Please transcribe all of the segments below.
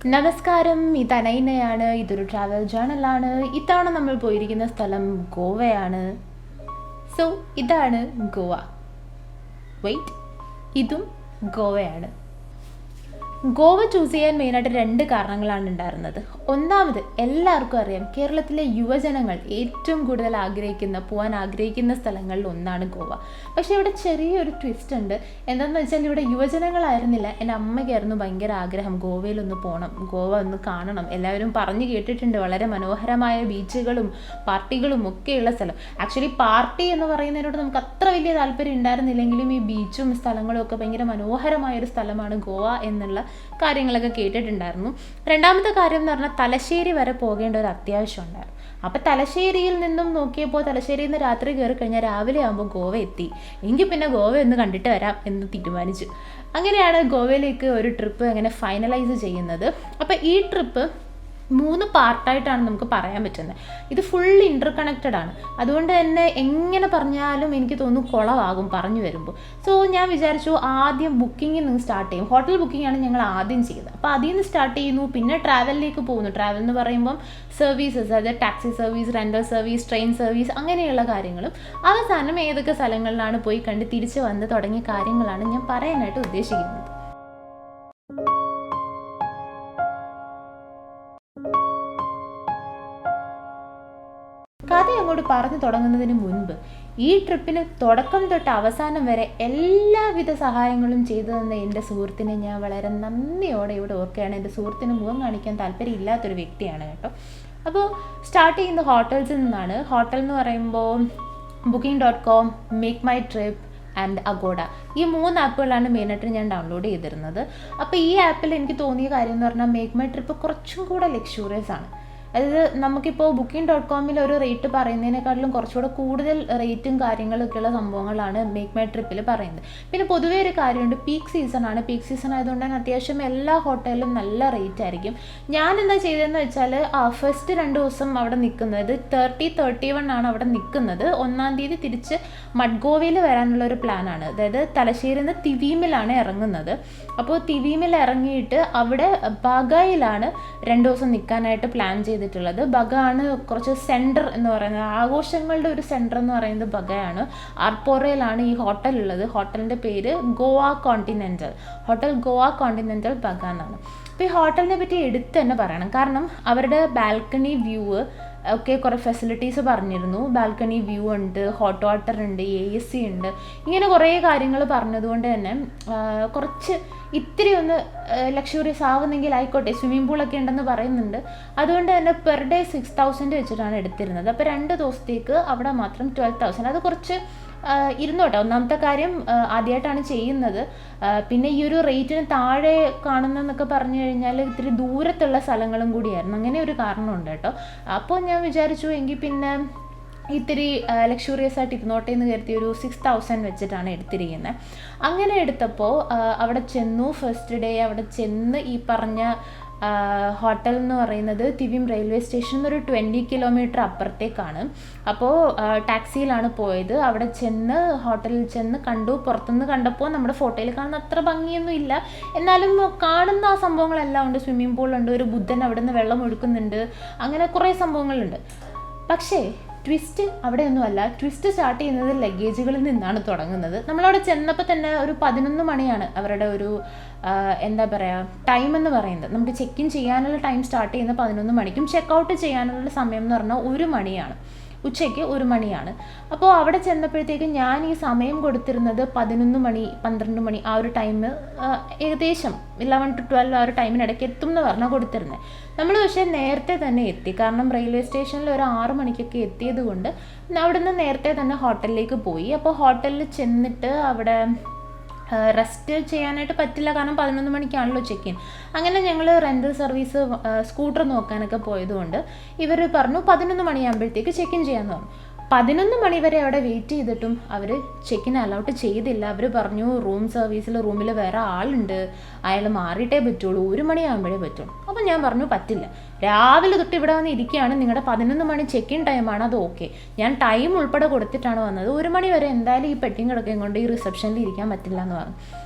നമസ്കാരം, ഇത് അനൈനയാണ്. ഇതൊരു ട്രാവൽ ജേണലാണ്. ഇത്തവണ നമ്മൾ പോയിരിക്കുന്ന സ്ഥലം ഗോവയാണ്. സോ ഇതാണ് ഗോവ. വെയിറ്റ്, ഇതും ഗോവയാണ്. ഗോവ ചൂസ് ചെയ്യാൻ മെയിനായിട്ട് 2 കാരണങ്ങളാണ് ഉണ്ടായിരുന്നത്. ഒന്നാമത്, എല്ലാവർക്കും അറിയാം, കേരളത്തിലെ യുവജനങ്ങൾ ഏറ്റവും കൂടുതൽ പോകാൻ ആഗ്രഹിക്കുന്ന സ്ഥലങ്ങളിൽ ഒന്നാണ് ഗോവ. പക്ഷേ ഇവിടെ ചെറിയൊരു ട്വിസ്റ്റ് ഉണ്ട്. എന്താണെന്ന് വെച്ചാൽ ഇവിടെ യുവജനങ്ങളായിരുന്നില്ല, എൻ്റെ അമ്മയ്ക്കായിരുന്നു ഭയങ്കര ആഗ്രഹം ഗോവയിലൊന്ന് പോകണം, ഗോവ ഒന്ന് കാണണം. എല്ലാവരും പറഞ്ഞു കേട്ടിട്ടുണ്ട് വളരെ മനോഹരമായ ബീച്ചുകളും പാർട്ടികളും ഒക്കെയുള്ള സ്ഥലം. ആക്ച്വലി പാർട്ടി എന്ന് പറയുന്നതിനോട് നമുക്ക് അത്ര വലിയ താല്പര്യം ഉണ്ടായിരുന്നില്ലെങ്കിലും ഈ ബീച്ചും സ്ഥലങ്ങളും ഒക്കെ ഭയങ്കര മനോഹരമായൊരു സ്ഥലമാണ് ഗോവ എന്നുള്ള കാര്യങ്ങളൊക്കെ കേട്ടിട്ടുണ്ടായിരുന്നു. രണ്ടാമത്തെ കാര്യം എന്ന് പറഞ്ഞാൽ തലശ്ശേരി വരെ പോകേണ്ട ഒരു അത്യാവശ്യം ഉണ്ടായിരുന്നു. അപ്പം തലശ്ശേരിയിൽ നിന്നും നോക്കിയപ്പോൾ തലശ്ശേരിയിൽ നിന്ന് രാത്രി കയറി കഴിഞ്ഞാൽ രാവിലെ ആകുമ്പോൾ ഗോവ എത്തി. എങ്കിൽ പിന്നെ ഗോവ ഒന്ന് കണ്ടിട്ട് വരാം എന്ന് തീരുമാനിച്ചു. അങ്ങനെയാണ് ഗോവയിലേക്ക് ഒരു ട്രിപ്പ് അങ്ങനെ ഫൈനലൈസ് ചെയ്യുന്നത്. അപ്പം ഈ ട്രിപ്പ് 3 പാർട്ടായിട്ടാണ് നമുക്ക് പറയാൻ പറ്റുന്നത്. ഇത് ഫുൾ ഇൻ്റർ കണക്റ്റഡ് ആണ്. അതുകൊണ്ട് തന്നെ എങ്ങനെ പറഞ്ഞാലും എനിക്ക് തോന്നുന്നു കുളമാകും പറഞ്ഞു വരുമ്പോൾ. സോ ഞാൻ വിചാരിച്ചു ആദ്യം ബുക്കിങ്ങിൽ നിന്ന് സ്റ്റാർട്ട് ചെയ്യും. ഹോട്ടൽ ബുക്കിംഗാണ് ഞങ്ങൾ ആദ്യം ചെയ്തത്. അപ്പോൾ അതിൽ നിന്ന് സ്റ്റാർട്ട് ചെയ്യുന്നു. പിന്നെ ട്രാവലിലേക്ക് പോകുന്നു. ട്രാവൽ എന്ന് പറയുമ്പം സർവീസസ്, അതായത് taxi service, rental service, train service, അങ്ങനെയുള്ള കാര്യങ്ങളും അവസാനം ഏതൊക്കെ സ്ഥലങ്ങളിലാണ് പോയി കണ്ട് തിരിച്ച് വന്ന് തുടങ്ങിയ കാര്യങ്ങളാണ് ഞാൻ പറയാനായിട്ട് ഉദ്ദേശിക്കുന്നത്. കഥ അങ്ങോട്ട് പറഞ്ഞു തുടങ്ങുന്നതിന് മുൻപ് ഈ ട്രിപ്പിന് തുടക്കം തൊട്ട് അവസാനം വരെ എല്ലാവിധ സഹായങ്ങളും ചെയ്തു തന്ന എൻ്റെ സുഹൃത്തിനെ ഞാൻ വളരെ നന്ദിയോടെ ഇവിടെ ഓർക്കുകയാണ്. എൻ്റെ സുഹൃത്തിന് മുഖം കാണിക്കാൻ താല്പര്യമില്ലാത്തൊരു വ്യക്തിയാണ് കേട്ടോ. അപ്പോൾ സ്റ്റാർട്ട് ചെയ്യുന്ന ഹോട്ടൽസിൽ നിന്നാണ്. ഹോട്ടൽ എന്ന് പറയുമ്പോൾ booking.com, make my trip and Aguada, ഈ 3 ആപ്പുകളാണ് മെയിനായിട്ട് ഞാൻ ഡൗൺലോഡ് ചെയ്തിരുന്നത്. അപ്പോൾ ഈ ആപ്പിൽ എനിക്ക് തോന്നിയ കാര്യം എന്ന് പറഞ്ഞാൽ മേക്ക് മൈ ട്രിപ്പ് കുറച്ചും കൂടെ ലക്ഷൂറിയസ് ആണ്. അതായത് നമുക്കിപ്പോൾ booking.com ഒരു റേറ്റ് പറയുന്നതിനേക്കാട്ടിലും കുറച്ചുകൂടെ കൂടുതൽ റേറ്റും കാര്യങ്ങളൊക്കെയുള്ള സംഭവങ്ങളാണ് മേക്ക് മൈ ട്രിപ്പിൽ പറയുന്നത്. പിന്നെ പൊതുവേ ഒരു കാര്യമുണ്ട്, പീക്ക് സീസണാണ്. പീക്ക് സീസൺ ആയതുകൊണ്ട് തന്നെ അത്യാവശ്യം എല്ലാ ഹോട്ടലിലും നല്ല റേറ്റ് ആയിരിക്കും. ഞാൻ എന്താ ചെയ്തതെന്ന് വെച്ചാൽ ഫസ്റ്റ് 2 ദിവസം അവിടെ നിൽക്കുന്നത് 31 ആണ് അവിടെ നിൽക്കുന്നത്. 1-ാം തീയതി തിരിച്ച് മഡ്ഗോവയിൽ വരാനുള്ള ഒരു പ്ലാനാണ്. അതായത് തലശ്ശേരിയിൽ നിന്ന് തിവീമിലാണ് ഇറങ്ങുന്നത്. അപ്പോൾ തിവീമിൽ ഇറങ്ങിയിട്ട് അവിടെ ബഗയിലാണ് 2 ദിവസം നിൽക്കാനായിട്ട് പ്ലാൻ ചെയ്തിട്ടുള്ളത്. ബഗയാണ് കുറച്ച് സെൻറ്റർ എന്ന് പറയുന്നത്, ആഘോഷങ്ങളുടെ ഒരു സെൻറ്റർ എന്ന് പറയുന്നത് ബഗയാണ്. ആർപ്പോറയിലാണ് ഈ ഹോട്ടൽ ഉള്ളത്. ഹോട്ടലിൻ്റെ പേര് Goa Continental, hotel Goa Continental Baga എന്നാണ്. അപ്പോൾ ഈ ഹോട്ടലിനെ പറ്റി എടുത്ത് തന്നെ പറയണം. കാരണം അവരുടെ ബാൽക്കണി വ്യൂ ഒക്കെ കുറേ ഫെസിലിറ്റീസ് പറഞ്ഞിരുന്നു. ബാൽക്കണി വ്യൂ ഉണ്ട്, ഹോട്ട് വാട്ടർ ഉണ്ട്, AC ഉണ്ട്, ഇങ്ങനെ കുറേ കാര്യങ്ങൾ പറഞ്ഞതുകൊണ്ട് തന്നെ കുറച്ച് ഇത്തിരി ഒന്ന് ലക്ഷൂറിയസ് ആവുന്നെങ്കിൽ ആയിക്കോട്ടെ. സ്വിമ്മിംഗ് പൂളൊക്കെ ഉണ്ടെന്ന് പറയുന്നുണ്ട്. അതുകൊണ്ട് തന്നെ പെർ ഡേ 6,000 വെച്ചിട്ടാണ് എടുത്തിരുന്നത്. അപ്പോൾ 2 ദിവസത്തേക്ക് അവിടെ മാത്രം 12,000. അത് കുറച്ച് ഇരുന്നോട്ടെ. ഒന്നാമത്തെ കാര്യം ആദ്യമായിട്ടാണ് ചെയ്യുന്നത്. പിന്നെ ഈ ഒരു റേറ്റിന് താഴെ കാണുന്നതെന്നൊക്കെ പറഞ്ഞു കഴിഞ്ഞാൽ ഇത്തിരി ദൂരത്തുള്ള സ്ഥലങ്ങളും കൂടിയായിരുന്നു. അങ്ങനെ ഒരു കാരണമുണ്ട് കേട്ടോ. അപ്പോൾ ഞാൻ വിചാരിച്ചു എങ്കിൽ പിന്നെ ഇത്തിരി ലക്ഷൂറിയസ് ആയിട്ട് ഇരുന്നോട്ടെ എന്ന് കരുതി ഒരു 6,000 വെച്ചിട്ടാണ് എടുത്തിരിക്കുന്നത്. അങ്ങനെ എടുത്തപ്പോൾ അവിടെ ചെന്നു. ഫസ്റ്റ് ഡേ അവിടെ ചെന്ന് ഈ പറഞ്ഞ ഹോട്ടൽ എന്ന് പറയുന്നത് തിവിം റെയിൽവേ സ്റ്റേഷനിൽ നിന്ന് ഒരു 20 കിലോമീറ്റർ അപ്പുറത്തേക്കാണ്. അപ്പോൾ ടാക്സിയിലാണ് പോയത്. അവിടെ ചെന്ന് ഹോട്ടലിൽ ചെന്ന് കണ്ടു. പുറത്തുനിന്ന് കണ്ടപ്പോൾ നമ്മുടെ ഫോട്ടോയിൽ കാണുന്ന അത്ര ഭംഗിയൊന്നും ഇല്ല, എന്നാലും കാണുന്ന ആ സംഭവങ്ങളെല്ലാം ഉണ്ട്. സ്വിമ്മിംഗ് പൂളുണ്ട്, ഒരു ബുദ്ധൻ അവിടെ നിന്ന് വെള്ളം ഒഴുക്കുന്നുണ്ട്, അങ്ങനെ കുറേ സംഭവങ്ങളുണ്ട്. പക്ഷേ ട്വിസ്റ്റ് അവിടെയൊന്നുമല്ല. ട്വിസ്റ്റ് സ്റ്റാർട്ട് ചെയ്യുന്നത് ലഗേജുകളിൽ നിന്നാണ് തുടങ്ങുന്നത്. നമ്മളവിടെ ചെന്നപ്പോൾ തന്നെ ഒരു 11 മണിയാണ് അവരുടെ ഒരു എന്താ പറയുക ടൈം എന്ന് പറയുന്നത്. നമുക്ക് ചെക്ക് ഇൻ ചെയ്യാനുള്ള ടൈം സ്റ്റാർട്ട് ചെയ്യുന്നത് 11 മണിക്കും ചെക്ക് ഔട്ട് ചെയ്യാനുള്ള സമയം എന്ന് പറഞ്ഞാൽ 1 മണിയാണ്, ഉച്ചയ്ക്ക് 1 മണിയാണ്. അപ്പോൾ അവിടെ ചെന്നപ്പോഴത്തേക്ക് ഞാൻ ഈ സമയം കൊടുത്തിരുന്നത് 11 മണി 12 മണി ആ ഒരു ടൈം, ഏകദേശം 11 to 12 ആ ഒരു ടൈമിനിടയ്ക്ക് എത്തും എന്ന് പറഞ്ഞാൽ കൊടുത്തിരുന്നത്. നമ്മൾ പക്ഷേ നേരത്തെ തന്നെ എത്തി. കാരണം റെയിൽവേ സ്റ്റേഷനിൽ ഒരു 6 മണിക്കൊക്കെ എത്തിയത് കൊണ്ട് അവിടെ നിന്ന് നേരത്തെ തന്നെ ഹോട്ടലിലേക്ക് പോയി. അപ്പോൾ ഹോട്ടലിൽ ചെന്നിട്ട് അവിടെ റെസ്റ്റ് ചെയ്യാനായിട്ട് പറ്റില്ല, കാരണം 11 മണിക്കാണല്ലോ ചെക്ക് ഇൻ. അങ്ങനെ ഞങ്ങൾ റെൻ്റൽ സർവീസ് സ്കൂട്ടർ നോക്കാനൊക്കെ പോയതുകൊണ്ട് ഇവർ പറഞ്ഞു 11 മണിയാകുമ്പോഴത്തേക്ക് ചെക്ക് ഇൻ ചെയ്യാമെന്ന് പറഞ്ഞു. 11 മണി വരെ അവിടെ വെയിറ്റ് ചെയ്തിട്ടും അവർ ചെക്കിന് അലൗട്ട് ചെയ്തില്ല. അവർ പറഞ്ഞു റൂമിൽ വേറെ ആളുണ്ട്, അയാൾ മാറിയിട്ടേ പറ്റുള്ളൂ, 1 മണിയാകുമ്പോഴേ പറ്റുള്ളൂ. അപ്പോൾ ഞാൻ പറഞ്ഞു പറ്റില്ല, രാവിലെ തൊട്ട് ഇവിടെ വന്ന് ഇരിക്കുകയാണ്, നിങ്ങളുടെ 11 മണി ചെക്ക് ഇൻ ടൈമാണ്, അത് ഓക്കെ, ഞാൻ ടൈം ഉൾപ്പെടെ കൊടുത്തിട്ടാണ് വന്നത്, 1 മണി വരെ എന്തായാലും ഈ പെട്ടിയും കിടക്കുകയും കൊണ്ട് ഈ റിസപ്ഷനിൽ ഇരിക്കാൻ പറ്റില്ല എന്ന് പറഞ്ഞു.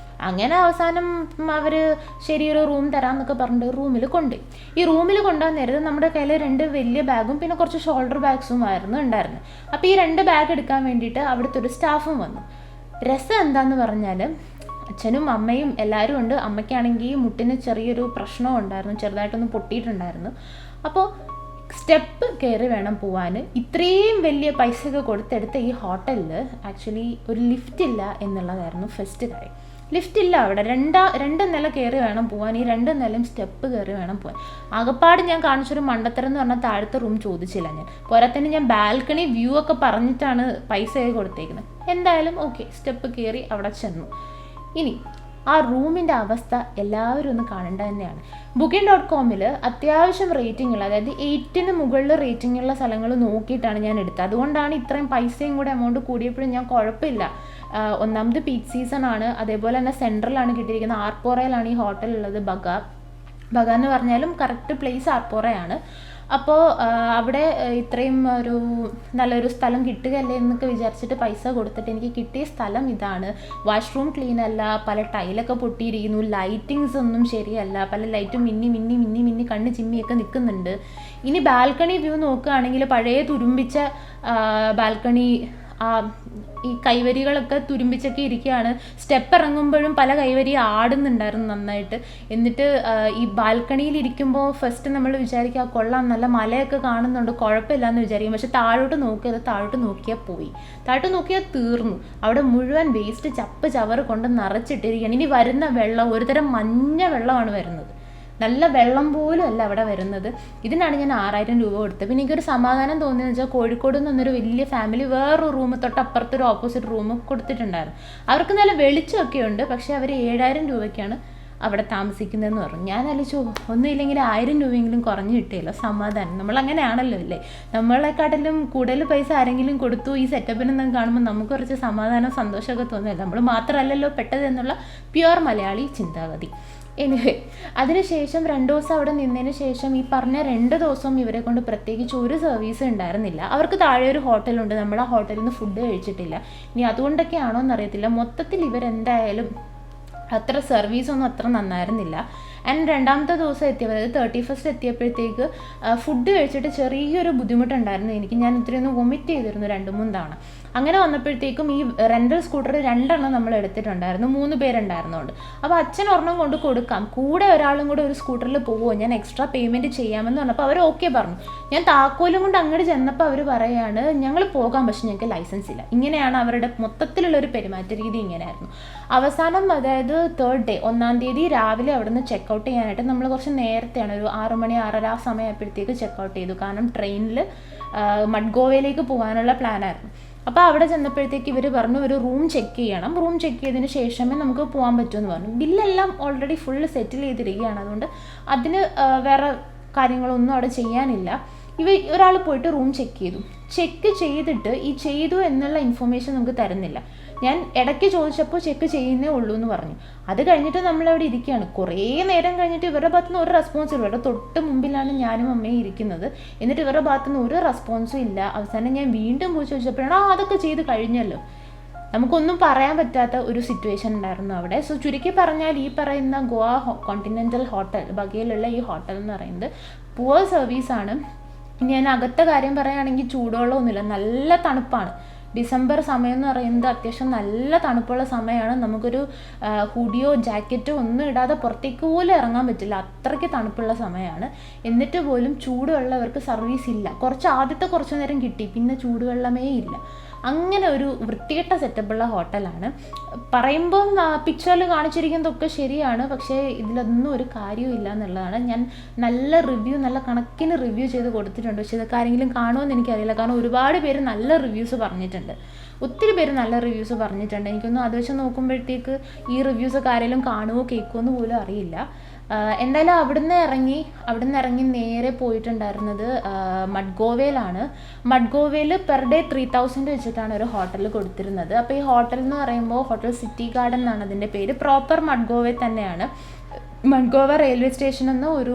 അങ്ങനെ അവസാനം അവർ ശരിയൊരു റൂം തരാമെന്നൊക്കെ പറഞ്ഞിട്ട് റൂമിൽ കൊണ്ടുപോയി. ഈ റൂമിൽ കൊണ്ടുപോകാൻ നേരത്ത് നമ്മുടെ കയ്യിൽ 2 വലിയ ബാഗും പിന്നെ കുറച്ച് ഷോൾഡർ ബാഗ്സും ആയിരുന്നു ഉണ്ടായിരുന്നത്. അപ്പോൾ ഈ 2 ബാഗ് എടുക്കാൻ വേണ്ടിയിട്ട് അവിടുത്തെ ഒരു സ്റ്റാഫും വന്നു. രസം എന്താന്ന് പറഞ്ഞാൽ അച്ഛനും അമ്മയും എല്ലാവരും ഉണ്ട്. അമ്മയ്ക്കാണെങ്കിൽ മുട്ടിന് ചെറിയൊരു പ്രശ്നം ഉണ്ടായിരുന്നു, ചെറുതായിട്ടൊന്ന് പൊട്ടിയിട്ടുണ്ടായിരുന്നു. അപ്പോൾ സ്റ്റെപ്പ് കയറി വേണം പോവാൻ. ഇത്രയും വലിയ പൈസയൊക്കെ കൊടുത്തെടുത്ത ഈ ഹോട്ടലിൽ ആക്ച്വലി ഒരു ലിഫ്റ്റ് ഇല്ല എന്നുള്ളതായിരുന്നു ഫസ്റ്റ് കാര്യം. ലിഫ്റ്റ് ഇല്ല അവിടെ. രണ്ട് നില കയറി വേണം പോകാൻ. ഈ 2 നിലയും സ്റ്റെപ്പ് കയറി വേണം പോകാൻ. ആകപ്പാട് ഞാൻ കാണിച്ചൊരു മണ്ടത്തരം എന്ന് പറഞ്ഞാൽ താഴത്തെ റൂം ചോദിച്ചില്ല ഞാൻ. പോരാത്തന്നെ ഞാൻ ബാൽക്കണി വ്യൂ ഒക്കെ പറഞ്ഞിട്ടാണ് പൈസയൊക്കെ കൊടുത്തേക്കുന്നത്. എന്തായാലും ഓക്കെ, സ്റ്റെപ്പ് കയറി അവിടെ ചെന്നു. ഇനി ആ റൂമിൻ്റെ അവസ്ഥ എല്ലാവരും ഒന്ന് കാണേണ്ട തന്നെയാണ്. Booking.comൽ അത്യാവശ്യം റേറ്റിംഗ് ഉള്ള, അതായത് 8ന് മുകളിൽ റേറ്റിംഗ് ഉള്ള സ്ഥലങ്ങൾ നോക്കിയിട്ടാണ് ഞാൻ എടുത്തത്. അതുകൊണ്ടാണ് ഇത്രയും പൈസയും കൂടെ എമൗണ്ട് കൂടിയപ്പോഴും ഞാൻ കുഴപ്പമില്ല. ഒന്നാമത് പീക്ക് സീസൺ ആണ്, അതേപോലെ തന്നെ സെൻട്രലാണ് കിട്ടിയിരിക്കുന്നത്. ആർപ്പോറയിലാണ് ഈ ഹോട്ടൽ ഉള്ളത്. ബഗ എന്ന് പറഞ്ഞാലും കറക്റ്റ് പ്ലേസ് ആർപ്പോറയാണ്. അപ്പോൾ അവിടെ ഇത്രയും ഒരു നല്ലൊരു സ്ഥലം കിട്ടുകയല്ലേ എന്നൊക്കെ വിചാരിച്ചിട്ട് പൈസ കൊടുത്തിട്ട് എനിക്ക് കിട്ടിയ സ്ഥലം ഇതാണ്. വാഷ്റൂം ക്ലീൻ അല്ല, പല ടൈലൊക്കെ പൊട്ടിയിരിക്കുന്നു, ലൈറ്റിങ്സ് ഒന്നും ശരിയല്ല, പല ലൈറ്റും മിന്നി കണ്ണ് ചിമ്മിയൊക്കെ നിൽക്കുന്നുണ്ട്. ഇനി ബാൽക്കണി വ്യൂ നോക്കുകയാണെങ്കിൽ പഴയ തുരുമ്പിച്ച ബാൽക്കണി, ഈ കൈവരികളൊക്കെ തുരുമ്പിച്ചൊക്കെ ഇരിക്കുകയാണ്. സ്റ്റെപ്പ് ഇറങ്ങുമ്പോഴും പല കൈവരി ആടുന്നുണ്ടായിരുന്നു നന്നായിട്ട്. എന്നിട്ട് ഈ ബാൽക്കണിയിൽ ഇരിക്കുമ്പോൾ ഫസ്റ്റ് നമ്മൾ വിചാരിക്കുക കൊള്ളാം, നല്ല മലയൊക്കെ കാണുന്നുണ്ട്, കുഴപ്പമില്ല എന്ന് വിചാരിക്കും. പക്ഷെ താഴോട്ട് നോക്കിയാൽ തീർന്നു. അവിടെ മുഴുവൻ വേസ്റ്റ് ചവറ് കൊണ്ട് നിറച്ചിട്ടിരിക്കുകയാണ്. ഇനി വരുന്ന വെള്ളം ഒരുതരം മഞ്ഞ വെള്ളമാണ് വരുന്നത്. നല്ല വെള്ളം പോലും അല്ല അവിടെ വരുന്നത്. ഇതിനാണ് ഞാൻ 6000 രൂപ കൊടുത്തത്. പിന്നെ എനിക്കൊരു സമാധാനം തോന്നിയെന്ന് വെച്ചാൽ കോഴിക്കോട് നിന്നൊരു വലിയ ഫാമിലി വേറൊരു റൂം തൊട്ടപ്പുറത്തൊരു ഓപ്പോസിറ്റ് റൂം കൊടുത്തിട്ടുണ്ടായിരുന്നു. അവർക്ക് നല്ല വെളിച്ചമൊക്കെ ഉണ്ട്, പക്ഷേ അവർ 7000 രൂപയ്ക്കാണ് അവിടെ താമസിക്കുന്നതെന്ന് പറഞ്ഞു. ഞാൻ ആലോചിച്ചു, ഒന്നുമില്ലെങ്കിൽ 1000 രൂപയെങ്കിലും കുറഞ്ഞു കിട്ടിയല്ലോ, സമാധാനം. നമ്മളങ്ങനെയാണല്ലോ അല്ലേ, നമ്മളെക്കാട്ടിലും കൂടുതൽ പൈസ ആരെങ്കിലും കൊടുത്തു ഈ സെറ്റപ്പിനൊന്നും കാണുമ്പോൾ നമുക്ക് കുറച്ച് സമാധാനം സന്തോഷമൊക്കെ തോന്നുമല്ലോ. നമ്മൾ മാത്രമല്ലല്ലോ പെട്ടത് എന്നുള്ള പ്യുവർ മലയാളി ചിന്താഗതി. എനിവേ, അതിനുശേഷം 2 ദിവസം അവിടെ നിന്നതിന് ശേഷം ഈ പറഞ്ഞ 2 ദിവസം ഇവരെ കൊണ്ട് പ്രത്യേകിച്ച് ഒരു സർവീസ് ഉണ്ടായിരുന്നില്ല. അവർക്ക് താഴെ ഒരു ഹോട്ടലുണ്ട്, നമ്മൾ ആ ഹോട്ടലിൽ നിന്ന് ഫുഡ് കഴിച്ചിട്ടില്ല. ഇനി അതുകൊണ്ടൊക്കെ ആണോ എന്നറിയത്തില്ല, മൊത്തത്തിൽ ഇവരെന്തായാലും അത്ര സർവീസൊന്നും അത്ര നന്നായിരുന്നില്ല. ആൻഡ് 2ാമത്തെ ദിവസം എത്തിയപ്പോൾ, അതായത് 31st എത്തിയപ്പോഴത്തേക്ക് ഫുഡ് കഴിച്ചിട്ട് ചെറിയൊരു ബുദ്ധിമുട്ടുണ്ടായിരുന്നു എനിക്ക്. ഞാൻ ഇത്രയൊന്ന് വൊമിറ്റ് ചെയ്തിരുന്നു 2-3 തവണ. അങ്ങനെ വന്നപ്പോഴത്തേക്കും ഈ റെൻ്റൽ സ്കൂട്ടർ 2 നമ്മൾ എടുത്തിട്ടുണ്ടായിരുന്നു, 3 പേരുണ്ടായിരുന്നുകൊണ്ട്. അപ്പോൾ അച്ഛൻ ഒരെണ്ണം കൊണ്ട് കൊടുക്കാം, കൂടെ ഒരാളും കൂടെ ഒരു സ്കൂട്ടറിൽ പോവുമോ, ഞാൻ എക്സ്ട്രാ പേയ്മെൻറ്റ് ചെയ്യാമെന്ന് പറഞ്ഞപ്പോൾ അവർ ഓക്കെ പറഞ്ഞു. ഞാൻ താക്കോലും കൊണ്ട് അങ്ങോട്ട് ചെന്നപ്പോൾ അവർ പറയുകയാണ് ഞങ്ങൾ പോകാം, പക്ഷെ ഞങ്ങൾക്ക് ലൈസൻസ് ഇല്ല. ഇങ്ങനെയാണ് അവരുടെ മൊത്തത്തിലുള്ളൊരു പെരുമാറ്റ രീതി. ഇങ്ങനെയായിരുന്നു. അവസാനം അതായത് 3rd ഡേ 1-ാം തീയതി രാവിലെ അവിടെ നിന്ന് ചെക്കൗട്ട് ചെയ്യാനായിട്ട് നമ്മൾ കുറച്ച് നേരത്തെയാണ്, ഒരു 6 മണി 6:30 ആ സമയമായപ്പോഴത്തേക്ക് ചെക്കൗട്ട് ചെയ്തു. കാരണം ട്രെയിനിൽ മഡ്ഗോവയിലേക്ക് പോകാനുള്ള പ്ലാനായിരുന്നു. അപ്പോൾ അവിടെ ചെന്നപ്പോഴത്തേക്ക് ഇവർ പറഞ്ഞു ഒരു റൂം ചെക്ക് ചെയ്യണം, റൂം ചെക്ക് ചെയ്തതിന് ശേഷമേ നമുക്ക് പോകാൻ പറ്റുമെന്ന് പറഞ്ഞു. ബില്ലെല്ലാം ഓൾറെഡി ഫുള്ള് സെറ്റിൽ ചെയ്തിരിക്കുകയാണ്, അതുകൊണ്ട് അതിന് വേറെ കാര്യങ്ങളൊന്നും അവിടെ ചെയ്യാനില്ല. ഒരാൾ പോയിട്ട് റൂം ചെക്ക് ചെയ്തിട്ട് ഈ ചെയ്തു എന്നുള്ള ഇൻഫർമേഷൻ നമുക്ക് തരുന്നില്ല. ഞാൻ ഇടയ്ക്ക് ചോദിച്ചപ്പോൾ ചെക്ക് ചെയ്യുന്നേ ഉള്ളൂ എന്ന് പറഞ്ഞു. അത് കഴിഞ്ഞിട്ട് നമ്മളവിടെ ഇരിക്കുകയാണ്. കുറേ നേരം കഴിഞ്ഞിട്ട് ഇവരുടെ ഭാഗത്തുനിന്ന് ഒരു റെസ്പോൺസും ഇല്ല. ഇവിടെ തൊട്ട് മുമ്പിലാണ് ഞാനും അമ്മയും ഇരിക്കുന്നത്. എന്നിട്ട് ഇവരുടെ ഭാഗത്തുനിന്ന് ഒരു റെസ്പോൺസും ഇല്ല. അവസാനം ഞാൻ വീണ്ടും പോയി ചോദിച്ചപ്പോഴാണ് അതൊക്കെ ചെയ്ത് കഴിഞ്ഞല്ലോ. നമുക്കൊന്നും പറയാൻ പറ്റാത്ത ഒരു സിറ്റുവേഷൻ ഉണ്ടായിരുന്നു അവിടെ. സോ ചുരുക്കി പറഞ്ഞാൽ ഈ പറയുന്ന ഗോവ കോണ്ടിനെൻ്റൽ ഹോട്ടൽ, ബഗയിലുള്ള ഈ ഹോട്ടൽ എന്ന് പറയുന്നത് പുവർ സർവീസാണ്. ഞാൻ അകത്തെ കാര്യം പറയുകയാണെങ്കിൽ ചൂടുവെള്ളമൊന്നുമില്ല, നല്ല തണുപ്പാണ്. ഡിസംബർ സമയം എന്ന് പറയുന്നത് അത്യാവശ്യം നല്ല തണുപ്പുള്ള സമയമാണ്. നമുക്കൊരു ഹുഡിയോ ജാക്കറ്റോ ഒന്നും ഇടാതെ പുറത്തേക്ക് പോലും ഇറങ്ങാൻ പറ്റില്ല, അത്രയ്ക്ക് തണുപ്പുള്ള സമയമാണ്. എന്നിട്ട് പോലും ചൂടുവെള്ളവർക്ക് സർവീസ് ഇല്ല. ആദ്യത്തെ കുറച്ച് നേരം കിട്ടി, പിന്നെ ചൂടുവെള്ളമേ ഇല്ല. അങ്ങനെ ഒരു വൃത്തികെട്ട സെറ്റപ്പുള്ള ഹോട്ടലാണ്. പറയുമ്പം പിക്ചറിൽ കാണിച്ചിരിക്കുന്നതൊക്കെ ശരിയാണ്, പക്ഷേ ഇതിലൊന്നും ഒരു കാര്യവും ഇല്ല എന്നുള്ളതാണ്. ഞാൻ നല്ല കണക്കിന് റിവ്യൂ ചെയ്ത് കൊടുത്തിട്ടുണ്ട്. പക്ഷേ ഇതൊക്കെ ആരെങ്കിലും കാണുമെന്ന് എനിക്കറിയില്ല, കാരണം ഒരുപാട് പേര് നല്ല റിവ്യൂസ് പറഞ്ഞിട്ടുണ്ട്. ഒത്തിരി പേര് നല്ല റിവ്യൂസ് പറഞ്ഞിട്ടുണ്ട്. എനിക്കൊന്നും അത് വെച്ച് നോക്കുമ്പോഴത്തേക്ക് ഈ റിവ്യൂസൊക്കെ ആരെങ്കിലും കാണുമോ കേൾക്കുമോ എന്ന് പോലും അറിയില്ല. എന്തായാലും അവിടുന്ന് ഇറങ്ങി നേരെ പോയിട്ടുണ്ടായിരുന്നത് മഡ്ഗോവയിലാണ്. മഡ്ഗോവയിൽ പെർ ഡേ 3000 വെച്ചിട്ടാണ് ഒരു ഹോട്ടൽ കൊടുത്തിരുന്നത്. അപ്പോൾ ഈ ഹോട്ടൽ എന്ന് പറയുമ്പോൾ ഹോട്ടൽ സിറ്റി ഗാർഡൻ എന്നാണ് അതിൻ്റെ പേര്. പ്രോപ്പർ മഡ്ഗോവയിൽ തന്നെയാണ്. മഡ്ഗോവ റെയിൽവേ സ്റ്റേഷനിൽ നിന്ന് ഒരു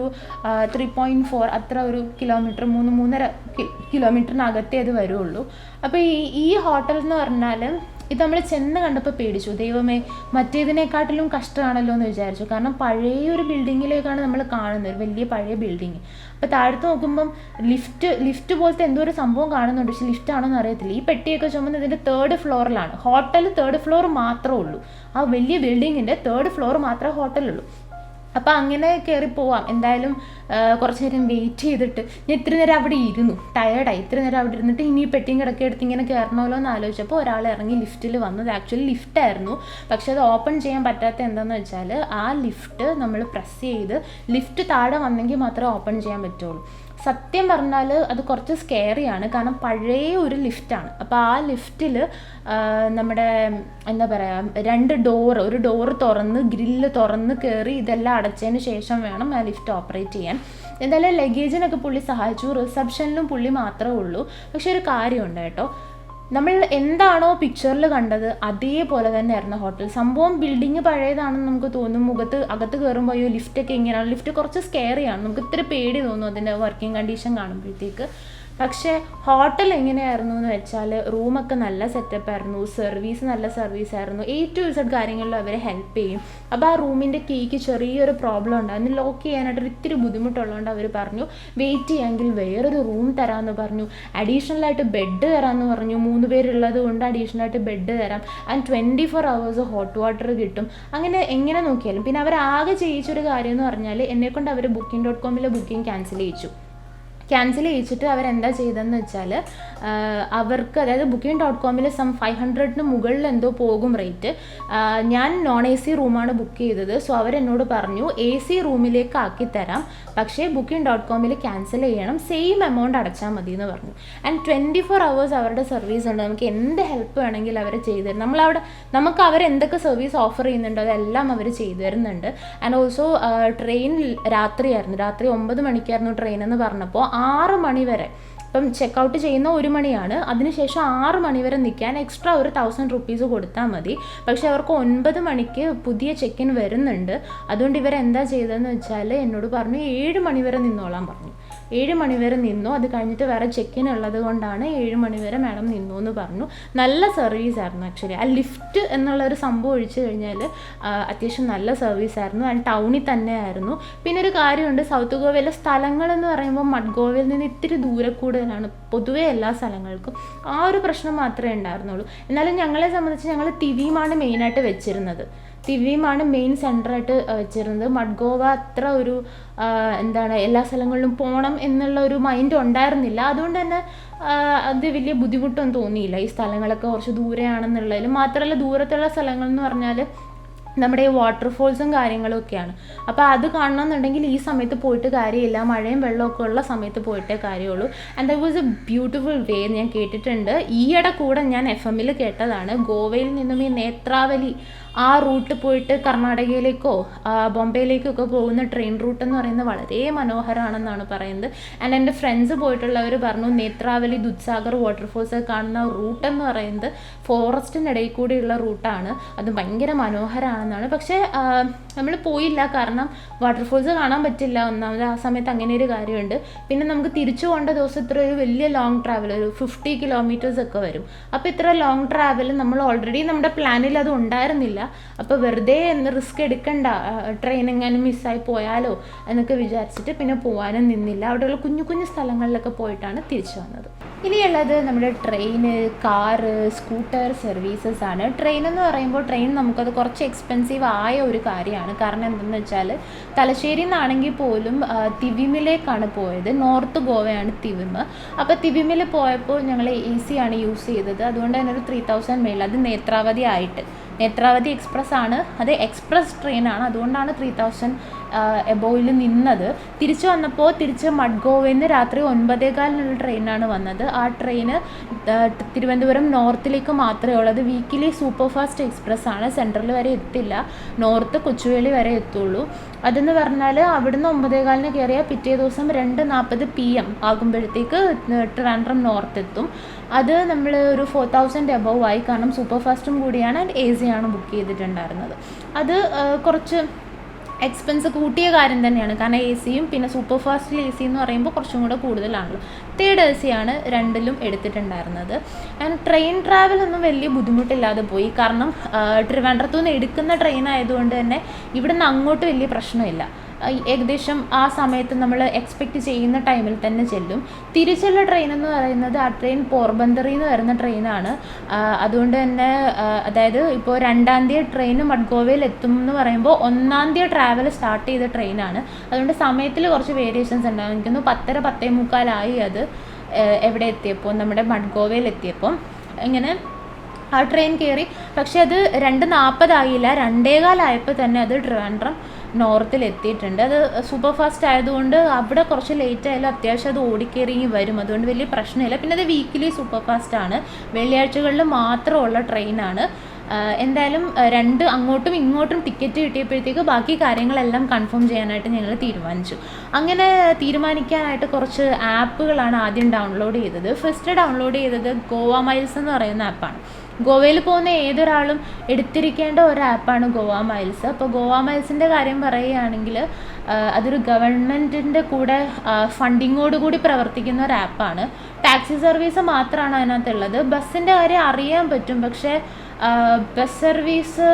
3.4 അത്ര ഒരു കിലോമീറ്റർ, 3-3.5 കിലോമീറ്ററിനകത്തേ അത് വരുള്ളൂ. അപ്പോൾ ഈ ഹോട്ടൽ എന്ന് പറഞ്ഞാൽ ഇത് നമ്മൾ ചെന്ന് കണ്ടപ്പോൾ പേടിച്ചു, ദൈവമേ മറ്റേതിനെക്കാട്ടിലും കഷ്ടമാണല്ലോ എന്ന് വിചാരിച്ചു. കാരണം പഴയ ഒരു ബിൽഡിങ്ങിലേക്കാണ് നമ്മൾ കാണുന്നത്, ഒരു വലിയ പഴയ ബിൽഡിങ്. അപ്പോൾ താഴത്ത് നോക്കുമ്പം ലിഫ്റ്റ് പോലത്തെ എന്തോ ഒരു സംഭവം കാണുന്നുണ്ട്, പക്ഷെ ലിഫ്റ്റ് ആണോന്ന് അറിയത്തില്ല. ഈ പെട്ടിയൊക്കെ ചുമന്ന് ഇതിൻ്റെ 3rd ഫ്ലോറിലാണ്. ഹോട്ടൽ 3rd ഫ്ലോർ മാത്രമേ ഉള്ളൂ, ആ വലിയ ബിൽഡിങ്ങിൻ്റെ 3rd ഫ്ലോർ മാത്രമേ ഹോട്ടലുള്ളൂ. അപ്പോൾ അങ്ങനെ കയറി പോവാം. എന്തായാലും കുറച്ച് നേരം വെയിറ്റ് ചെയ്തിട്ട് ഞാൻ ഇത്ര നേരം അവിടെ ഇരുന്നു, ടയേർഡായി. ഇത്ര നേരം അവിടെ ഇരുന്നിട്ട് ഇനി പെട്ടിയും കിടക്കി എടുത്ത് ഇങ്ങനെ കയറണമല്ലോ എന്ന് ആലോചിച്ചപ്പോൾ ഒരാൾ ഇറങ്ങി ലിഫ്റ്റിൽ വന്നത്. ആക്ച്വലി ലിഫ്റ്റായിരുന്നു, പക്ഷെ അത് ഓപ്പൺ ചെയ്യാൻ പറ്റാത്ത എന്താണെന്ന് വെച്ചാൽ ആ ലിഫ്റ്റ് നമ്മൾ പ്രസ് ചെയ്ത് ലിഫ്റ്റ് താഴെ വന്നെങ്കിൽ മാത്രമേ ഓപ്പൺ ചെയ്യാൻ പറ്റുള്ളൂ. സത്യം പറഞ്ഞാൽ അത് കുറച്ച് സ്കെയറിയാണ്, കാരണം പഴയ ഒരു ലിഫ്റ്റാണ്. അപ്പോൾ ആ ലിഫ്റ്റിൽ നമ്മുടെ എന്താ പറയുക, 2 ഡോറ്, ഒരു ഡോറ് തുറന്ന് ഗ്രില്ല് തുറന്ന് കയറി ഇതെല്ലാം അടച്ചതിന് ശേഷം വേണം ആ ലിഫ്റ്റ് ഓപ്പറേറ്റ് ചെയ്യാൻ. എന്തായാലും ലഗേജിനൊക്കെ പുള്ളി സഹായിച്ചു, റിസപ്ഷനിലും പുള്ളി മാത്രമേ ഉള്ളൂ. പക്ഷെ ഒരു കാര്യമുണ്ട് കേട്ടോ, നമ്മൾ എന്താണോ പിക്ചറിൽ കണ്ടത് അതേപോലെ തന്നെ ആയിരുന്നു ഹോട്ടൽ. സംഭവം ബിൽഡിങ് പഴയതാണെന്ന് നമുക്ക് തോന്നും, അകത്ത് കയറുമ്പോൾ അയ്യോ ലിഫ്റ്റൊക്കെ എങ്ങനെയാണ്, ലിഫ്റ്റ് കുറച്ച് സ്കെയറിയാണ്, നമുക്ക് ഇത്തിരി പേടി തോന്നും അതിൻ്റെ വർക്കിംഗ് കണ്ടീഷൻ കാണുമ്പോഴത്തേക്ക്. പക്ഷേ ഹോട്ടൽ എങ്ങനെയായിരുന്നു എന്ന് വെച്ചാൽ റൂമൊക്കെ നല്ല സെറ്റപ്പായിരുന്നു, സർവീസ് നല്ല സർവീസായിരുന്നു, A to Z കാര്യങ്ങളിൽ അവരെ ഹെൽപ്പ് ചെയ്യും. അപ്പോൾ ആ റൂമിൻ്റെ കീക്ക് ചെറിയൊരു പ്രോബ്ലം ഉണ്ടായിരുന്നു, ലോക്ക് ചെയ്യാനായിട്ടൊരു ഇത്തിരി ബുദ്ധിമുട്ടുള്ളതുകൊണ്ട് അവർ പറഞ്ഞു വെയിറ്റ് ചെയ്യാമെങ്കിൽ വേറൊരു റൂം തരാമെന്ന് പറഞ്ഞു. അഡീഷണലായിട്ട് ബെഡ് തരാമെന്ന് പറഞ്ഞു, 3 പേരുള്ളത് കൊണ്ട് അഡീഷണലായിട്ട് ബെഡ് തരാം. ആൻഡ് 24 hours ഹോട്ട് വാട്ടർ കിട്ടും. അങ്ങനെ എങ്ങനെ നോക്കിയാലും. പിന്നെ അവർ ആകെ ചെയ്യിച്ചൊരു കാര്യം എന്ന് പറഞ്ഞാൽ എന്നെക്കൊണ്ട് അവർ Booking.com ബുക്കിംഗ് ക്യാൻസൽ ചെയ്യിച്ചിട്ട് അവരെന്താ ചെയ്തതെന്ന് വെച്ചാൽ അവർക്ക്, അതായത് Booking.com സം 500 മുകളിൽ എന്തോ പോകും റേറ്റ്. ഞാൻ non-AC റൂമാണ് ബുക്ക് ചെയ്തത്. സോ അവരെന്നോട് പറഞ്ഞു AC റൂമിലേക്ക് ആക്കി തരാം, പക്ഷേ Booking.com ക്യാൻസൽ ചെയ്യണം, സെയിം എമൗണ്ട് അടച്ചാൽ മതി എന്ന് പറഞ്ഞു. ആൻഡ് 24 hours അവരുടെ സർവീസ് ഉണ്ട്, നമുക്ക് എന്ത് ഹെൽപ്പ് വേണമെങ്കിൽ അവർ ചെയ്തു തരും. നമുക്ക് അവരെന്തൊക്കെ സർവീസ് ഓഫർ ചെയ്യുന്നുണ്ടോ അതെല്ലാം അവർ ചെയ്തു തരുന്നുണ്ട്. ആൻഡ് ഓൾസോ ട്രെയിൻ രാത്രിയായിരുന്നു, രാത്രി 9 മണിക്കായിരുന്നു ട്രെയിൻ എന്ന് പറഞ്ഞപ്പോൾ 6 മണി വരെ, ഇപ്പം ചെക്കൗട്ട് ചെയ്യുന്ന 1 മണിയാണ്, അതിനുശേഷം 6 മണി വരെ നിൽക്കാൻ എക്സ്ട്രാ ഒരു 1000 rupees കൊടുത്താൽ മതി. പക്ഷെ അവർക്ക് 9 മണിക്ക് പുതിയ ചെക്കിൻ വരുന്നുണ്ട്. അതുകൊണ്ട് ഇവരെന്താ ചെയ്തതെന്ന് വെച്ചാൽ എന്നോട് പറഞ്ഞു 7 മണി വരെ നിന്നോളാൻ പറഞ്ഞു. 7 മണി വരെ നിന്നു, അത് കഴിഞ്ഞിട്ട് വേറെ ചെക്കിൻ ഉള്ളത് കൊണ്ടാണ് 7 മണി വരെ മാഡം നിന്നു എന്ന് പറഞ്ഞു. നല്ല സർവീസായിരുന്നു ആക്ച്വലി. ആ ലിഫ്റ്റ് എന്നുള്ളൊരു സംഭവം ഒഴിച്ചു കഴിഞ്ഞാൽ അത്യാവശ്യം നല്ല സർവീസായിരുന്നു. ആൻഡ് ടൗണിൽ തന്നെ ആയിരുന്നു. പിന്നെ ഒരു കാര്യമുണ്ട്, സൗത്ത് ഗോവയിലെ സ്ഥലങ്ങളെന്ന് പറയുമ്പോൾ മഡ്ഗോവയിൽ നിന്ന് ഇത്തിരി ദൂരെ കൂടുതലാണ് പൊതുവേ എല്ലാ സ്ഥലങ്ങൾക്കും. ആ ഒരു പ്രശ്നം മാത്രമേ ഉണ്ടായിരുന്നുള്ളൂ. എന്നാലും ഞങ്ങളെ സംബന്ധിച്ച് ഞങ്ങൾ തിവിയുമാണ് മെയിനായിട്ട് വെച്ചിരുന്നത്. തിവിയുമാണ് മെയിൻ സെൻറ്ററായിട്ട് വെച്ചിരുന്നത്. മഡ്ഗോവ അത്ര ഒരു എല്ലാ സ്ഥലങ്ങളിലും പോകണം എന്നുള്ള ഒരു മൈൻഡ് ഉണ്ടായിരുന്നില്ല. അതുകൊണ്ട് തന്നെ അത് വലിയ ബുദ്ധിമുട്ടൊന്നും തോന്നിയില്ല. ഈ സ്ഥലങ്ങളൊക്കെ കുറച്ച് ദൂരെയാണെന്നുള്ളതിൽ മാത്രമല്ല, ദൂരത്തുള്ള സ്ഥലങ്ങൾ എന്ന് പറഞ്ഞാൽ നമ്മുടെ ഈ വാട്ടർഫോൾസും കാര്യങ്ങളും ഒക്കെയാണ്. അപ്പോൾ അത് കാണണമെന്നുണ്ടെങ്കിൽ ഈ സമയത്ത് പോയിട്ട് കാര്യമില്ല, മഴയും വെള്ളമൊക്കെ ഉള്ള സമയത്ത് പോയിട്ടേ കാര്യമുള്ളൂ. And that was A beautiful വേ. ഞാൻ കേട്ടിട്ടുണ്ട്, ഈയിടെ കൂടെ ഞാൻ FM കേട്ടതാണ്, ഗോവയിൽ നിന്നും ഈ നേത്രാവലി ആ റൂട്ട് പോയിട്ട് കർണാടകയിലേക്കോ ബോംബെയിലേക്കോ ഒക്കെ പോകുന്ന ട്രെയിൻ റൂട്ട് എന്ന് പറയുന്നത് വളരെ മനോഹരമാണെന്നാണ് പറയുന്നത്. ആൻഡ് എൻ്റെ ഫ്രണ്ട്സ് പോയിട്ടുള്ളവർ പറഞ്ഞു നേത്രാവലി ദുദ്സാഗർ വാട്ടർഫോൾസ് ഒക്കെ കാണുന്ന റൂട്ട് എന്ന് പറയുന്നത് ഫോറസ്റ്റിൻ്റെ ഇടയിൽ കൂടിയുള്ള റൂട്ടാണ്, അത് ഭയങ്കര മനോഹരമാണെന്നാണ്. പക്ഷേ നമ്മൾ പോയില്ല, കാരണം വാട്ടർഫോൾസ് കാണാൻ പറ്റില്ല ഒന്നാമത്. ആ സമയത്ത് അങ്ങനെ ഒരു കാര്യമുണ്ട്. പിന്നെ നമുക്ക് തിരിച്ചു പോകേണ്ട ദിവസം ഇത്ര ഒരു വലിയ ലോങ് ട്രാവൽ, ഒരു 50 kilometers ഒക്കെ വരും. അപ്പോൾ ഇത്ര ലോങ് ട്രാവൽ നമ്മൾ ഓൾറെഡി നമ്മുടെ പ്ലാനിൽ അത് ഉണ്ടായിരുന്നില്ല. അപ്പോൾ വെറുതെ റിസ്ക് എടുക്കണ്ട, ട്രെയിൻ എങ്ങാനും മിസ്സായി പോയാലോ എന്നൊക്കെ വിചാരിച്ചിട്ട് പിന്നെ പോകാനും നിന്നില്ല. അവിടെയുള്ള കുഞ്ഞു കുഞ്ഞു സ്ഥലങ്ങളിലൊക്കെ പോയിട്ടാണ് തിരിച്ചു വന്നത്. ഇനിയുള്ളത് നമ്മുടെ ട്രെയിന്, കാറ്, സ്കൂട്ടർ സർവീസസ് ആണ്. ട്രെയിൻ എന്ന് പറയുമ്പോൾ ട്രെയിൻ നമുക്കത് കുറച്ച് എക്സ്പെൻസീവ് ആയ ഒരു കാര്യമാണ്. കാരണം എന്തെന്ന് വെച്ചാൽ തലശ്ശേരിയിൽ നിന്നാണെങ്കിൽ പോലും തിവിമിലേക്കാണ് പോയത്. നോർത്ത് ഗോവയാണ് തിവിമ. അപ്പോൾ തിവിമിൽ പോയപ്പോൾ ഞങ്ങൾ AC ആണ് യൂസ് ചെയ്തത്. അതുകൊണ്ട് തന്നെ ഒരു 3000 മേൽ, അത് നേത്രാവതി എക്സ്പ്രസ് ആണ്, അത് എക്സ്പ്രസ് ട്രെയിനാണ്. അതുകൊണ്ടാണ് 3000 എബോയിൽ നിന്നത്. തിരിച്ചു വന്നപ്പോൾ മഡ്ഗോവയിൽ നിന്ന് രാത്രി 9:15 ട്രെയിനാണ് വന്നത്. ആ ട്രെയിന് തിരുവനന്തപുരം നോർത്തിലേക്ക് മാത്രമേ ഉള്ളത്. വീക്കിലി സൂപ്പർ ഫാസ്റ്റ് എക്സ്പ്രസ് ആണ്, സെൻട്രൽ വരെ എത്തില്ല, നോർത്ത് കൊച്ചുവേളി വരെ എത്തുള്ളൂ. അതെന്ന് പറഞ്ഞാൽ അവിടുന്ന് 9:15 കയറിയാൽ പിറ്റേ ദിവസം 2:40 PM ആകുമ്പോഴത്തേക്ക് ട്രിവാൻഡ്രം നോർത്ത് എത്തും. അത് നമ്മൾ ഒരു 4000 എബോവ് ആയി, കാരണം സൂപ്പർ ഫാസ്റ്റും കൂടിയാണ് ആൻഡ് AC ആണ് ബുക്ക് ചെയ്തിട്ടുണ്ടായിരുന്നത്. അത് കുറച്ച് എക്സ്പെൻസ് കൂട്ടിയ കാര്യം തന്നെയാണ്. കാരണം എ സിയും പിന്നെ സൂപ്പർ ഫാസ്റ്റിൽ എ സി എന്ന് പറയുമ്പോൾ കുറച്ചും കൂടെ കൂടുതലാണല്ലോ. തേർഡ് എ സിയാണ് രണ്ടിലും എടുത്തിട്ടുണ്ടായിരുന്നത്. ആൻഡ് ട്രെയിൻ ട്രാവൽ ഒന്നും വലിയ ബുദ്ധിമുട്ടില്ലാതെ പോയി. കാരണം ട്രിവാൻഡ്രത്തു നിന്ന് എടുക്കുന്ന ട്രെയിൻ ആയതുകൊണ്ട് തന്നെ ഇവിടുന്ന് അങ്ങോട്ട് വലിയ പ്രശ്നമില്ല. ഏകദേശം ആ സമയത്ത് നമ്മൾ എക്സ്പെക്റ്റ് ചെയ്യുന്ന ടൈമിൽ തന്നെ ചെല്ലും. തിരിച്ചുള്ള ട്രെയിൻ എന്ന് പറയുന്നത് ആ ട്രെയിൻ പോർബന്തറിൽ നിന്ന് വരുന്ന ട്രെയിനാണ്. അതുകൊണ്ട് തന്നെ അതായത് ഇപ്പോൾ 2-ാം തീയതി ട്രെയിൻ മഡ്ഗോവയിൽ എത്തും എന്ന് പറയുമ്പോൾ 1-ാം തീയതി ട്രാവൽ സ്റ്റാർട്ട് ചെയ്ത ട്രെയിനാണ്. അതുകൊണ്ട് സമയത്തിൽ കുറച്ച് വേരിയേഷൻസ് ഉണ്ടാകും. എനിക്കൊന്ന് 10:45 അത് എവിടെ എത്തിയപ്പോൾ നമ്മുടെ മഡ്ഗോവയിൽ എത്തിയപ്പോൾ ഇങ്ങനെ ആ ട്രെയിൻ കയറി. പക്ഷെ അത് 2:40 ആയില്ല, 2:15 തന്നെ അത് ട്രിവാൻഡ്രം നോർത്തിൽ എത്തിയിട്ടുണ്ട്. അത് സൂപ്പർ ഫാസ്റ്റ് ആയതുകൊണ്ട് അവിടെ കുറച്ച് ലേറ്റ് ആയാലും അത്യാവശ്യം അത് ഓടിക്കേറി വരും. അതുകൊണ്ട് വലിയ പ്രശ്നമില്ല. പിന്നെ അത് വീക്കിലി സൂപ്പർ ഫാസ്റ്റ് ആണ്, വെള്ളിയാഴ്ചകളിൽ മാത്രമുള്ള ട്രെയിനാണ്. എന്തായാലും അങ്ങോട്ടും ഇങ്ങോട്ടും ടിക്കറ്റ് കിട്ടിയപ്പോഴത്തേക്ക് ബാക്കി കാര്യങ്ങളെല്ലാം കൺഫേം ചെയ്യാനായിട്ട് ഞങ്ങൾ തീരുമാനിച്ചു. അങ്ങനെ തീരുമാനിക്കാനായിട്ട് കുറച്ച് ആപ്പുകളാണ് ആദ്യം ഡൗൺലോഡ് ചെയ്തത്. ഫസ്റ്റ് ഡൗൺലോഡ് ചെയ്തത് ഗോവ മൈൽസ് എന്ന് പറയുന്ന ആപ്പാണ്. ഗോവയിൽ പോകുന്ന ഏതൊരാളും എടുത്തിരിക്കേണ്ട ഒരു ആപ്പാണ് ഗോവ മൈൽസ്. അപ്പോൾ ഗോവ മൈൽസിൻ്റെ കാര്യം പറയുകയാണെങ്കിൽ അതൊരു ഗവൺമെൻറ്റിൻ്റെ കൂടെ ഫണ്ടിങ്ങോടുകൂടി പ്രവർത്തിക്കുന്ന ഒരു ആപ്പാണ്. ടാക്സി സർവീസ് മാത്രമാണ് അതിനകത്തുള്ളത്. ബസ്സിൻ്റെ കാര്യം അറിയാൻ പറ്റും, പക്ഷേ ബസ് സർവീസ്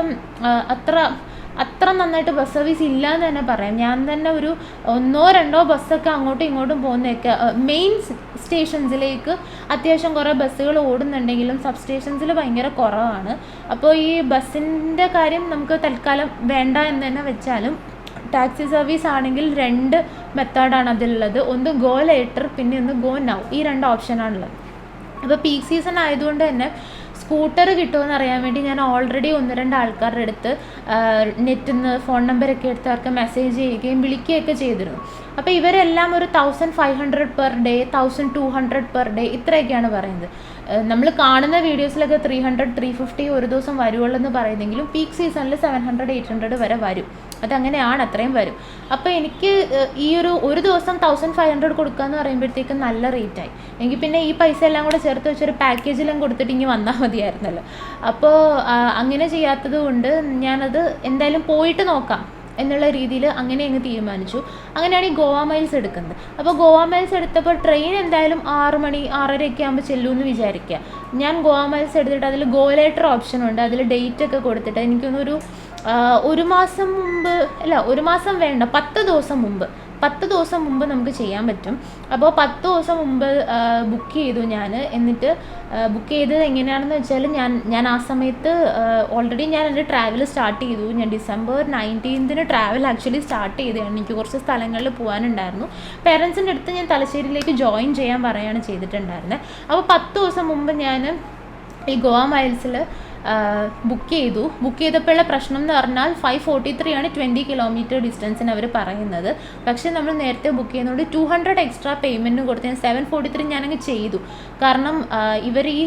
അത്ര നന്നായിട്ട് ബസ് സർവീസ് ഇല്ല എന്ന് തന്നെ പറയാം. ഞാൻ തന്നെ ഒരു 1-2 ബസ്സൊക്കെ അങ്ങോട്ടും ഇങ്ങോട്ടും പോകുന്നതൊക്കെ മെയിൻ സ്റ്റേഷൻസിലേക്ക് അത്യാവശ്യം കുറേ ബസ്സുകൾ ഓടുന്നുണ്ടെങ്കിലും സബ് സ്റ്റേഷൻസിൽ ഭയങ്കര കുറവാണ്. അപ്പോൾ ഈ ബസ്സിൻ്റെ കാര്യം നമുക്ക് തൽക്കാലം വേണ്ട എന്ന് തന്നെ വെച്ചാലും ടാക്സി സർവീസ് ആണെങ്കിൽ 2 മെത്തേഡാണ് അതിലുള്ളത്. ഒന്ന് ഗോ ലേറ്റർ, പിന്നെ ഒന്ന് ഗോ നൗ. ഈ 2 ഓപ്ഷനാണുള്ളത്. അപ്പോൾ പീക്ക് സീസൺ ആയതുകൊണ്ട് തന്നെ സ്കൂട്ടർ കിട്ടുമെന്ന് അറിയാൻ വേണ്ടി ഞാൻ ഓൾറെഡി 1-2 ആൾക്കാരുടെ അടുത്ത് നെറ്റിൽ നിന്ന് ഫോൺ നമ്പറൊക്കെ എടുത്ത് അവർക്ക് മെസ്സേജ് ചെയ്യുകയും വിളിക്കുകയൊക്കെ ചെയ്തിരുന്നു. അപ്പോൾ ഇവരെല്ലാം ഒരു 1500 പെർ ഡേ, 1200 പെർ ഡേ ഇത്രയൊക്കെയാണ് പറയുന്നത്. നമ്മൾ കാണുന്ന വീഡിയോസിലൊക്കെ 300-350 ഒരു ദിവസം വരുവുള്ളൂ എന്ന് പറയുന്നെങ്കിലും പീക്ക് സീസണിൽ 700-800 വരെ വരും. അതങ്ങനെയാണ്, അത്രയും വരും. അപ്പോൾ എനിക്ക് ഈ ഒരു ദിവസം 1500 കൊടുക്കുക എന്ന് പറയുമ്പോഴത്തേക്കും നല്ല റേറ്റായി. എങ്കിൽ പിന്നെ ഈ പൈസ എല്ലാം കൂടെ ചേർത്ത് വെച്ചൊരു പാക്കേജിലും കൊടുത്തിട്ട് ഇങ്ങനെ വന്നാൽ മതിയായിരുന്നല്ലോ. അപ്പോൾ അങ്ങനെ ചെയ്യാത്തത് കൊണ്ട് ഞാനത് എന്തായാലും പോയിട്ട് നോക്കാം എന്നുള്ള രീതിയിൽ അങ്ങനെ അങ്ങ് തീരുമാനിച്ചു. അങ്ങനെയാണ് ഈ ഗോവ മൈൽസ് എടുക്കുന്നത്. അപ്പോൾ ഗോവ മൈൽസ് എടുത്തപ്പോൾ ട്രെയിൻ എന്തായാലും 6 മണി 6:30 ആകുമ്പോൾ ചെല്ലുമെന്ന് വിചാരിക്കുക. ഞാൻ ഗോവ മൈൽസ് എടുത്തിട്ട് അതിൽ ഗോ ലേറ്റർ ഓപ്ഷൻ ഉണ്ട്. അതിൽ ഡേറ്റ് ഒക്കെ കൊടുത്തിട്ട് എനിക്കൊന്നൊരു 1 മാസം മുമ്പ്, അല്ല 1 മാസം വേണ്ട, 10 ദിവസം മുമ്പ് 10 ദിവസം മുമ്പ് നമുക്ക് ചെയ്യാൻ പറ്റും. അപ്പോൾ 10 ദിവസം മുമ്പ് ബുക്ക് ചെയ്തു ഞാൻ. എന്നിട്ട് ബുക്ക് ചെയ്തത് എങ്ങനെയാണെന്ന് വെച്ചാൽ ഞാൻ ആ സമയത്ത് ഓൾറെഡി ഞാൻ എൻ്റെ ട്രാവൽ സ്റ്റാർട്ട് ചെയ്തു. ഞാൻ December 19 ട്രാവൽ ആക്ച്വലി സ്റ്റാർട്ട് ചെയ്തതാണ്. എനിക്ക് കുറച്ച് സ്ഥലങ്ങളിൽ പോകാനുണ്ടായിരുന്നു. പേരൻസിൻ്റെ അടുത്ത് ഞാൻ തലശ്ശേരിയിലേക്ക് ജോയിൻ ചെയ്യാൻ പറയുകയാണ് ചെയ്തിട്ടുണ്ടായിരുന്നത്. അപ്പോൾ 10 ദിവസം മുമ്പ് ഞാൻ ഈ ഗോവ മൈൽസിൽ ബുക്ക് ചെയ്തപ്പോഴുള്ള പ്രശ്നം എന്ന് പറഞ്ഞാൽ 543 ആണ് 20 കിലോമീറ്റർ ഡിസ്റ്റൻസിന് അവർ പറയുന്നത്. പക്ഷേ നമ്മൾ നേരത്തെ ബുക്ക് ചെയ്യുന്നതുകൊണ്ട് 200 എക്സ്ട്രാ പേയ്മെൻറ്റും കൊടുത്ത് ഞാൻ 743 ഞാനങ്ങ് ചെയ്തു. കാരണം ഇവർ ഈ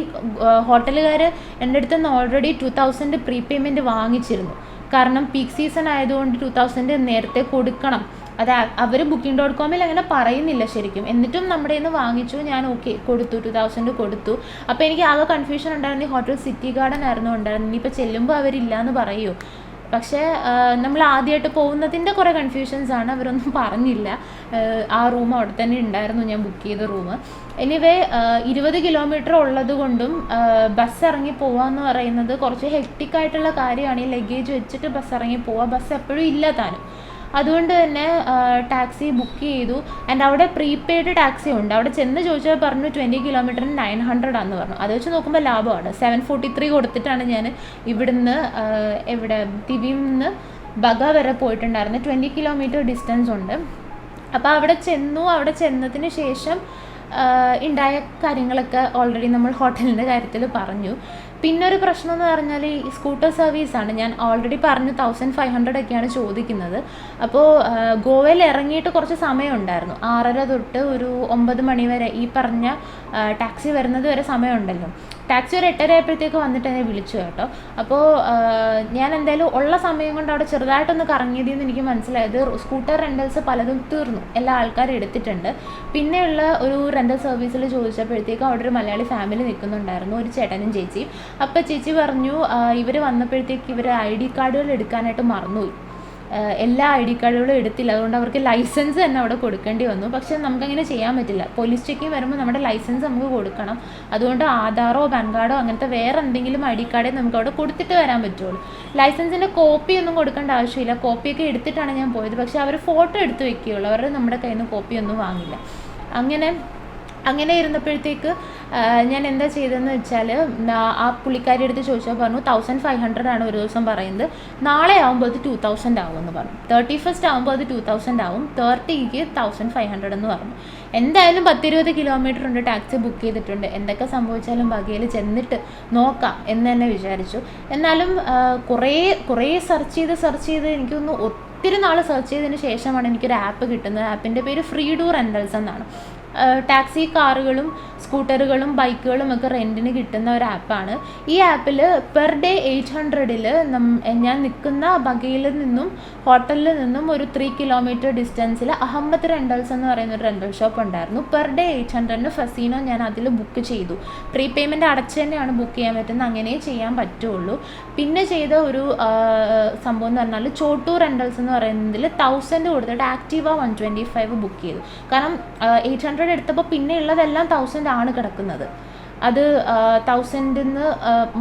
ഹോട്ടലുകാർ എൻ്റെ അടുത്ത് നിന്ന് ഓൾറെഡി 2000 പ്രീ പേയ്മെൻറ്റ് വാങ്ങിച്ചിരുന്നു. കാരണം പീക്ക് സീസൺ ആയതുകൊണ്ട് 2000 നേരത്തെ കൊടുക്കണം. അത് അവർ Booking.comൽ അങ്ങനെ പറയുന്നില്ല ശരിക്കും. എന്നിട്ടും നമ്മുടെ നിന്ന് വാങ്ങിച്ചു. ഞാൻ ഓക്കെ കൊടുത്തു, 2000 കൊടുത്തു. അപ്പോൾ എനിക്ക് ആകെ കൺഫ്യൂഷൻ ഉണ്ടായിരുന്നു. ഈ ഹോട്ടൽ സിറ്റി ഗാർഡൻ ആയിരുന്നു ഉണ്ടായിരുന്നു. ഇനിയിപ്പോൾ ചെല്ലുമ്പോൾ അവരില്ല എന്ന് പറയൂ. പക്ഷേ നമ്മൾ ആദ്യമായിട്ട് പോകുന്നതിൻ്റെ കുറേ കൺഫ്യൂഷൻസാണ്. അവരൊന്നും പറഞ്ഞില്ല. ആ റൂം അവിടെ തന്നെ ഉണ്ടായിരുന്നു, ഞാൻ ബുക്ക് ചെയ്ത റൂം. എനിവേ 20 കിലോമീറ്റർ ഉള്ളത് കൊണ്ടും ബസ് ഇറങ്ങി പോവാന്ന് പറയുന്നത് കുറച്ച് ഹെക്റ്റിക്കായിട്ടുള്ള കാര്യമാണ്. ഈ ലഗേജ് വെച്ചിട്ട് ബസ് ഇറങ്ങി പോവുക, ബസ് എപ്പോഴും ഇല്ല താനും. അതുകൊണ്ട് തന്നെ ടാക്സി ബുക്ക് ചെയ്തു. ആൻഡ് അവിടെ പ്രീപെയ്ഡ് ടാക്സി ഉണ്ട്. അവിടെ ചെന്ന് ചോദിച്ചാൽ പറഞ്ഞു 20 കിലോമീറ്ററിന് 900 ആണെന്ന് പറഞ്ഞു. അത് വെച്ച് നോക്കുമ്പോൾ ലാഭമാണ്. 743 കൊടുത്തിട്ടാണ് ഞാൻ ഇവിടുന്ന് ദിവ്യയിൽ നിന്ന് ബഗ വരെ പോയിട്ടുണ്ടായിരുന്നു. 20 കിലോമീറ്റർ ഡിസ്റ്റൻസ് ഉണ്ട്. അപ്പോൾ അവിടെ ചെന്നതിന് ശേഷം ഉണ്ടായ കാര്യങ്ങളൊക്കെ ഓൾറെഡി നമ്മൾ ഹോട്ടലിൻ്റെ കാര്യത്തിൽ പറഞ്ഞു. പിന്നൊരു പ്രശ്നം എന്ന് പറഞ്ഞാൽ ഈ സ്കൂട്ടർ സർവീസാണ്. ഞാൻ ഓൾറെഡി പറഞ്ഞു 1500 ഒക്കെയാണ് ചോദിക്കുന്നത്. അപ്പോൾ ഗോവയിൽ ഇറങ്ങിയിട്ട് കുറച്ച് സമയം ഉണ്ടായിരുന്നു. 6:30 തൊട്ട് ഒരു 9 മണി വരെ ഈ പറഞ്ഞ ടാക്സി വരുന്നത് വരെ സമയമുണ്ടല്ലോ. ടാക്സി ഒരു 8:30 ആയപ്പോഴത്തേക്ക് വന്നിട്ട് എന്നെ വിളിച്ചു കേട്ടോ. അപ്പോൾ ഞാൻ എന്തായാലും ഉള്ള സമയം കൊണ്ട് അവിടെ ചെറുതായിട്ടൊന്ന് കറങ്ങിയതെന്ന് എനിക്ക് മനസ്സിലായത് സ്കൂട്ടർ റെൻ്റൽസ് പലതും തീർന്നു, എല്ലാ ആൾക്കാരും എടുത്തിട്ടുണ്ട്. പിന്നെയുള്ള ഒരു റെൻ്റൽ സർവീസിൽ ചോദിച്ചപ്പോഴത്തേക്കും അവിടെ ഒരു മലയാളി ഫാമിലി നിൽക്കുന്നുണ്ടായിരുന്നു, ഒരു ചേട്ടനും ചേച്ചിയും. അപ്പോൾ ചേച്ചി പറഞ്ഞു ഇവർ വന്നപ്പോഴത്തേക്ക് ഇവർ ID കാർഡുകൾ എടുക്കാനായിട്ട് മറന്നുപോയി. എല്ലാ ഐ ഡി കാർഡുകളും എടുത്തില്ല. അതുകൊണ്ട് അവർക്ക് ലൈസൻസ് തന്നെ അവിടെ കൊടുക്കേണ്ടി വന്നു. പക്ഷേ നമുക്കങ്ങനെ ചെയ്യാൻ പറ്റില്ല. പോലീസ് ചെക്കിങ് വരുമ്പോൾ നമ്മുടെ ലൈസൻസ് നമുക്ക് കൊടുക്കണം. അതുകൊണ്ട് ആധാറോ പാൻ കാർഡോ അങ്ങനത്തെ വേറെ എന്തെങ്കിലും ഐ ഡി കാർഡേ നമുക്ക് അവിടെ കൊടുത്തിട്ട് വരാൻ പറ്റുള്ളൂ. ലൈസൻസിൻ്റെ കോപ്പിയൊന്നും കൊടുക്കേണ്ട ആവശ്യമില്ല. കോപ്പിയൊക്കെ എടുത്തിട്ടാണ് ഞാൻ പോയത്. പക്ഷേ അവർ ഫോട്ടോ എടുത്ത് വെക്കുകയുള്ളൂ. അവർ നമ്മുടെ കയ്യിൽ നിന്ന് കോപ്പിയൊന്നും വാങ്ങില്ല. അങ്ങനെ ഇരുന്നപ്പോഴത്തേക്ക് ഞാൻ എന്താ ചെയ്തതെന്ന് വെച്ചാൽ, ആ പുള്ളിക്കാരി അടുത്ത് ചോദിച്ചാൽ പറഞ്ഞു 1500 ആണ് ഒരു ദിവസം പറയുന്നത്, നാളെ ആകുമ്പോൾ അത് 2000 ആവുമെന്ന് പറഞ്ഞു. 31st ആകുമ്പോൾ അത് 2000 ആവും, 30ക്ക് 1500 എന്ന് പറഞ്ഞു. എന്തായാലും 10-20 കിലോമീറ്റർ ഉണ്ട്, ടാക്സി ബുക്ക് ചെയ്തിട്ടുണ്ട്, എന്തൊക്കെ സംഭവിച്ചാലും ബഗേൽ ചെന്നിട്ട് നോക്കാം എന്ന് തന്നെ വിചാരിച്ചു. എന്നാലും കുറേ സെർച്ച് ചെയ്ത് എനിക്കൊന്ന് ഒത്തിരി നാൾ സെർച്ച് ചെയ്തതിന് ശേഷമാണ് എനിക്കൊരു ആപ്പ് കിട്ടുന്നത്. ആപ്പിൻ്റെ പേര് ഫ്രീഡു റെൻ്റൽസ് എന്നാണ്. ടാക്സി, കാറുകളും സ്കൂട്ടറുകളും ബൈക്കുകളും ഒക്കെ റെൻറ്റിന് കിട്ടുന്ന ഒരു ആപ്പാണ്. ഈ ആപ്പിൽ പെർ ഡേ 800-ൽ ഞാൻ നിൽക്കുന്ന ബഗയിൽ നിന്നും ഹോട്ടലിൽ നിന്നും ഒരു 3 കിലോമീറ്റർ ഡിസ്റ്റൻസിൽ അഹമ്മദ് റെൻ്റൽസ് എന്ന് പറയുന്ന ഒരു റെൻ്റൽ ഷോപ്പ് ഉണ്ടായിരുന്നു. പെർ ഡേ 800-ന് ഫസീനോ ഞാൻ അതിൽ ബുക്ക് ചെയ്തു. പ്രീ പേയ്മെൻറ്റ് അടച്ച് തന്നെയാണ് ബുക്ക് ചെയ്യാൻ പറ്റുന്നത്, അങ്ങനെ ചെയ്യാൻ പറ്റുള്ളൂ. പിന്നെ ചെയ്ത ഒരു സംഭവം എന്ന് പറഞ്ഞാൽ ചോട്ടു റെൻ്റൽസ് എന്ന് പറയുന്നതിൽ 1000 കൊടുത്തിട്ട് ആക്റ്റീവ 125 ബുക്ക് ചെയ്തു. കാരണം 800 എടുത്തപ്പോൾ പിന്നെ ഉള്ളതെല്ലാം 1000 ആണ് കിടക്കുന്നത്. അത് 1000-ന്ന്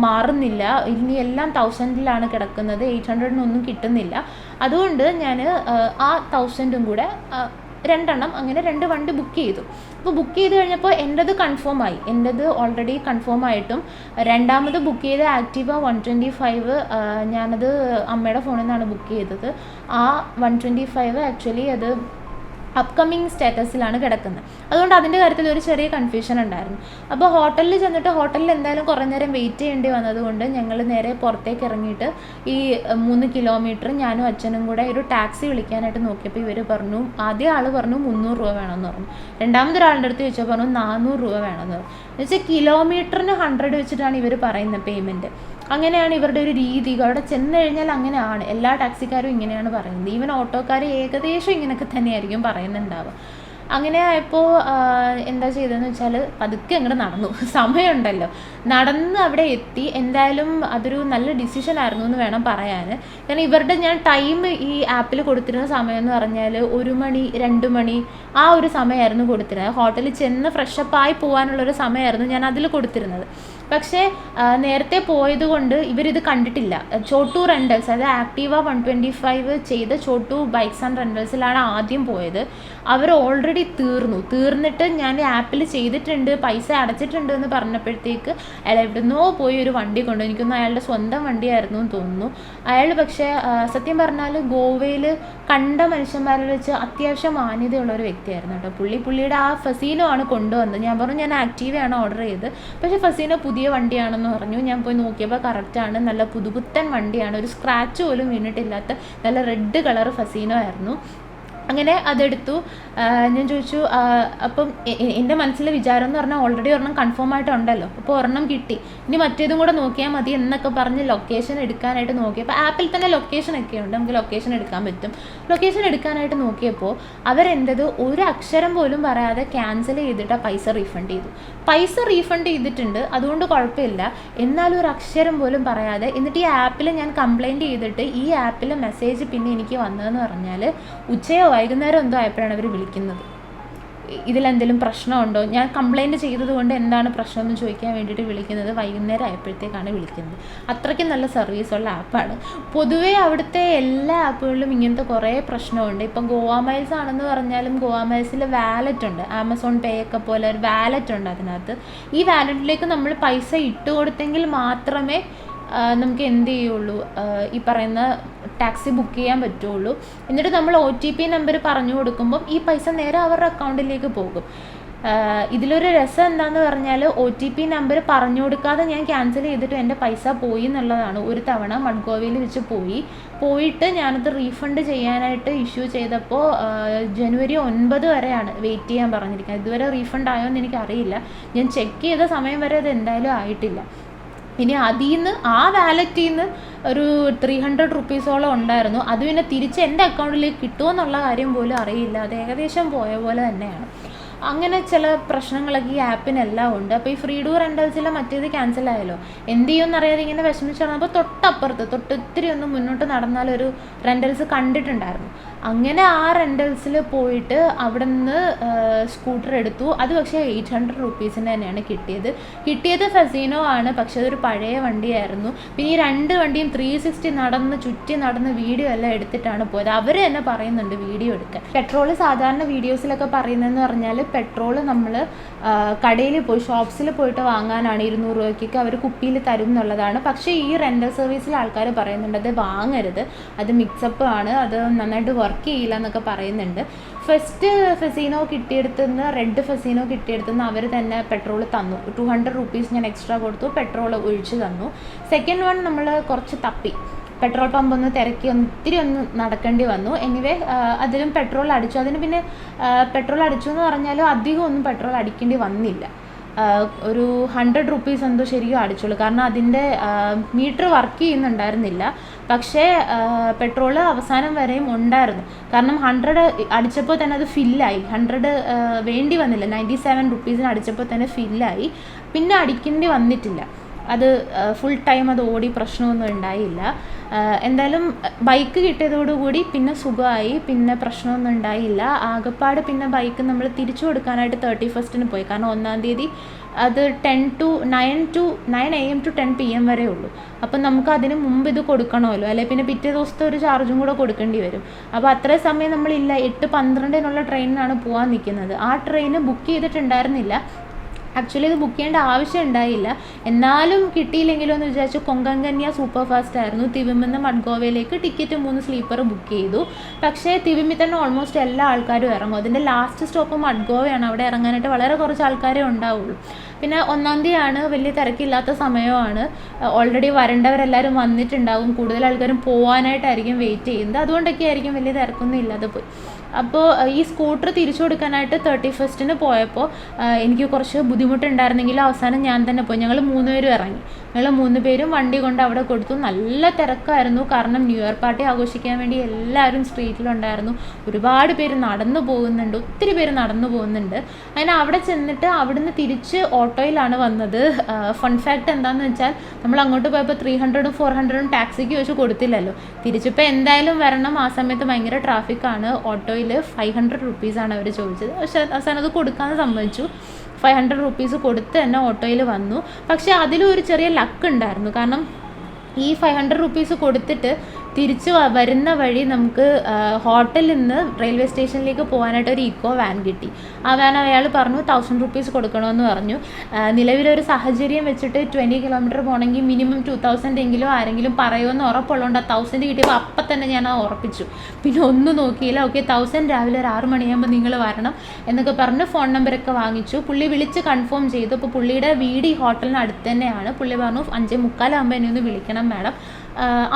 മാറുന്നില്ല, ഇനി എല്ലാം 1000-ലാണ് കിടക്കുന്നത്, 800-നൊന്നും കിട്ടുന്നില്ല. അതുകൊണ്ട് ഞാൻ ആ 1000-ഉം കൂടെ 2 എണ്ണം അങ്ങനെ 2 വണ്ടി ബുക്ക് ചെയ്തു. അപ്പോൾ ബുക്ക് ചെയ്ത് കഴിഞ്ഞപ്പോൾ എൻ്റെത് കൺഫേമായി. എൻ്റെത് ഓൾറെഡി കൺഫേം ആയിട്ടും രണ്ടാമത് ബുക്ക് ചെയ്ത ആക്റ്റീവ 125 ഞാനത് അമ്മയുടെ ഫോണിൽ നിന്നാണ് ബുക്ക് ചെയ്തത്. ആ 125 ആക്ച്വലി അത് അപ്കമ്മിങ് സ്റ്റാറ്റസിലാണ് കിടക്കുന്നത്. അതുകൊണ്ട് അതിൻ്റെ കാര്യത്തിൽ ഒരു ചെറിയ കൺഫ്യൂഷൻ ഉണ്ടായിരുന്നു. അപ്പോൾ ഹോട്ടലിൽ ചെന്നിട്ട് ഹോട്ടലിൽ എന്തായാലും കുറേ നേരം വെയിറ്റ് ചെയ്യേണ്ടി വന്നതുകൊണ്ട് ഞങ്ങൾ നേരെ പുറത്തേക്ക് ഇറങ്ങിയിട്ട് ഈ 3 കിലോമീറ്റർ ഞാനും അച്ഛനും കൂടെ ഒരു ടാക്സി വിളിക്കാനായിട്ട് നോക്കിയപ്പോൾ ഇവർ പറഞ്ഞു, ആദ്യം ആൾ പറഞ്ഞു 300 രൂപ വേണമെന്ന് പറഞ്ഞു. രണ്ടാമതൊരാളുടെ അടുത്ത് ചോദിച്ചാൽ പറഞ്ഞു 400 രൂപ വേണമെന്ന് പറഞ്ഞു. എന്ന് വെച്ചാൽ കിലോമീറ്ററിന് 100 വെച്ചിട്ടാണ് ഇവർ പറയുന്നത് പേയ്മെൻറ്റ്. അങ്ങനെയാണ് ഇവരുടെ ഒരു രീതി. അവിടെ ചെന്ന് കഴിഞ്ഞാൽ അങ്ങനെയാണ്, എല്ലാ ടാക്സിക്കാരും ഇങ്ങനെയാണ് പറയുന്നത്. ഈവൻ ഓട്ടോക്കാർ ഏകദേശം ഇങ്ങനെയൊക്കെ തന്നെയായിരിക്കും പറയുന്നുണ്ടാവുക. അങ്ങനെ ആയപ്പോൾ എന്താ ചെയ്തതെന്ന് വെച്ചാൽ പതുക്കെ അങ്ങോട്ട് നടന്നു. സമയമുണ്ടല്ലോ, നടന്ന് അവിടെ എത്തി. എന്തായാലും അതൊരു നല്ല ഡിസിഷൻ ആയിരുന്നു എന്ന് വേണം പറയാൻ. കാരണം ഇവരുടെ ഞാൻ ടൈം ഈ ആപ്പിൽ കൊടുത്തിരുന്ന സമയം എന്ന് പറഞ്ഞാൽ 1 മണി 2 മണി ആ ഒരു സമയമായിരുന്നു കൊടുത്തിരുന്നത്. ഹോട്ടലിൽ ചെന്ന് ഫ്രഷപ്പായി പോകാനുള്ളൊരു സമയമായിരുന്നു ഞാൻ അതിൽ കൊടുത്തിരുന്നത്. പക്ഷേ നേരത്തെ പോയത് കൊണ്ട് ഇവരിത് കണ്ടിട്ടില്ല. ചോട്ടു റെൻ്റൽസ്, അതായത് ആക്റ്റീവ 125 ചെയ്ത ചോട്ടു ബൈക്സ് ആൻഡ് റെൻ്റൽസിലാണ് ആദ്യം പോയത്. അവർ ഓൾറെഡി തീർന്നിട്ട് ഞാൻ ആപ്പിൽ ചെയ്തിട്ടുണ്ട്, പൈസ അടച്ചിട്ടുണ്ട് എന്ന് പറഞ്ഞപ്പോഴത്തേക്ക് അയാൾ എവിടുന്നോ പോയി ഒരു വണ്ടി കൊണ്ടു. എനിക്കൊന്നും അയാളുടെ സ്വന്തം വണ്ടിയായിരുന്നു എന്ന് തോന്നുന്നു. അയാൾ പക്ഷേ സത്യം പറഞ്ഞാൽ ഗോവയിൽ കണ്ട മനുഷ്യന്മാരിൽ വെച്ച് അത്യാവശ്യം മാന്യതയുള്ള ഒരു വ്യക്തിയായിരുന്നു കേട്ടോ. പുള്ളിയുടെ ആ ഫസീനോ ആണ് കൊണ്ടുവന്നത്. ഞാൻ പറഞ്ഞു ഞാൻ ആക്റ്റീവയാണ് ഓർഡർ ചെയ്ത്, പക്ഷേ ഫസീനോ പുതിയ വണ്ടിയാണെന്ന് പറഞ്ഞു. ഞാൻ പോയി നോക്കിയപ്പോൾ കറക്റ്റാണ്, നല്ല പുതുപുത്തൻ വണ്ടിയാണ്, ഒരു സ്ക്രാച്ച് പോലും വീണിട്ടില്ലാത്ത നല്ല റെഡ് കളർ ഫസീനോ ആയിരുന്നു. അങ്ങനെ അതെടുത്തു. ഞാൻ ചോദിച്ചു, അപ്പം എൻ്റെ മനസ്സിലെ വിചാരം എന്ന് പറഞ്ഞാൽ ഓൾറെഡി ഒരെണ്ണം കൺഫേം ആയിട്ടുണ്ടല്ലോ, അപ്പോൾ ഒരെണ്ണം കിട്ടി, ഇനി മറ്റേതും കൂടെ നോക്കിയാൽ മതി എന്നൊക്കെ പറഞ്ഞ് ലൊക്കേഷൻ എടുക്കാനായിട്ട് നോക്കിയപ്പോൾ ആപ്പിൽ തന്നെ ലൊക്കേഷനൊക്കെ ഉണ്ട്, നമുക്ക് ലൊക്കേഷൻ എടുക്കാൻ പറ്റും. ലൊക്കേഷൻ എടുക്കാനായിട്ട് നോക്കിയപ്പോൾ അവരെൻ്റെത് ഒരു അക്ഷരം പോലും പറയാതെ ക്യാൻസൽ ചെയ്തിട്ട് പൈസ റീഫണ്ട് ചെയ്തു. പൈസ റീഫണ്ട് ചെയ്തിട്ടുണ്ട്, അതുകൊണ്ട് കുഴപ്പമില്ല. എന്നാലും ഒരു അക്ഷരം പോലും പറയാതെ. എന്നിട്ട് ഈ ആപ്പിൽ ഞാൻ കംപ്ലയിൻറ്റ് ചെയ്തിട്ട് ഈ ആപ്പിൽ മെസ്സേജ് പിന്നെ എനിക്ക് വന്നതെന്ന് പറഞ്ഞാൽ ഉച്ചയോ വൈകുന്നേരം എന്തോ ആയപ്പോഴാണ് അവർ വിളിക്കുന്നത്. ഇതിലെന്തെങ്കിലും പ്രശ്നമുണ്ടോ, ഞാൻ കംപ്ലയിൻറ്റ് ചെയ്തത് കൊണ്ട് എന്താണ് പ്രശ്നം എന്ന് ചോദിക്കാൻ വേണ്ടിയിട്ട് വിളിക്കുന്നത്. വൈകുന്നേരം ആയപ്പോഴത്തേക്കാണ് വിളിക്കുന്നത്. അത്രയ്ക്കും നല്ല സർവീസുള്ള ആപ്പാണ്. പൊതുവേ അവിടുത്തെ എല്ലാ ആപ്പുകളിലും ഇങ്ങനത്തെ കുറേ പ്രശ്നമുണ്ട്. ഇപ്പം ഗോവ മൈൽസ് ആണെന്ന് പറഞ്ഞാലും ഗോവ മൈൽസിൽ വാലറ്റ് ഉണ്ട്, ആമസോൺ പേ ഒക്കെ പോലെ ഒരു വാലറ്റ് ഉണ്ട്. അതിനകത്ത് ഈ വാലറ്റിലേക്ക് നമ്മൾ പൈസ ഇട്ട് കൊടുത്തെങ്കിൽ മാത്രമേ നമുക്ക് എന്ത് ചെയ്യുള്ളൂ, ഈ പറയുന്ന ടാക്സി ബുക്ക് ചെയ്യാൻ പറ്റുള്ളൂ. എന്നിട്ട് നമ്മൾ OTP നമ്പർ പറഞ്ഞു കൊടുക്കുമ്പം ഈ പൈസ നേരെ അവരുടെ അക്കൗണ്ടിലേക്ക് പോകും. ഇതിലൊരു രസം എന്താണെന്ന് പറഞ്ഞാൽ OTP നമ്പർ പറഞ്ഞു കൊടുക്കാതെ ഞാൻ ക്യാൻസൽ ചെയ്തിട്ട് എൻ്റെ പൈസ പോയി എന്നുള്ളതാണ്. ഒരു തവണ മഡ്ഗോവയിൽ വെച്ച് പോയിട്ട് ഞാനത് റീഫണ്ട് ചെയ്യാനായിട്ട് ഇഷ്യൂ ചെയ്തപ്പോൾ ജനുവരി 9 വരെയാണ് വെയിറ്റ് ചെയ്യാൻ പറഞ്ഞിരിക്കുന്നത്. ഇതുവരെ റീഫണ്ട് ആയോ എന്ന് എനിക്കറിയില്ല. ഞാൻ ചെക്ക് ചെയ്ത സമയം വരെ അത് എന്തായാലും ആയിട്ടില്ല. ഇനി അതിൽ നിന്ന് ആ വാലറ്റിൽ നിന്ന് ഒരു 300 റുപ്പീസോളം ഉണ്ടായിരുന്നു. അത് പിന്നെ തിരിച്ച് എൻ്റെ അക്കൗണ്ടിലേക്ക് കിട്ടുമോ എന്നുള്ള കാര്യം പോലും അറിയില്ല. അത് ഏകദേശം പോയ പോലെ തന്നെയാണ്. അങ്ങനെ ചില പ്രശ്നങ്ങളൊക്കെ ഈ ആപ്പിനെല്ലാം ഉണ്ട്. അപ്പോൾ ഈ ഫ്രീ ഡു റെൻ്റൽസിലെ മറ്റേത് ക്യാൻസൽ ആയല്ലോ, എന്ത് ചെയ്യുമെന്നറിയാതെ ഇങ്ങനെ വിഷമിച്ച് നടന്നപ്പോൾ തൊട്ടപ്പുറത്ത് ഇത്തിരി ഒന്ന് മുന്നോട്ട് നടന്നാലൊരു റെൻ്റൽസ് കണ്ടിട്ടുണ്ടായിരുന്നു. അങ്ങനെ ആ റെൻ്റൽസിൽ പോയിട്ട് അവിടെ നിന്ന് സ്കൂട്ടർ എടുത്തു. അത് പക്ഷേ 800 റുപ്പീസിന് തന്നെയാണ് കിട്ടിയത് ഫസീനോ ആണ്, പക്ഷെ അതൊരു പഴയ വണ്ടിയായിരുന്നു. പിന്നെ ഈ 2 വണ്ടിയും 360 ചുറ്റി നടന്ന് വീഡിയോ എല്ലാം എടുത്തിട്ടാണ് പോയത്. അവർ തന്നെ പറയുന്നുണ്ട് വീഡിയോ എടുക്കാൻ. പെട്രോൾ സാധാരണ വീഡിയോസിലൊക്കെ പറയുന്നതെന്ന് പറഞ്ഞാൽ പെട്രോൾ നമ്മൾ കടയിൽ പോയി ഷോപ്സിൽ പോയിട്ട് വാങ്ങാനാണ് 200 രൂപയ്ക്കൊക്കെ അവർ കുപ്പിയിൽ തരും എന്നുള്ളതാണ്. പക്ഷേ ഈ റെൻ്റൽ സർവീസിൽ ആൾക്കാർ പറയുന്നുണ്ട് അത് വാങ്ങരുത്, അത് മിക്സപ്പ് ആണ്, അത് നന്നായിട്ട് വർക്ക് ചെയ്യില്ല എന്നൊക്കെ പറയുന്നുണ്ട്. ഫസ്റ്റ് ഫസീനോ കിട്ടിയെടുത്തുനിന്ന് റെഡ് ഫസീനോ കിട്ടിയെടുത്തുനിന്ന് അവർ തന്നെ പെട്രോൾ തന്നു. 200 റുപ്പീസ് ഞാൻ എക്സ്ട്രാ കൊടുത്തു, പെട്രോൾ ഒഴിച്ച് തന്നു. സെക്കൻഡ് വൺ നമ്മൾ കുറച്ച് തപ്പി, പെട്രോൾ പമ്പ് ഒന്ന് തിരക്കി ഒത്തിരി നടക്കേണ്ടി വന്നു. എനിവേ അതിലും പെട്രോൾ അടിച്ചു. അതിന് പിന്നെ പെട്രോൾ അടിച്ചു എന്ന് പറഞ്ഞാലും അധികം ഒന്നും പെട്രോൾ അടിക്കേണ്ടി വന്നില്ല. ഒരു 100 റുപ്പീസ് എന്തോ ശരിക്കും അടിച്ചുള്ളൂ, കാരണം അതിൻ്റെ മീറ്റർ വർക്ക് ചെയ്യുന്നുണ്ടായിരുന്നില്ല. പക്ഷേ പെട്രോൾ അവസാനം വരെയും ഉണ്ടായിരുന്നു, കാരണം 100 അടിച്ചപ്പോൾ തന്നെ അത് ഫില്ലായി. 100 വേണ്ടി വന്നില്ല, 97 റുപ്പീസിന് അടിച്ചപ്പോൾ തന്നെ ഫില്ലായി. പിന്നെ അടിക്കേണ്ടി വന്നിട്ടില്ല, അത് ഫുൾ ടൈം അത് ഓടി, പ്രശ്നമൊന്നും ഉണ്ടായില്ല. എന്തായാലും ബൈക്ക് കിട്ടിയതോടുകൂടി പിന്നെ സുഖമായി, പിന്നെ പ്രശ്നമൊന്നും ഉണ്ടായില്ല. ആകെപ്പാട് പിന്നെ ബൈക്ക് നമ്മൾ തിരിച്ചു കൊടുക്കാനായിട്ട് 31st പോയി, കാരണം 1-ാം തീയതി അത് 9 AM to 10 PM വരെ ഉള്ളൂ. അപ്പം നമുക്ക് അതിന് മുമ്പ് ഇത് കൊടുക്കണമല്ലോ, അല്ലെങ്കിൽ പിന്നെ പിറ്റേ ദിവസത്തെ ഒരു ചാർജും കൂടെ കൊടുക്കേണ്ടി വരും. അപ്പോൾ അത്രയും സമയം നമ്മളില്ല, 8:12 ട്രെയിനിനാണ് പോകാൻ നിൽക്കുന്നത്. ആ ട്രെയിന് ബുക്ക് ചെയ്തിട്ടുണ്ടായിരുന്നില്ല. ആക്ച്വലി ഇത് ബുക്ക് ചെയ്യേണ്ട ആവശ്യം ഉണ്ടായില്ല, എന്നാലും കിട്ടിയില്ലെങ്കിലോ എന്ന് വിചാരിച്ചു കൊങ്കൺ കന്യ സൂപ്പർ ഫാസ്റ്റ് ആയിരുന്നു. തിവിമ്മിന്ന് മഡ്ഗോവയിലേക്ക് ടിക്കറ്റ് 3 സ്ലീപ്പർ ബുക്ക് ചെയ്തു. പക്ഷേ തിവിമ്മിൽ തന്നെ ഓൾമോസ്റ്റ് എല്ലാ ആൾക്കാരും ഇറങ്ങും. അതിൻ്റെ ലാസ്റ്റ് സ്റ്റോപ്പ് മഡ്ഗോവയാണ്, അവിടെ ഇറങ്ങാനായിട്ട് വളരെ കുറച്ച് ആൾക്കാരേ ഉണ്ടാവുള്ളൂ. പിന്നെ 1-ാം തീയതിയാണ്, വലിയ തിരക്കില്ലാത്ത സമയമാണ്, ഓൾറെഡി വരേണ്ടവരെല്ലാവരും വന്നിട്ടുണ്ടാവും, കൂടുതൽ ആൾക്കാരും പോകാനായിട്ടായിരിക്കും വെയിറ്റ് ചെയ്യുന്നത്. അതുകൊണ്ടൊക്കെ ആയിരിക്കും വലിയ തിരക്കൊന്നും ഇല്ലാതെ പോയി. അപ്പോൾ ഈ സ്കൂട്ടർ തിരിച്ചു കൊടുക്കാനായിട്ട് 31st പോയപ്പോൾ എനിക്ക് കുറച്ച് ബുദ്ധിമുട്ടുണ്ടായിരുന്നെങ്കിലും അവസാനം ഞാൻ തന്നെ പോയി. ഞങ്ങൾ 3 പേരും ഇറങ്ങി. ഞങ്ങൾ 3 പേരും വണ്ടി കൊണ്ട് അവിടെ കൊടുത്തു. നല്ല തിരക്കായിരുന്നു, കാരണം ന്യൂ ഇയർ പാർട്ടി ആഘോഷിക്കാൻ വേണ്ടി എല്ലാവരും സ്ട്രീറ്റിലുണ്ടായിരുന്നു. ഒരുപാട് പേര് നടന്നു പോകുന്നുണ്ട്, ഒത്തിരി പേര് നടന്നു പോകുന്നുണ്ട്. അങ്ങനെ അവിടെ ചെന്നിട്ട് അവിടുന്ന് തിരിച്ച് ഓട്ടോയിലാണ് വന്നത്. ഫൺ ഫാക്ട് എന്താണെന്ന് വെച്ചാൽ നമ്മൾ അങ്ങോട്ട് പോയപ്പോൾ 300 400 ടാക്സിക്ക് വെച്ച് കൊടുത്തില്ലല്ലോ. തിരിച്ചിപ്പോൾ എന്തായാലും വരണം, ആ സമയത്ത് ഭയങ്കര ട്രാഫിക്കാണ്. ഓട്ടോയിൽ 500 റുപ്പീസാണ് അവർ ചോദിച്ചത്. പക്ഷേ അവസാനം അത് കൊടുക്കാമെന്ന് സമ്മതിച്ചു. 500 റുപ്പീസ് കൊടുത്ത് തന്നെ ഓട്ടോയിൽ വന്നു. പക്ഷേ അതിലും ഒരു ചെറിയ ലക്ക് ഉണ്ടായിരുന്നു, കാരണം ഈ 500 റുപ്പീസ് കൊടുത്തിട്ട് തിരിച്ച് വരുന്ന വഴി നമുക്ക് ഹോട്ടലിൽ നിന്ന് റെയിൽവേ സ്റ്റേഷനിലേക്ക് പോകാനായിട്ട് ഒരു ഇക്കോ വാൻ കിട്ടി. ആ വാൻ അയാൾ പറഞ്ഞു 1000 റുപ്പീസ് കൊടുക്കണമെന്ന് പറഞ്ഞു. നിലവിലൊരു സാഹചര്യം വെച്ചിട്ട് 20 കിലോമീറ്റർ പോകണമെങ്കിൽ മിനിമം 2000 എങ്കിലും ആരെങ്കിലും പറയുമെന്ന് ഉറപ്പുള്ളതുകൊണ്ട് ആ 1000 കിട്ടിയപ്പോൾ അപ്പം തന്നെ ഞാൻ അത് ഉറപ്പിച്ചു. പിന്നെ ഒന്നും നോക്കിയില്ല. ഓക്കെ, 1000 രാവിലെ ഒരു 6 മണിയാകുമ്പോൾ നിങ്ങൾ വരണം എന്നൊക്കെ പറഞ്ഞ് ഫോൺ നമ്പറൊക്കെ വാങ്ങിച്ചു. പുള്ളി വിളിച്ച് കൺഫേം ചെയ്തു. അപ്പോൾ പുള്ളിയുടെ വീട് ഈ ഹോട്ടലിന് അടുത്ത് തന്നെയാണ്. പുള്ളി പറഞ്ഞു 5:45 ആകുമ്പോൾ എന്നെ ഒന്ന് വിളിക്കണം മാഡം,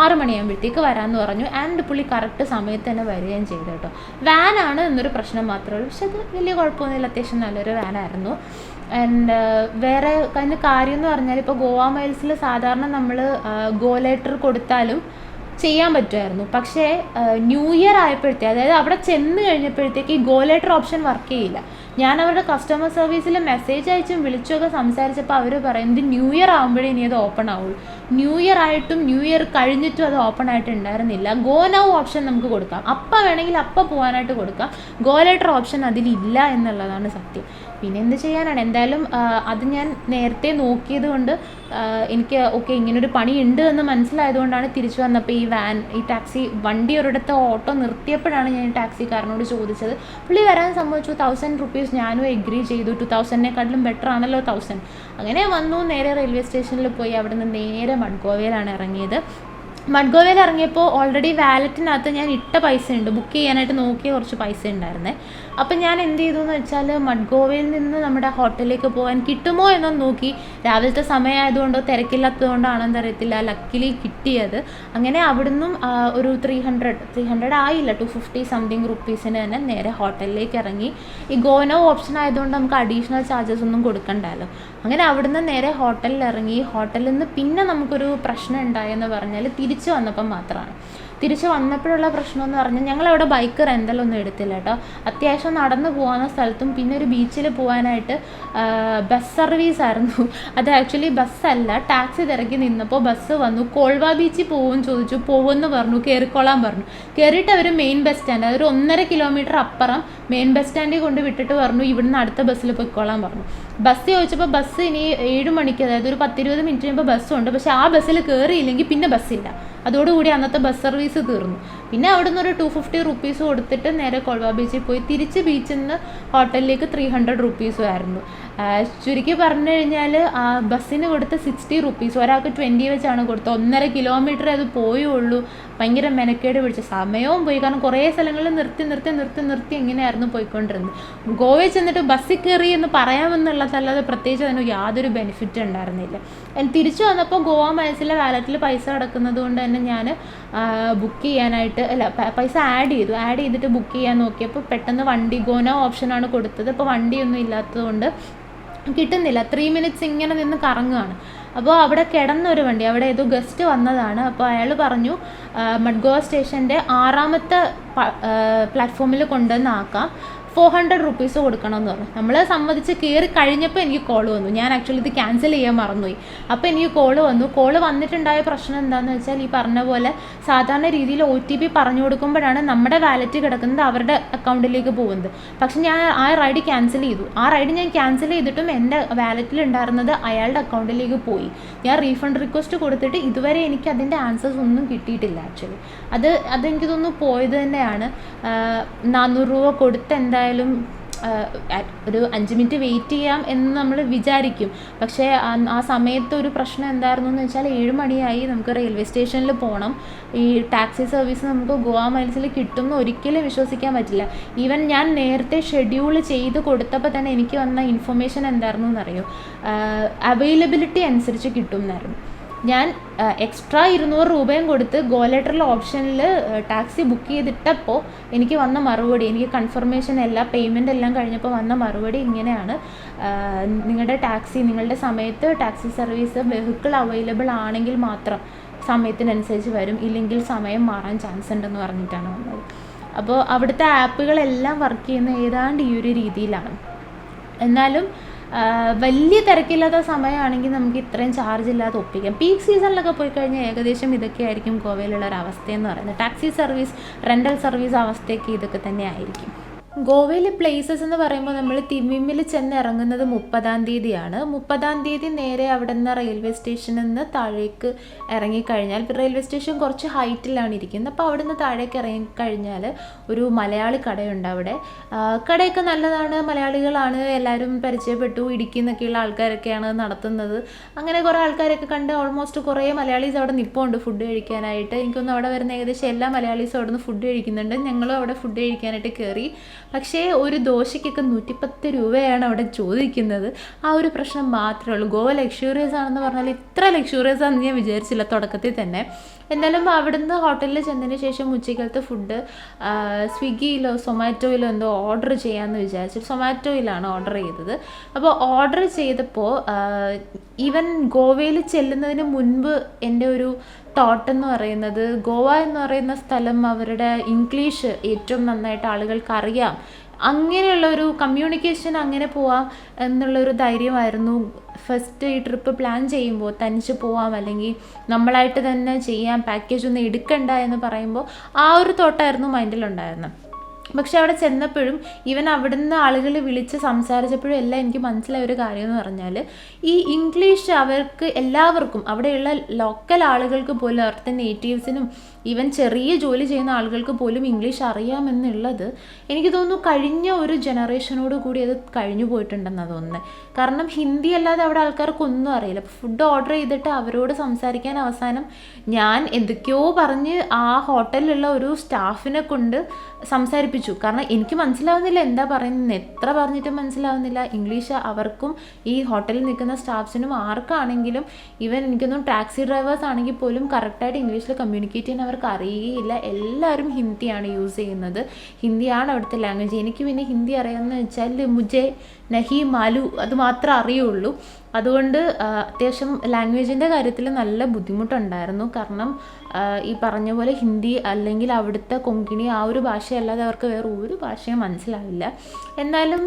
6 മണിയാകുമ്പോഴത്തേക്ക് വരാമെന്ന് പറഞ്ഞു. ആൻഡ് പുള്ളി കറക്റ്റ് സമയത്ത് തന്നെ വരികയും ചെയ്തു കേട്ടോ. വാനാണ് എന്നൊരു പ്രശ്നം മാത്രമേ ഉള്ളൂ, പക്ഷെ അത് വലിയ കുഴപ്പമൊന്നുമില്ല, അത്യാവശ്യം നല്ലൊരു വാനായിരുന്നു. ആൻഡ് വേറെ അതിൻ്റെ കാര്യം എന്ന് പറഞ്ഞാൽ, ഇപ്പോൾ ഗോവ മൈൽസിൽ സാധാരണ നമ്മൾ ഗോ ലെറ്റർ കൊടുത്താലും ചെയ്യാൻ പറ്റുമായിരുന്നു. പക്ഷേ ന്യൂ ഇയർ ആയപ്പോഴത്തേക്ക്, അതായത് അവിടെ ചെന്ന് കഴിഞ്ഞപ്പോഴത്തേക്ക് ഈ ഗോ ലെറ്റർ ഓപ്ഷൻ വർക്ക് ചെയ്യില്ല. ഞാൻ അവരുടെ കസ്റ്റമർ സർവീസിൽ മെസ്സേജ് അയച്ചും വിളിച്ചൊക്കെ സംസാരിച്ചപ്പോൾ അവർ പറയുന്നത് ന്യൂ ഇയർ ആകുമ്പോഴേ ഇനി അത് ഓപ്പൺ ആവുള്ളൂ. ന്യൂ ഇയർ ആയിട്ടും ന്യൂ ഇയർ കഴിഞ്ഞിട്ടും അത് ഓപ്പൺ ആയിട്ട് ഉണ്ടായിരുന്നില്ല. ഗോ നൗ ഓപ്ഷൻ നമുക്ക് കൊടുക്കാം, അപ്പം വേണമെങ്കിൽ അപ്പം പോകാനായിട്ട് കൊടുക്കാം. ഗോ ലെറ്റർ ഓപ്ഷൻ അതിലില്ല എന്നുള്ളതാണ് സത്യം. പിന്നെ എന്ത് ചെയ്യാനാണ്, എന്തായാലും അത് ഞാൻ നേരത്തെ നോക്കിയത് കൊണ്ട് എനിക്ക് ഓക്കെ ഇങ്ങനൊരു പണി ഉണ്ട് എന്ന് മനസ്സിലായതുകൊണ്ടാണ് തിരിച്ചു വന്നപ്പോൾ ഈ ടാക്സി വണ്ടി ഒരിടത്ത് ഓട്ടോ നിർത്തിയപ്പോഴാണ് ഞാൻ ടാക്സിക്കാരനോട് ചോദിച്ചത്. പുള്ളി വരാൻ സംഭവിച്ചു. 1000 റുപ്പീസ് ഞാനും എഗ്രി ചെയ്തു. 2000-നെക്കാട്ടിലും ബെറ്റർ ആണല്ലോ 1000. അങ്ങനെ വന്നു, നേരെ റെയിൽവേ സ്റ്റേഷനിൽ പോയി. അവിടെ നിന്ന് നേരെ മഡ്ഗോവയിലാണ് ഇറങ്ങിയത്. മഡ്ഗോവയിൽ ഇറങ്ങിയപ്പോൾ ഓൾറെഡി വാലറ്റിനകത്ത് ഞാൻ ഇട്ട പൈസ ഉണ്ട്, ബുക്ക് ചെയ്യാനായിട്ട് നോക്കിയ കുറച്ച് പൈസ ഉണ്ടായിരുന്നേ. അപ്പം ഞാൻ എന്ത് ചെയ്തു എന്ന് വെച്ചാൽ, മഡ്ഗോവയിൽ നിന്ന് നമ്മുടെ ഹോട്ടലിലേക്ക് പോകാൻ കിട്ടുമോ എന്നൊന്ന് നോക്കി. രാവിലത്തെ സമയമായതുകൊണ്ടോ തിരക്കില്ലാത്തതുകൊണ്ടാണെന്ന് അറിയത്തില്ല, ലക്കിലി കിട്ടിയത്. അങ്ങനെ അവിടുന്നും ഒരു 300 ആയില്ല, 250 സംതിങ് റുപ്പീസിന് തന്നെ നേരെ ഹോട്ടലിലേക്ക് ഇറങ്ങി. ഈ ഗോനോ ഓപ്ഷൻ ആയതുകൊണ്ട് നമുക്ക് അഡീഷണൽ ചാർജസ് ഒന്നും കൊടുക്കണ്ടല്ലോ. അങ്ങനെ അവിടുന്ന് നേരെ ഹോട്ടലിൽ ഇറങ്ങി. ഹോട്ടലിൽ നിന്ന് പിന്നെ നമുക്കൊരു പ്രശ്നം ഉണ്ടായെന്ന് പറഞ്ഞാൽ തിരിച്ചു വന്നപ്പം മാത്രമാണ്. തിരിച്ച് വന്നപ്പോഴുള്ള പ്രശ്നം എന്ന് പറഞ്ഞാൽ ഞങ്ങളവിടെ ബൈക്ക് റെൻ്റലൊന്നും എടുത്തില്ല കേട്ടോ. അത്യാവശ്യം നടന്നു പോകുന്ന സ്ഥലത്തും പിന്നെ ഒരു ബീച്ചിൽ പോകാനായിട്ട് ബസ് സർവീസായിരുന്നു. അത് ആക്ച്വലി ബസ്സല്ല, ടാക്സി തിരക്കി നിന്നപ്പോൾ ബസ് വന്നു. കോൾവ ബീച്ചിൽ പോകുമെന്ന് ചോദിച്ചു, പോകുമെന്ന് പറഞ്ഞു, കയറിക്കോളാൻ പറഞ്ഞു. കയറിയിട്ട് അവർ മെയിൻ ബസ് സ്റ്റാൻഡ്, അതൊരു 1.5 കിലോമീറ്റർ അപ്പുറം മെയിൻ ബസ് സ്റ്റാൻഡിൽ കൊണ്ട് വിട്ടിട്ട് പറഞ്ഞു ഇവിടുന്ന് അടുത്ത ബസ്സിൽ പോയിക്കോളാൻ പറഞ്ഞു. ബസ് ചോദിച്ചപ്പോൾ ബസ് ഇനി 7 മണിക്ക്, അതായത് ഒരു 10-20 മിനിറ്റ് കഴിയുമ്പോൾ ബസ്സുണ്ട്. പക്ഷേ ആ ബസ്സിൽ കയറിയില്ലെങ്കിൽ പിന്നെ ബസ്സില്ല. അതോടുകൂടി അന്നത്തെ ബസ് സർവീസ് തീർന്നു. പിന്നെ അവിടെ നിന്ന് ഒരു 250 റുപ്പീസ് കൊടുത്തിട്ട് നേരെ കോൾവ ബീച്ചിൽ പോയി. തിരിച്ച് ബീച്ചിൽ നിന്ന് ഹോട്ടലിലേക്ക് 300 റുപ്പീസും ആയിരുന്നു. ചുരുക്കി പറഞ്ഞു കഴിഞ്ഞാൽ ആ ബസ്സിന് കൊടുത്ത 60 റുപ്പീസ്, ഒരാൾക്ക് 20 വെച്ചാണ് കൊടുത്തത്. 1.5 കിലോമീറ്റർ അത് പോയുള്ളൂ. ഭയങ്കര മെനക്കേട് പിടിച്ച സമയവും പോയി. കാരണം കുറേ സ്ഥലങ്ങളിൽ നിർത്തി എങ്ങനെയായിരുന്നു പോയിക്കൊണ്ടിരുന്നത്. ഗോവയിൽ ചെന്നിട്ട് ബസ്സിൽ കയറി എന്ന് പറയാമെന്നുള്ളതല്ലാതെ പ്രത്യേകിച്ച് അതിന് യാതൊരു ബെനിഫിറ്റ് ഉണ്ടായിരുന്നില്ല. തിരിച്ചു വന്നപ്പോൾ ഗോവ മൈൽസിലെ വാലറ്റിൽ പൈസ കിടക്കുന്നത് കൊണ്ട് തന്നെ ഞാൻ ബുക്ക് ചെയ്യാനായിട്ട് പൈസ ആഡ് ചെയ്തിട്ട് ബുക്ക് ചെയ്യാൻ നോക്കിയപ്പോൾ പെട്ടെന്ന് വണ്ടി ഗോനോ ഓപ്ഷനാണ് കൊടുത്തത്. അപ്പോൾ വണ്ടിയൊന്നും ഇല്ലാത്തതുകൊണ്ട് കിട്ടുന്നില്ല. 3 മിനിറ്റ്സ് ഇങ്ങനെ നിന്ന് കറങ്ങുകയാണ്. അപ്പോൾ അവിടെ കിടന്നൊരു വണ്ടി, അവിടെ ഏതോ ഗസ്റ്റ് വന്നതാണ്. അപ്പോൾ അയാൾ പറഞ്ഞു മഡ്ഗോവ സ്റ്റേഷൻ്റെ 6ാമത്തെ പ്ലാറ്റ്ഫോമിൽ കൊണ്ടുവന്നാക്കാം, 400 റുപ്പീസ് കൊടുക്കണമെന്ന് പറഞ്ഞു. നമ്മൾ സമ്മതിച്ച് കയറി കഴിഞ്ഞപ്പോൾ എനിക്ക് കോൾ വന്നു. ഞാൻ ആക്ച്വലി ഇത് ക്യാൻസൽ ചെയ്യാൻ മറന്നുപോയി. അപ്പോൾ എനിക്ക് കോൾ വന്നിട്ടുണ്ടായ പ്രശ്നം എന്താണെന്ന് വെച്ചാൽ, ഈ പറഞ്ഞ പോലെ സാധാരണ രീതിയിൽ OTP പറഞ്ഞു കൊടുക്കുമ്പോഴാണ് നമ്മുടെ വാലറ്റ് കിടക്കുന്നത് അവരുടെ അക്കൗണ്ടിലേക്ക് പോകുന്നത്. പക്ഷെ ഞാൻ ആ റൈഡ് ക്യാൻസൽ ചെയ്തു. ആ റൈഡ് ഞാൻ ക്യാൻസൽ ചെയ്തിട്ടും എൻ്റെ വാലറ്റിൽ ഉണ്ടായിരുന്നത് അയാളുടെ അക്കൗണ്ടിലേക്ക് പോയി. ഞാൻ റീഫണ്ട് റിക്വസ്റ്റ് കൊടുത്തിട്ട് ഇതുവരെ എനിക്ക് അതിൻ്റെ ആൻസേഴ്സ് ഒന്നും കിട്ടിയിട്ടില്ല. ആക്ച്വലി അതെനിക്ക് തോന്നുന്നു പോയത് തന്നെയാണ്. 400 രൂപ കൊടുത്ത് എന്തായാലും ഒരു 5 മിനിറ്റ് വെയിറ്റ് ചെയ്യാം എന്ന് നമ്മൾ വിചാരിക്കും. പക്ഷേ ആ സമയത്ത് ഒരു പ്രശ്നം എന്തായിരുന്നു എന്ന് വെച്ചാൽ 7 മണിയായി, നമുക്ക് റെയിൽവേ സ്റ്റേഷനിൽ പോകണം. ഈ ടാക്സി സർവീസ് നമുക്ക് ഗോവ മൈൽസിൽ കിട്ടുമെന്ന് ഒരിക്കലും വിശ്വസിക്കാൻ പറ്റില്ല. ഈവൻ ഞാൻ നേരത്തെ ഷെഡ്യൂൾ ചെയ്ത് കൊടുത്തപ്പോൾ തന്നെ എനിക്ക് വന്ന ഇൻഫർമേഷൻ എന്തായിരുന്നു എന്നറിയോ, അവൈലബിലിറ്റി അനുസരിച്ച് കിട്ടും എന്നായിരുന്നു. ഞാൻ എക്സ്ട്രാ 200 രൂപയും കൊടുത്ത് ഗോ ലെറ്ററിലെ ഓപ്ഷനിൽ ടാക്സി ബുക്ക് ചെയ്തിട്ടപ്പോൾ എനിക്ക് വന്ന മറുപടി, എനിക്ക് കൺഫർമേഷൻ പേയ്മെൻ്റ് എല്ലാം കഴിഞ്ഞപ്പോൾ വന്ന മറുപടി ഇങ്ങനെയാണ്: നിങ്ങളുടെ സമയത്ത് ടാക്സി സർവീസ് വെഹിക്കിൾ അവൈലബിൾ ആണെങ്കിൽ മാത്രം സമയത്തിനനുസരിച്ച് വരും, ഇല്ലെങ്കിൽ സമയം മാറാൻ ചാൻസ് ഉണ്ടെന്ന് പറഞ്ഞിട്ടാണ് വന്നത്. അപ്പോൾ അവിടുത്തെ ആപ്പുകളെല്ലാം വർക്ക് ചെയ്യുന്ന ഏതാണ്ട് ഈ ഒരു രീതിയിലാണ്. എന്നാലും വലിയ തിരക്കില്ലാത്ത സമയമാണെങ്കിൽ നമുക്ക് ഇത്രയും ചാർജ് ഇല്ലാതെ ഒപ്പിക്കാം. പീക്ക് സീസണിലൊക്കെ പോയി കഴിഞ്ഞാൽ ഏകദേശം ഇതൊക്കെ ആയിരിക്കും ഗോവയിലുള്ള ഒരു അവസ്ഥയെന്ന് പറയുന്നത്. ടാക്സി സർവീസ്, റെൻ്റൽ സർവീസ് അവസ്ഥയൊക്കെ ഇതൊക്കെ തന്നെ ആയിരിക്കും. ഗോവയിലെ പ്ലേസസ് എന്ന് പറയുമ്പോൾ നമ്മൾ തിമിമിൽ ചെന്ന് ഇറങ്ങുന്നത് 30-ാം തീയതിയാണ്. 30-ാം തീയതി നേരെ അവിടെ നിന്ന് റെയിൽവേ സ്റ്റേഷനിൽ നിന്ന് താഴേക്ക് ഇറങ്ങിക്കഴിഞ്ഞാൽ, റെയിൽവേ സ്റ്റേഷൻ കുറച്ച് ഹൈറ്റിലാണ് ഇരിക്കുന്നത്. അപ്പോൾ അവിടെ നിന്ന് താഴേക്ക് ഇറങ്ങിക്കഴിഞ്ഞാൽ ഒരു മലയാളി കടയുണ്ട്. അവിടെ കടയൊക്കെ നല്ലതാണ്, മലയാളികളാണ്, എല്ലാവരും പരിചയപ്പെട്ടു. ഇടുക്കി നിന്നൊക്കെയുള്ള ആൾക്കാരൊക്കെയാണ് നടത്തുന്നത്. അങ്ങനെ കുറേ ആൾക്കാരൊക്കെ കണ്ട് ഓൾമോസ്റ്റ് കുറേ മലയാളീസ് അവിടെ നിൽപ്പുണ്ട് ഫുഡ് കഴിക്കാനായിട്ട്. എനിക്കൊന്നും അവിടെ വരുന്ന ഏകദേശം എല്ലാ മലയാളീസും അവിടെ നിന്ന് ഫുഡ് കഴിക്കുന്നുണ്ട്. ഞങ്ങളും അവിടെ ഫുഡ് കഴിക്കാനായിട്ട് കയറി. പക്ഷേ ഒരു ദോശയ്ക്കൊക്കെ 110 രൂപയാണ് അവിടെ ചോദിക്കുന്നത്. ആ ഒരു പ്രശ്നം മാത്രമേ ഉള്ളൂ. ഗോവ ലക്ഷൂറിയസ് ആണെന്ന് പറഞ്ഞാൽ ഇത്ര ലക്ഷൂറിയസ് ആണെന്ന് ഞാൻ വിചാരിച്ചില്ല തുടക്കത്തിൽ തന്നെ. എന്തായാലും അവിടുന്ന് ഹോട്ടലിൽ ചെന്നതിന് ശേഷം ഉച്ചയ്ക്കലത്തെ ഫുഡ് സ്വിഗ്ഗിയിലോ സൊമാറ്റോയിലോ എന്തോ ഓർഡർ ചെയ്യാമെന്ന് വിചാരിച്ചു. സൊമാറ്റോയിലാണ് ഓർഡർ ചെയ്തത്. അപ്പോൾ ഓർഡർ ചെയ്തപ്പോൾ ഈവൻ ഗോവയിൽ ചെല്ലുന്നതിന് മുൻപ് എൻ്റെ ഒരു തോട്ട് എന്ന് പറയുന്നത്, ഗോവ എന്ന് പറയുന്ന സ്ഥലം അവരുടെ ഇംഗ്ലീഷ് ഏറ്റവും നന്നായിട്ട് ആളുകൾക്ക് അറിയാം, അങ്ങനെയുള്ളൊരു കമ്മ്യൂണിക്കേഷൻ അങ്ങനെ പോവാം എന്നുള്ളൊരു ധൈര്യമായിരുന്നു. ഫസ്റ്റ് ഈ ട്രിപ്പ് പ്ലാൻ ചെയ്യുമ്പോൾ തനിച്ച് പോവാം, അല്ലെങ്കിൽ നമ്മളായിട്ട് തന്നെ ചെയ്യാം, പാക്കേജ് ഒന്നും എടുക്കണ്ട എന്ന് പറയുമ്പോൾ ആ ഒരു തോട്ടായിരുന്നു മൈൻഡിലുണ്ടായിരുന്നത്. പക്ഷെ അവിടെ ചെന്നപ്പോഴും ഈവൻ അവിടുന്ന് ആളുകൾ വിളിച്ച് സംസാരിച്ചപ്പോഴും എല്ലാം എനിക്ക് മനസ്സിലായ ഒരു കാര്യം എന്ന് പറഞ്ഞാൽ, ഈ ഇംഗ്ലീഷ് അവർക്ക് എല്ലാവർക്കും, അവിടെയുള്ള ലോക്കൽ ആളുകൾക്ക് പോലും, അവിടുത്തെ നേറ്റീവ്സിനും ഈവൻ ചെറിയ ജോലി ചെയ്യുന്ന ആളുകൾക്ക് പോലും ഇംഗ്ലീഷ് അറിയാമെന്നുള്ളത് എനിക്ക് തോന്നുന്നു കഴിഞ്ഞ ഒരു ജനറേഷനോട് കൂടി അത് കഴിഞ്ഞു പോയിട്ടുണ്ടെന്നാണ് തോന്നുന്നത്. കാരണം ഹിന്ദി അല്ലാതെ അവിടെ ആൾക്കാർക്കൊന്നും അറിയില്ല. ഫുഡ് ഓർഡർ ചെയ്തിട്ട് അവരോട് സംസാരിക്കാൻ അവസാനം ഞാൻ എന്തൊക്കെയോ പറഞ്ഞ് ആ ഹോട്ടലിലുള്ള ഒരു സ്റ്റാഫിനെ കൊണ്ട് സംസാരിപ്പിച്ചു. കാരണം എനിക്ക് മനസ്സിലാവുന്നില്ല എന്താ പറയുന്നത്, എത്ര പറഞ്ഞിട്ടും മനസ്സിലാവുന്നില്ല. ഇംഗ്ലീഷ് അവർക്കും ഈ ഹോട്ടലിൽ നിൽക്കുന്ന സ്റ്റാഫ്സിനും ആർക്കാണെങ്കിലും, ഈവൻ എനിക്കൊന്നും ടാക്സി ഡ്രൈവേഴ്സ് ആണെങ്കിൽ പോലും കറക്റ്റായിട്ട് ഇംഗ്ലീഷിൽ കമ്മ്യൂണിക്കേറ്റ് ചെയ്യാൻ അവർക്ക് അറിയുകയില്ല. എല്ലാവരും ഹിന്ദിയാണ് യൂസ് ചെയ്യുന്നത്. ഹിന്ദിയാണ് അവിടുത്തെ ലാംഗ്വേജ്. എനിക്ക് പിന്നെ ഹിന്ദി അറിയാമെന്ന് വെച്ചാൽ മുജെ നഹി മാലു അത് മാത്രമേ അറിയുള്ളൂ. അതുകൊണ്ട് അത്യാവശ്യം ലാംഗ്വേജിൻ്റെ കാര്യത്തിൽ നല്ല ബുദ്ധിമുട്ടുണ്ടായിരുന്നു. കാരണം ഈ പറഞ്ഞ പോലെ ഹിന്ദി അല്ലെങ്കിൽ അവിടുത്തെ കൊങ്കിണി ആ ഒരു ഭാഷയല്ലാതെ അവർക്ക് വേറെ ഒരു ഭാഷയും മനസ്സിലാവില്ല. എന്നാലും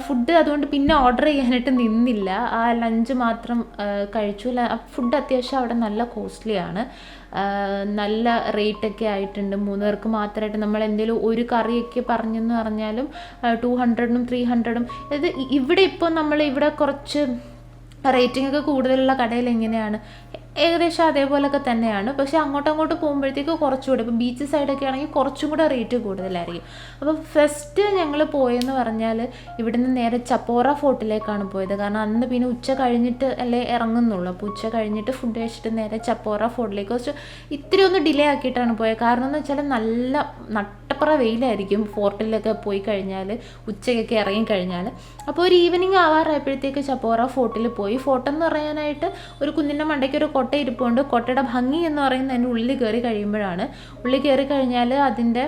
ഫുഡ് അതുകൊണ്ട് പിന്നെ ഓർഡർ ചെയ്യാനായിട്ട് നിന്നില്ല. ആ ലഞ്ച് മാത്രം കഴിച്ചു. ഫുഡ് അത്യാവശ്യം അവിടെ നല്ല കോസ്റ്റ്ലിയാണ്. നല്ല റേറ്റൊക്കെ ആയിട്ടുണ്ട്. 3 പേർക്ക് മാത്രമായിട്ട് നമ്മൾ എന്തെങ്കിലും ഒരു കറിയൊക്കെ പറഞ്ഞെന്ന് പറഞ്ഞാലും 200-ഉം 300-ഉം. ഇത് ഇവിടെ ഇപ്പോൾ നമ്മൾ ഇവിടെ കുറച്ച് റേറ്റിംഗ് ഒക്കെ കൂടുതലുള്ള കടയിൽ എങ്ങനെയാണ് ഏകദേശം അതേപോലൊക്കെ തന്നെയാണ്. പക്ഷേ അങ്ങോട്ട് പോകുമ്പോഴത്തേക്ക് കുറച്ചുകൂടെ ഇപ്പോൾ ബീച്ച് സൈഡൊക്കെ ആണെങ്കിൽ കുറച്ചും കൂടെ റേറ്റ് കൂടുതലായിരിക്കും. അപ്പോൾ ഫസ്റ്റ് ഞങ്ങൾ പോയെന്ന് പറഞ്ഞാൽ ഇവിടുന്ന് നേരെ ചപ്പോറ ഫോർട്ടിലേക്കാണ് പോയത്. കാരണം അന്ന് പിന്നെ ഉച്ച കഴിഞ്ഞിട്ട് അല്ലേ ഇറങ്ങുന്നുള്ളൂ. അപ്പോൾ ഉച്ച കഴിഞ്ഞിട്ട് ഫുഡ് കഴിച്ചിട്ട് നേരെ ചപ്പോറ ഫോർട്ടിലേക്ക് കുറച്ച് ഇത്തിരി ഒന്ന് ഡിലേ ആക്കിയിട്ടാണ് പോയത്. കാരണം എന്ന് വെച്ചാൽ നല്ല നട്ടപ്പുറ വെയിലായിരിക്കും ഫോർട്ടിലൊക്കെ പോയി കഴിഞ്ഞാൽ, ഉച്ചയ്ക്കൊക്കെ ഇറങ്ങിക്കഴിഞ്ഞാൽ. അപ്പോൾ ഒരു ഈവനിങ് ആവാറായപ്പോഴത്തേക്ക് ചപ്പോറ ഫോർട്ടിൽ പോയി. ഫോർട്ട് എന്ന് പറയാനായിട്ട് ഒരു കുന്നിൻ്റെ മണ്ടയ്ക്ക് ഒരു കോട്ട ഇരിപ്പുണ്ട്. കോട്ടയുടെ ഭംഗി എന്ന് പറയുന്നത് അതിൻ്റെ ഉള്ളിൽ കയറി കഴിയുമ്പോഴാണ്. ഉള്ളിൽ കയറി കഴിഞ്ഞാൽ അതിൻ്റെ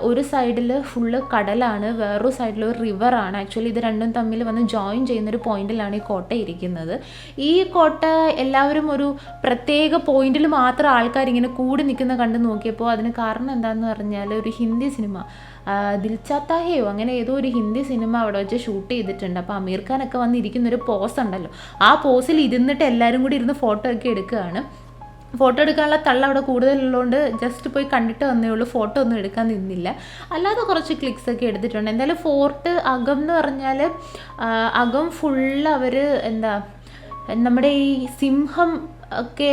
ഒരു സൈഡിൽ ഫുള്ള് കടലാണ്, വേറൊരു സൈഡിൽ ഒരു റിവറാണ്. ആക്ച്വലി ഇത് രണ്ടും തമ്മിൽ വന്ന് ജോയിൻ ചെയ്യുന്നൊരു പോയിന്റിലാണ് ഈ കോട്ട ഇരിക്കുന്നത്. ഈ കോട്ട എല്ലാവരും ഒരു പ്രത്യേക പോയിന്റിൽ മാത്രം ആൾക്കാരിങ്ങനെ കൂടി നിൽക്കുന്ന കണ്ട് നോക്കിയപ്പോൾ അതിന് കാരണം എന്താണെന്ന് പറഞ്ഞാൽ ഒരു ഹിന്ദി സിനിമ ദിൽ ചാത്താ ഹേയോ അങ്ങനെ ഏതോ ഒരു ഹിന്ദി സിനിമ അവിടെ വെച്ച് ഷൂട്ട് ചെയ്തിട്ടുണ്ട്. അപ്പോൾ അമീർ ഖാനൊക്കെ വന്നിരിക്കുന്നൊരു പോസ് ഉണ്ടല്ലോ, ആ പോസിൽ ഇരുന്നിട്ട് എല്ലാവരും കൂടി ഇരുന്ന് ഫോട്ടോ ഒക്കെ എടുക്കുകയാണ്. ഫോട്ടോ എടുക്കാനുള്ള തള്ള അവിടെ കൂടുതലുള്ളതുകൊണ്ട് ജസ്റ്റ് പോയി കണ്ടിട്ട് വന്നേ ഉള്ളൂ, ഫോട്ടോ ഒന്നും എടുക്കാൻ നിന്നില്ല. അല്ലാതെ കുറച്ച് ക്ലിക്സൊക്കെ എടുത്തിട്ടുണ്ട്. എന്തായാലും ഫോർട്ട് അകം എന്ന് പറഞ്ഞാൽ അകം ഫുള്ള് അവർ നമ്മുടെ ഈ സിംഹം ഒക്കെ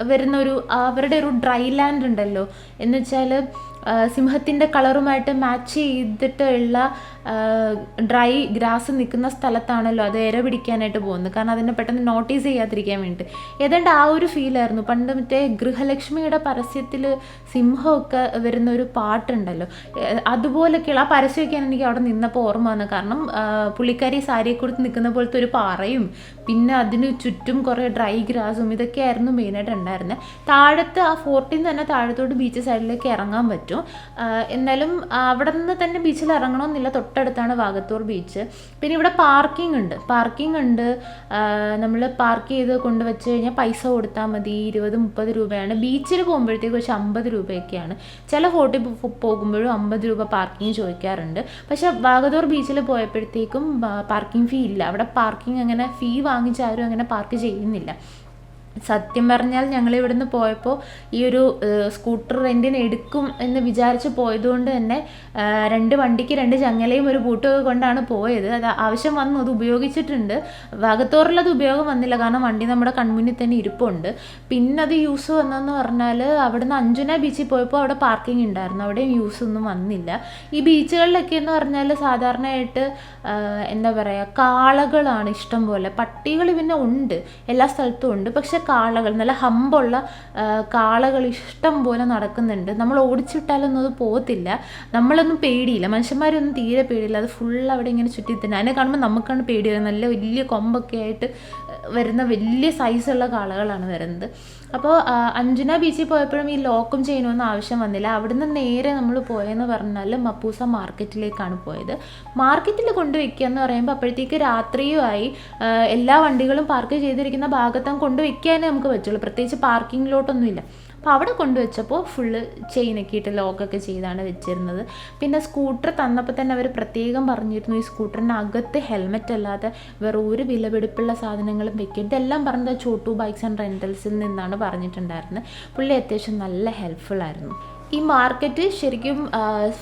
വരുന്നൊരു അവരുടെ ഒരു ഡ്രൈ ലാൻഡ് ഉണ്ടല്ലോ, എന്ന് വെച്ചാൽ സിംഹത്തിൻ്റെ കളറുമായിട്ട് മാച്ച് ചെയ്തിട്ടുള്ള ഡ്രൈ ഗ്രാസ് നിൽക്കുന്ന സ്ഥലത്താണല്ലോ അത് ഇര പിടിക്കാനായിട്ട് പോകുന്നത്. കാരണം അതിനെ പെട്ടെന്ന് നോട്ടീസ് ചെയ്യാതിരിക്കാൻ വേണ്ടിയിട്ട് ഏതാണ്ട് ആ ഒരു ഫീലായിരുന്നു. പണ്ട് മറ്റേ ഗൃഹലക്ഷ്മിയുടെ പരസ്യത്തിൽ സിംഹമൊക്കെ വരുന്ന ഒരു പാട്ടുണ്ടല്ലോ, അതുപോലൊക്കെയുള്ള ആ പരസ്യമൊക്കെയാണ് എനിക്ക് അവിടെ നിന്നപ്പോൾ ഓർമ്മ വന്നത്. കാരണം പുള്ളിക്കാരി സാരിയെ കൊടുത്ത് നിൽക്കുന്ന പോലത്തെ ഒരു പാറയും പിന്നെ അതിന് ചുറ്റും കുറേ ഡ്രൈ ഗ്രാസും ഇതൊക്കെയായിരുന്നു മെയിനായിട്ട് ഉണ്ടായിരുന്നത്. താഴത്ത് ആ ഫോർട്ടിൽ നിന്ന് തന്നെ താഴത്തോട്ട് ബീച്ച് സൈഡിലേക്ക് ഇറങ്ങാൻ പറ്റും. എന്നാലും അവിടെ നിന്ന് തന്നെ ബീച്ചിൽ ഇറങ്ങണമെന്നില്ല, തൊട്ടടുത്താണ് വാഗത്തൂർ ബീച്ച്. പിന്നെ ഇവിടെ പാർക്കിംഗ് ഉണ്ട്. നമ്മൾ പാർക്ക് ചെയ്ത് കൊണ്ടുവച്ച് കഴിഞ്ഞാൽ പൈസ കൊടുത്താൽ മതി. 20-30 രൂപയാണ്. ബീച്ചിൽ പോകുമ്പോഴത്തേക്ക് പക്ഷേ 50 രൂപയൊക്കെയാണ്. ചില ഫോർട്ടിൽ പോകുമ്പോഴും 50 രൂപ പാർക്കിംഗ് ചോദിക്കാറുണ്ട്. പക്ഷേ വാഗത്തൂർ ബീച്ചിൽ പോയപ്പോഴത്തേക്കും പാർക്കിംഗ് ഫീ ഇല്ല. അവിടെ പാർക്കിംഗ് അങ്ങനെ ഫീ വാങ്ങിച്ചാരും അങ്ങനെ പാർക്ക് ചെയ്യുന്നില്ല. സത്യം പറഞ്ഞാൽ ഞങ്ങൾ ഇവിടുന്ന് പോയപ്പോൾ ഈ ഒരു സ്കൂട്ടർ റെൻറ്റിന് എടുക്കും എന്ന് വിചാരിച്ച് പോയതുകൊണ്ട് തന്നെ 2 വണ്ടിക്ക് 2 ചങ്ങലയും ഒരു ബൂട്ടൊക്കെ കൊണ്ടാണ് പോയത്. അത് ആവശ്യം വന്നു, അത് ഉപയോഗിച്ചിട്ടുണ്ട്. വാഗത്തോറിലത് ഉപയോഗം വന്നില്ല, കാരണം വണ്ടി നമ്മുടെ കൺമുന്നിൽ തന്നെ ഇരിപ്പുണ്ട്. പിന്നെ അത് യൂസ് വന്നതെന്ന് പറഞ്ഞാൽ അവിടുന്ന് അഞ്ജന ബീച്ചിൽ പോയപ്പോൾ അവിടെ പാർക്കിംഗ് ഉണ്ടായിരുന്നു, അവിടെയും യൂസ് ഒന്നും വന്നില്ല. ഈ ബീച്ചുകളിലൊക്കെ എന്ന് പറഞ്ഞാൽ സാധാരണയായിട്ട് എന്താ പറയുക, കാളകളാണ് ഇഷ്ടം പോലെ. പട്ടികൾ പിന്നെ ഉണ്ട്, എല്ലാ സ്ഥലത്തും ഉണ്ട്. പക്ഷെ കാളകൾ, നല്ല ഹമ്പുള്ള കാളകൾ ഇഷ്ടം പോലെ നടക്കുന്നുണ്ട്. നമ്മൾ ഓടിച്ചിട്ടാലൊന്നും അത് പോകത്തില്ല. നമ്മളൊന്നും പേടിയില്ല, മനുഷ്യന്മാരൊന്നും തീരെ പേടിയില്ല. അത് ഫുൾ അവിടെ ഇങ്ങനെ ചുറ്റി തന്നെ. അതിനെ കാണുമ്പോൾ നമുക്കാണ് പേടി വരുന്നത്. നല്ല വലിയ കൊമ്പൊക്കെ ആയിട്ട് വരുന്ന വലിയ സൈസുള്ള കാളകളാണ് വരുന്നത്. അപ്പോൾ അഞ്ജന ബീച്ചിൽ പോയപ്പോഴും ഈ ലോക്കും ചെയ്യണമെന്ന് ആവശ്യം വന്നില്ല. അവിടുന്ന് നേരെ നമ്മൾ പോയെന്ന് പറഞ്ഞാൽ മപ്പൂസ മാർക്കറ്റിലേക്കാണ് പോയത്. മാർക്കറ്റിൽ കൊണ്ടുവയ്ക്കുക എന്ന് പറയുമ്പോൾ അപ്പോഴത്തേക്ക് രാത്രിയുമായി. എല്ലാ വണ്ടികളും പാർക്ക് ചെയ്തിരിക്കുന്ന ഭാഗത്തും കൊണ്ടുവയ്ക്കാനേ നമുക്ക് പറ്റുള്ളൂ, പ്രത്യേകിച്ച് പാർക്കിങ്ങിലോട്ടൊന്നുമില്ല. അപ്പോൾ അവിടെ കൊണ്ടുവച്ചപ്പോൾ ഫുള്ള് ചെയിനൊക്കെ ഇട്ട് ലോക്കൊക്കെ ചെയ്താണ് വെച്ചിരുന്നത്. പിന്നെ സ്കൂട്ടർ തന്നപ്പോൾ തന്നെ അവർ പ്രത്യേകം പറഞ്ഞിരുന്നു ഈ സ്കൂട്ടറിൻ്റെ അകത്ത് ഹെൽമെറ്റ് അല്ലാതെ വേറെ ഒരു വിലപിടിപ്പുള്ള സാധനങ്ങളും വെക്കരുത്. എല്ലാം പറഞ്ഞത് ചോട്ടു ബൈക്സ് ആൻഡ് റെൻ്റൽസിൽ നിന്നാണ് പറഞ്ഞിട്ടുണ്ടായിരുന്നത്. പുള്ളി അത്യാവശ്യം നല്ല ഹെൽപ്ഫുള്ളായിരുന്നു. ഈ മാർക്കറ്റ് ശരിക്കും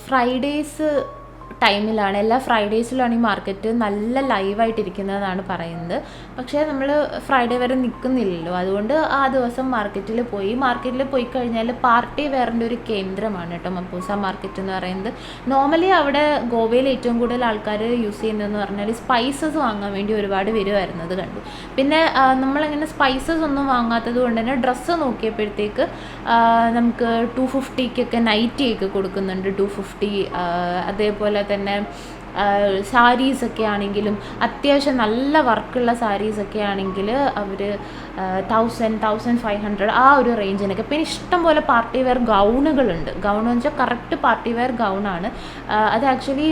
ഫ്രൈഡേയ്സ് ടൈമിലാണ്, എല്ലാ ഫ്രൈഡേയ്സിലാണ് ഈ മാർക്കറ്റ് നല്ല ലൈവായിട്ടിരിക്കുന്നതെന്നാണ് പറയുന്നത്. പക്ഷേ നമ്മൾ ഫ്രൈഡേ വരെ നിൽക്കുന്നില്ലല്ലോ, അതുകൊണ്ട് ആ ദിവസം മാർക്കറ്റിൽ പോയി കഴിഞ്ഞാൽ പാർട്ടി വെയറിൻ്റെ ഒരു കേന്ദ്രമാണ് കേട്ടോ മപ്പൂസ മാർക്കറ്റ് എന്ന് പറയുന്നത്. നോർമലി അവിടെ ഗോവയിൽ ഏറ്റവും കൂടുതൽ ആൾക്കാർ യൂസ് ചെയ്യുന്നതെന്ന് പറഞ്ഞാൽ സ്പൈസസ് വാങ്ങാൻ വേണ്ടി ഒരുപാട് വരുമായിരുന്നത് കണ്ടു. പിന്നെ നമ്മളങ്ങനെ സ്പൈസസ് ഒന്നും വാങ്ങാത്തത് കൊണ്ട് തന്നെ ഡ്രസ്സ് നോക്കിയപ്പോഴത്തേക്ക് നമുക്ക് 250-ക്കൊക്കെ നൈറ്റിയൊക്കെ കൊടുക്കുന്നുണ്ട്. 250. അതേപോലെ തന്നെ സാരീസൊക്കെ ആണെങ്കിലും അത്യാവശ്യം നല്ല വർക്കുള്ള സാരീസൊക്കെ ആണെങ്കിൽ അവർ 1,000-1,500 ആ ഒരു റേഞ്ചിനൊക്കെ. പിന്നെ ഇഷ്ടംപോലെ പാർട്ടി വെയർ ഗൗണുകളുണ്ട്. ഗൗൺ എന്ന് വെച്ചാൽ കറക്റ്റ് പാർട്ടി വെയർ ഗൗണാണ്. അത് ആക്ച്വലി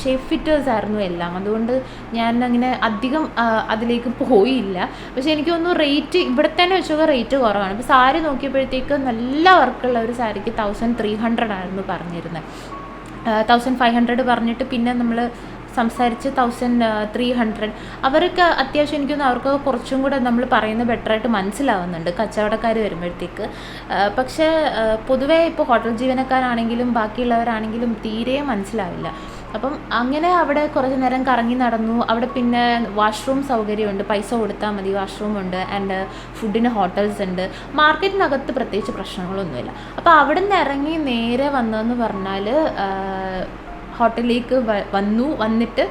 ഷേപ്പ് ഫിറ്റേഴ്സ് ആയിരുന്നു എല്ലാം. അതുകൊണ്ട് ഞാൻ അങ്ങനെ അധികം അതിലേക്ക് പോയില്ല. പക്ഷെ എനിക്ക് തോന്നുന്നു റേറ്റ് ഇവിടെ തന്നെ വെച്ചൊക്കെ റേറ്റ് കുറവാണ്. അപ്പോൾ സാരി നോക്കിയപ്പോഴത്തേക്ക് നല്ല വർക്കുള്ള ഒരു സാരിക്ക് 1,300 ആയിരുന്നു പറഞ്ഞിരുന്നത്. 1,500 പറഞ്ഞിട്ട് പിന്നെ നമ്മൾ സംസാരിച്ച് 1,300. അവർക്ക് അത്യാവശ്യം എനിക്കൊന്ന് അവർക്ക് കുറച്ചും കൂടെ നമ്മൾ പറയുന്നത് ബെറ്ററായിട്ട് മനസ്സിലാവുന്നുണ്ട് കച്ചവടക്കാർ വരുമ്പോഴത്തേക്ക്. പക്ഷേ പൊതുവേ ഇപ്പോൾ ഹോട്ടൽ ജീവനക്കാരാണെങ്കിലും ബാക്കിയുള്ളവരാണെങ്കിലും തീരെ മനസ്സിലാവില്ല. അപ്പം അങ്ങനെ അവിടെ കുറച്ച് നേരം കറങ്ങി നടന്നു. അവിടെ പിന്നെ വാഷ്റൂം സൗകര്യമുണ്ട്, പൈസ കൊടുത്താൽ മതി, വാഷ്റൂമുണ്ട്. ആൻഡ് ഫുഡിന് ഹോട്ടൽസ് ഉണ്ട്. മാർക്കറ്റിനകത്ത് പ്രത്യേകിച്ച് പ്രശ്നങ്ങളൊന്നുമില്ല. അപ്പോൾ അവിടെ നിന്ന് ഇറങ്ങി നേരെ വന്നതെന്ന് പറഞ്ഞാൽ ഹോട്ടലിലേക്ക് വന്നിട്ട്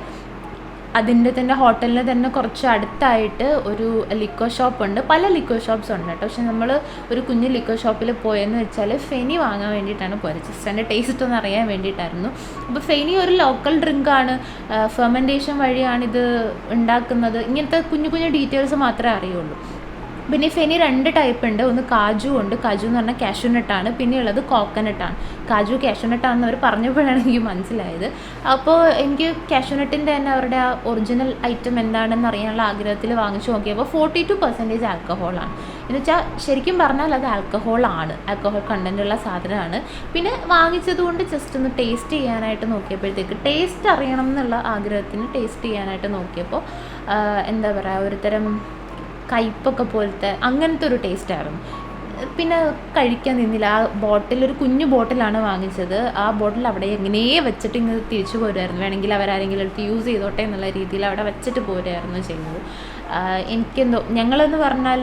അതിൻ്റെ തന്നെ ഹോട്ടലിന് തന്നെ കുറച്ച് അടുത്തായിട്ട് ഒരു ലിക്കോ ഷോപ്പുണ്ട്. പല ലിക്കോ ഷോപ്സ് ഉണ്ട് കേട്ടോ. പക്ഷെ നമ്മൾ ഒരു കുഞ്ഞ് ലിക്കോ ഷോപ്പിൽ പോയെന്ന് വെച്ചാൽ ഫെനി വാങ്ങാൻ വേണ്ടിയിട്ടാണ് പോയത്. ജസ്റ്റ് അതിൻ്റെ ടേസ്റ്റ് ഒന്ന് അറിയാൻ വേണ്ടിയിട്ടായിരുന്നു. അപ്പോൾ ഫെനി ഒരു ലോക്കൽ ഡ്രിങ്കാണ്, ഫെർമെൻറ്റേഷൻ വഴിയാണിത് ഉണ്ടാക്കുന്നത്. ഇങ്ങനത്തെ കുഞ്ഞു കുഞ്ഞു ഡീറ്റെയിൽസ് മാത്രമേ അറിയുള്ളൂ. പിന്നെ ഫെനി 2 ടൈപ്പ് ഉണ്ട്. ഒന്ന് കാജു ഉണ്ട്. കാജു എന്ന് പറഞ്ഞാൽ കാഷ്യൂനട്ടാണ്. പിന്നെ ഉള്ളത് കോക്കനട്ടാണ്. കാജു കാഷ്യൂനട്ടാണെന്ന് അവർ പറഞ്ഞപ്പോഴാണ് എനിക്ക് മനസ്സിലായത്. അപ്പോൾ എനിക്ക് കാഷ്യൂനട്ടിൻ്റെ തന്നെ അവരുടെ ആ ഒറിജിനൽ ഐറ്റം എന്താണെന്ന് അറിയാനുള്ള ആഗ്രഹത്തിൽ വാങ്ങിച്ചു നോക്കിയപ്പോൾ 42% ആൽക്കഹോളാണ്. എന്ന് വെച്ചാൽ ശരിക്കും പറഞ്ഞാൽ അത് ആൽക്കഹോളാണ്, ആൽക്കഹോൾ കണ്ടൻറ്റുള്ള സാധനമാണ്. പിന്നെ വാങ്ങിച്ചത് കൊണ്ട് ജസ്റ്റ് ഒന്ന് ടേസ്റ്റ് ചെയ്യാനായിട്ട് നോക്കിയപ്പോഴത്തേക്ക് ടേസ്റ്റ് അറിയണം എന്നുള്ള ആഗ്രഹത്തിന് ടേസ്റ്റ് ചെയ്യാനായിട്ട് നോക്കിയപ്പോൾ എന്താ പറയുക, ഒരുതരം കയ്പ്പൊക്കെ പോലത്തെ അങ്ങനത്തെ ഒരു ടേസ്റ്റായിരുന്നു. പിന്നെ കഴിക്കാൻ നിന്നില്ല. ആ ബോട്ടിൽ ഒരു കുഞ്ഞു ബോട്ടിലാണ് വാങ്ങിച്ചത്. ആ ബോട്ടിൽ അവിടെ എങ്ങനെയേ വെച്ചിട്ട് ഇങ്ങനെ തിരിച്ചു പോരുമായിരുന്നു. വേണമെങ്കിൽ അവരാരെങ്കിലും എടുത്ത് യൂസ് ചെയ്തോട്ടെ എന്നുള്ള രീതിയിൽ അവിടെ വെച്ചിട്ട് പോരുമായിരുന്നു ചെയ്യുന്നത്. എനിക്കെന്തോ ഞങ്ങളെന്ന് പറഞ്ഞാൽ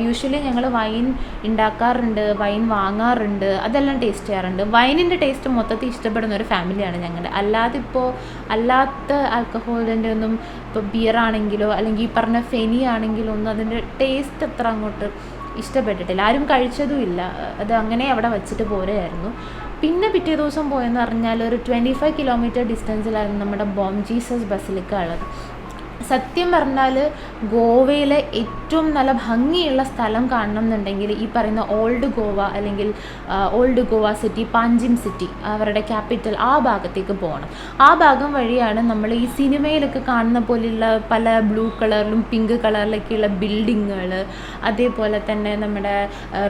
യൂഷ്വലി ഞങ്ങൾ വൈൻ ഉണ്ടാക്കാറുണ്ട്, വൈൻ വാങ്ങാറുണ്ട്, അതെല്ലാം ടേസ്റ്റ് ചെയ്യാറുണ്ട്. വൈനിൻ്റെ ടേസ്റ്റ് മൊത്തത്തിൽ ഇഷ്ടപ്പെടുന്ന ഒരു ഫാമിലിയാണ് ഞങ്ങളുടെ. അല്ലാത്ത ആൽക്കഹോളിൻ്റെ ഒന്നും ഇപ്പോൾ ബിയർ ആണെങ്കിലോ അല്ലെങ്കിൽ ഈ പറഞ്ഞ ഫെനി ആണെങ്കിലോ ഒന്നും അതിൻ്റെ ടേസ്റ്റ് അത്ര അങ്ങോട്ട് ഇഷ്ടപ്പെട്ടിട്ടില്ല. ആരും കഴിച്ചതും ഇല്ല. അത് അങ്ങനെ അവിടെ വെച്ചിട്ട് പോരുമായിരുന്നു. പിന്നെ പിറ്റേ ദിവസം പോയെന്ന് പറഞ്ഞാൽ ഒരു 25 കിലോമീറ്റർ ഡിസ്റ്റൻസിലായിരുന്നു നമ്മുടെ ബോം ജീസസ് ബസിലിക്ക ഉള്ളത്. സത്യം പറഞ്ഞാൽ ഗോവയിലെ ഏറ്റവും നല്ല ഭംഗിയുള്ള സ്ഥലം കാണണം എന്നുണ്ടെങ്കിൽ ഈ പറയുന്ന ഓൾഡ് ഗോവ അല്ലെങ്കിൽ ഓൾഡ് ഗോവ സിറ്റി, പാഞ്ചിം സിറ്റി, അവരുടെ ക്യാപിറ്റൽ, ആ ഭാഗത്തേക്ക് പോകണം. ആ ഭാഗം വഴിയാണ് നമ്മൾ ഈ സിനിമയിലൊക്കെ കാണുന്ന പോലെയുള്ള പല ബ്ലൂ കളറിലും പിങ്ക് കളറിലൊക്കെയുള്ള ബിൽഡിങ്ങുകൾ, അതേപോലെ തന്നെ നമ്മുടെ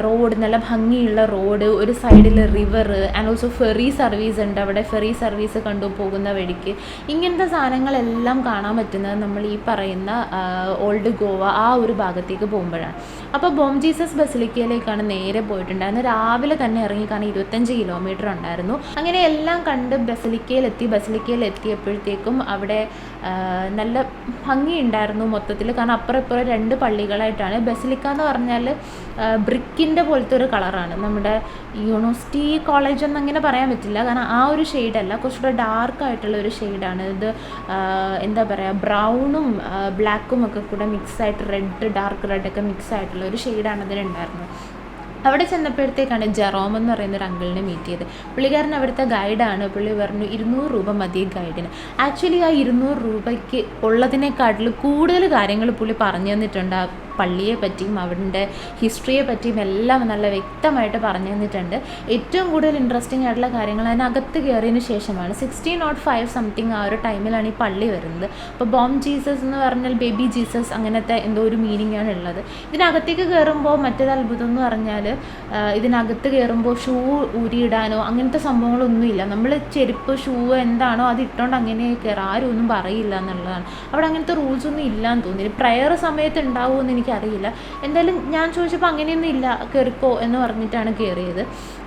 റോഡ്, നല്ല ഭംഗിയുള്ള റോഡ്, ഒരു സൈഡിൽ river and also ferry service ഉണ്ട്. അവിടെ ഫെറി സർവീസ് കൊണ്ടുപോകുന്ന വഴിക്ക് ഇങ്ങനത്തെ സാധനങ്ങളെല്ലാം കാണാൻ പറ്റുന്നത് നമ്മൾ ഈ പറയുന്ന ഓൾഡ് ഗോവ ആ ഒരു ഭാഗത്തേക്ക് പോകുമ്പോഴാണ്. അപ്പോൾ ബോം ജീസസ് ബസിലിക്കയിലേക്കാണ് നേരെ പോയിട്ടുണ്ടായിരുന്നു. രാവിലെ തന്നെ ഇറങ്ങി, കാരണം 25 കിലോമീറ്റർ ഉണ്ടായിരുന്നു. അങ്ങനെ എല്ലാം കണ്ട് ബസിലിക്കയിലെത്തിയപ്പോഴത്തേക്കും അവിടെ നല്ല ഭംഗിയുണ്ടായിരുന്നു മൊത്തത്തിൽ. കാരണം അപ്പുറം ഇപ്പുറം 2 പള്ളികളായിട്ടാണ്. ബസിലിക്ക എന്ന് പറഞ്ഞാൽ ബ്രിക്കിൻ്റെ പോലത്തെ ഒരു കളറാണ്. നമ്മുടെ യൂണിവേഴ്സിറ്റി കോളേജ് എന്നങ്ങനെ പറയാൻ പറ്റില്ല, കാരണം ആ ഒരു ഷെയ്ഡല്ല, കുറച്ചുകൂടെ ഡാർക്കായിട്ടുള്ള ഒരു ഷെയ്ഡാണ് ഇത്. എന്താ പറയുക, ബ്രൗണും ബ്ലാക്കും ഒക്കെ കൂടെ മിക്സായിട്ട്, റെഡ്, ഡാർക്ക് റെഡൊക്കെ മിക്സ് ആയിട്ടുള്ള ഒരു ഷെയ്ഡാണ് അതിനുണ്ടായിരുന്നത്. അവിടെ ചെന്നപ്പോഴത്തേക്കാണ് ജെറോം എന്ന് പറയുന്ന ഒരു അങ്കിളിനെ മീറ്റ് ചെയ്ത്. പുള്ളിക്കാരൻ അവിടുത്തെ ഗൈഡാണ്. പുള്ളി പറഞ്ഞു 200 രൂപ മതി ഗൈഡിന്. ആക്ച്വലി ആ 200 രൂപയ്ക്ക് ഉള്ളതിനെക്കാട്ടിൽ കൂടുതൽ കാര്യങ്ങൾ പുള്ളി പറഞ്ഞു തന്നിട്ടുണ്ട്. ആ പള്ളിയെ പറ്റിയും അവരുടെ ഹിസ്റ്ററിയെ പറ്റിയും എല്ലാം നല്ല വ്യക്തമായിട്ട് പറഞ്ഞു തന്നിട്ടുണ്ട്. ഏറ്റവും കൂടുതൽ ഇൻട്രസ്റ്റിംഗ് ആയിട്ടുള്ള കാര്യങ്ങൾ അതിനകത്ത് കയറിയതിന് ശേഷമാണ്. 1605 സംതിങ് ആ ഒരു ടൈമിലാണ് ഈ പള്ളി വരുന്നത്. അപ്പോൾ ബോം ജീസസ് എന്ന് പറഞ്ഞാൽ ബേബി ജീസസ്, അങ്ങനത്തെ എന്തോ ഒരു മീനിങ് ആണ് ഉള്ളത്. ഇതിനകത്തേക്ക് കയറുമ്പോൾ മറ്റൊരു അത്ഭുതം എന്ന് പറഞ്ഞാൽ ഇതിനകത്ത് കയറുമ്പോൾ ഷൂ ഊരിയിടാനോ അങ്ങനത്തെ സംഭവങ്ങളൊന്നുമില്ല. നമ്മൾ ചെരുപ്പ്, ഷൂ എന്താണോ അത് ഇട്ടുകൊണ്ട് അങ്ങനെ കയറാം, ആരും ഒന്നും പറയില്ല എന്നുള്ളതാണ്. അവിടെ അങ്ങനത്തെ റൂൾസ് ഒന്നും ഇല്ലയെന്ന് തോന്നി. പ്രയർ സമയത്ത് ഉണ്ടാവുമെന്ന് എനിക്കറിയില്ല. എന്തായാലും ഞാൻ ചോദിച്ചപ്പോൾ അങ്ങനെയൊന്നും ഇല്ല, കയറിപ്പോ എന്ന് പറഞ്ഞിട്ടാണ് കയറിയത്.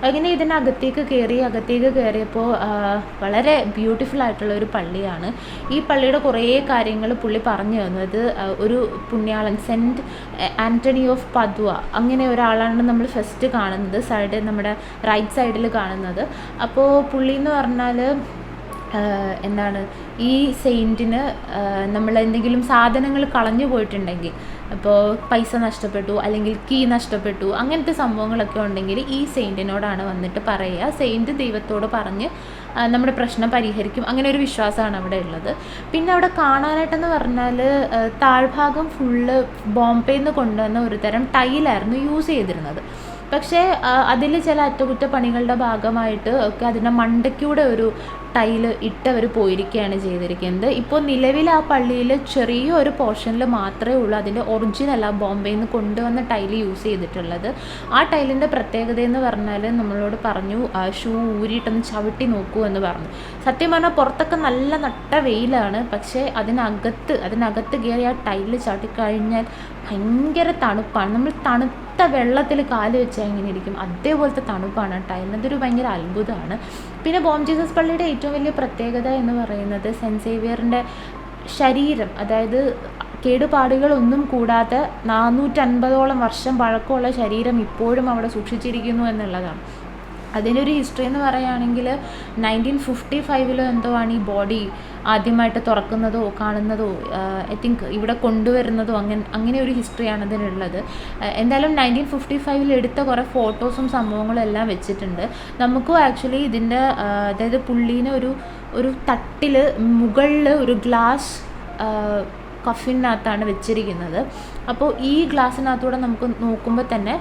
അങ്ങനെ ഇതിനകത്തേക്ക് കയറിയപ്പോൾ വളരെ ബ്യൂട്ടിഫുൾ ആയിട്ടുള്ള ഒരു പള്ളിയാണ്. ഈ പള്ളിയുടെ കുറേ കാര്യങ്ങൾ പുള്ളി പറഞ്ഞു തന്നത്. ഒരു പുണ്യാളൻ സെൻറ്റ് ആൻ്റണി ഓഫ് പദ്വ, അങ്ങനെ ഒരാളാണ് നമ്മൾ ഫസ്റ്റ് കാണുന്നത്, സൈഡ് നമ്മുടെ റൈറ്റ് സൈഡിൽ കാണുന്നത്. അപ്പോൾ പുള്ളി എന്ന് പറഞ്ഞാൽ എന്താണ്, ഈ സെയിൻറ്റിന് നമ്മൾ എന്തെങ്കിലും സാധനങ്ങൾ കളഞ്ഞു പോയിട്ടുണ്ടെങ്കിൽ, അപ്പോൾ പൈസ നഷ്ടപ്പെട്ടു അല്ലെങ്കിൽ കീ നഷ്ടപ്പെട്ടു, അങ്ങനത്തെ സംഭവങ്ങളൊക്കെ ഉണ്ടെങ്കിൽ ഈ സെയിൻറ്റിനോടാണ് വന്നിട്ട് പറയുക. സെയിൻറ്റ് ദൈവത്തോട് പറഞ്ഞ് നമ്മുടെ പ്രശ്നം പരിഹരിക്കും, അങ്ങനെ ഒരു വിശ്വാസമാണ് അവിടെ ഉള്ളത്. പിന്നെ അവിടെ കാണാനായിട്ടെന്ന് പറഞ്ഞാൽ താഴ്ഭാഗം ഫുള്ള് ബോംബെയിൽ നിന്ന് കൊണ്ടുവന്ന ഒരു തരം ടൈലായിരുന്നു യൂസ് ചെയ്തിരുന്നത്. പക്ഷേ അതിൽ ചില അറ്റകുറ്റപ്പണികളുടെ ഭാഗമായിട്ട് ഒക്കെ അതിൻ്റെ മണ്ടയ്ക്കൂടെ ഒരു ടൈല് ഇട്ടവർ പോയിരിക്കുകയാണ് ചെയ്തിരിക്കുന്നത്. ഇപ്പോൾ നിലവിൽ ആ പള്ളിയിൽ ചെറിയൊരു പോർഷനിൽ മാത്രമേ ഉള്ളൂ അതിൻ്റെ ഒറിജിനൽ ആ ബോംബെയിൽ നിന്ന് കൊണ്ടുവന്ന ടൈല് യൂസ് ചെയ്തിട്ടുള്ളത്. ആ ടൈലിൻ്റെ പ്രത്യേകത എന്ന് പറഞ്ഞാൽ നമ്മളോട് പറഞ്ഞു ഷൂ ഊരിയിട്ടൊന്ന് ചവിട്ടി നോക്കൂ എന്ന് പറഞ്ഞു. സത്യം പറഞ്ഞാൽ പുറത്തൊക്കെ നല്ല നട്ട വെയിലാണ്, പക്ഷേ അതിനകത്ത് കയറി ആ ടൈല് ചവിട്ടിക്കഴിഞ്ഞാൽ ഭയങ്കര തണുപ്പാണ്. നമ്മൾ തണുത്ത വെള്ളത്തിൽ കാല് വെച്ചാൽ എങ്ങനെ ഇരിക്കും അതേപോലത്തെ തണുപ്പാണ് ആ ടൈലിന്. അതൊരു ഭയങ്കര അത്ഭുതമാണ്. പിന്നെ ബോം ജീസസ് പള്ളിയുടെ ഏറ്റവും വലിയ പ്രത്യേകത എന്ന് പറയുന്നത് സെൻറ്റ് സേവിയറിൻ്റെ ശരീരം, അതായത് കേടുപാടുകളൊന്നും കൂടാതെ 450ഓളം വർഷം പഴക്കമുള്ള ശരീരം ഇപ്പോഴും അവിടെ സൂക്ഷിച്ചിരിക്കുന്നു എന്നുള്ളതാണ്. അതിനൊരു ഹിസ്റ്ററി എന്ന് പറയുകയാണെങ്കിൽ 1955 എന്തോ ആണ് ഈ ബോഡി ആദ്യമായിട്ട് തുറക്കുന്നതോ കാണുന്നതോ ഐ തിങ്ക് ഇവിടെ കൊണ്ടുവരുന്നതോ അങ്ങനെ ഒരു ഹിസ്റ്ററിയാണ് അതിനുള്ളത്. എന്തായാലും 1955 എടുത്ത കുറേ ഫോട്ടോസും സംഭവങ്ങളും എല്ലാം വെച്ചിട്ടുണ്ട്. നമുക്കും ആക്ച്വലി ഇതിൻ്റെ അതായത് പുള്ളീനെ ഒരു തട്ടിൽ മുകളിൽ ഒരു ഗ്ലാസ് കഫിനകത്താണ് വെച്ചിരിക്കുന്നത്. അപ്പോൾ ഈ ഗ്ലാസ്സിനകത്തൂടെ നമുക്ക് നോക്കുമ്പോൾ തന്നെ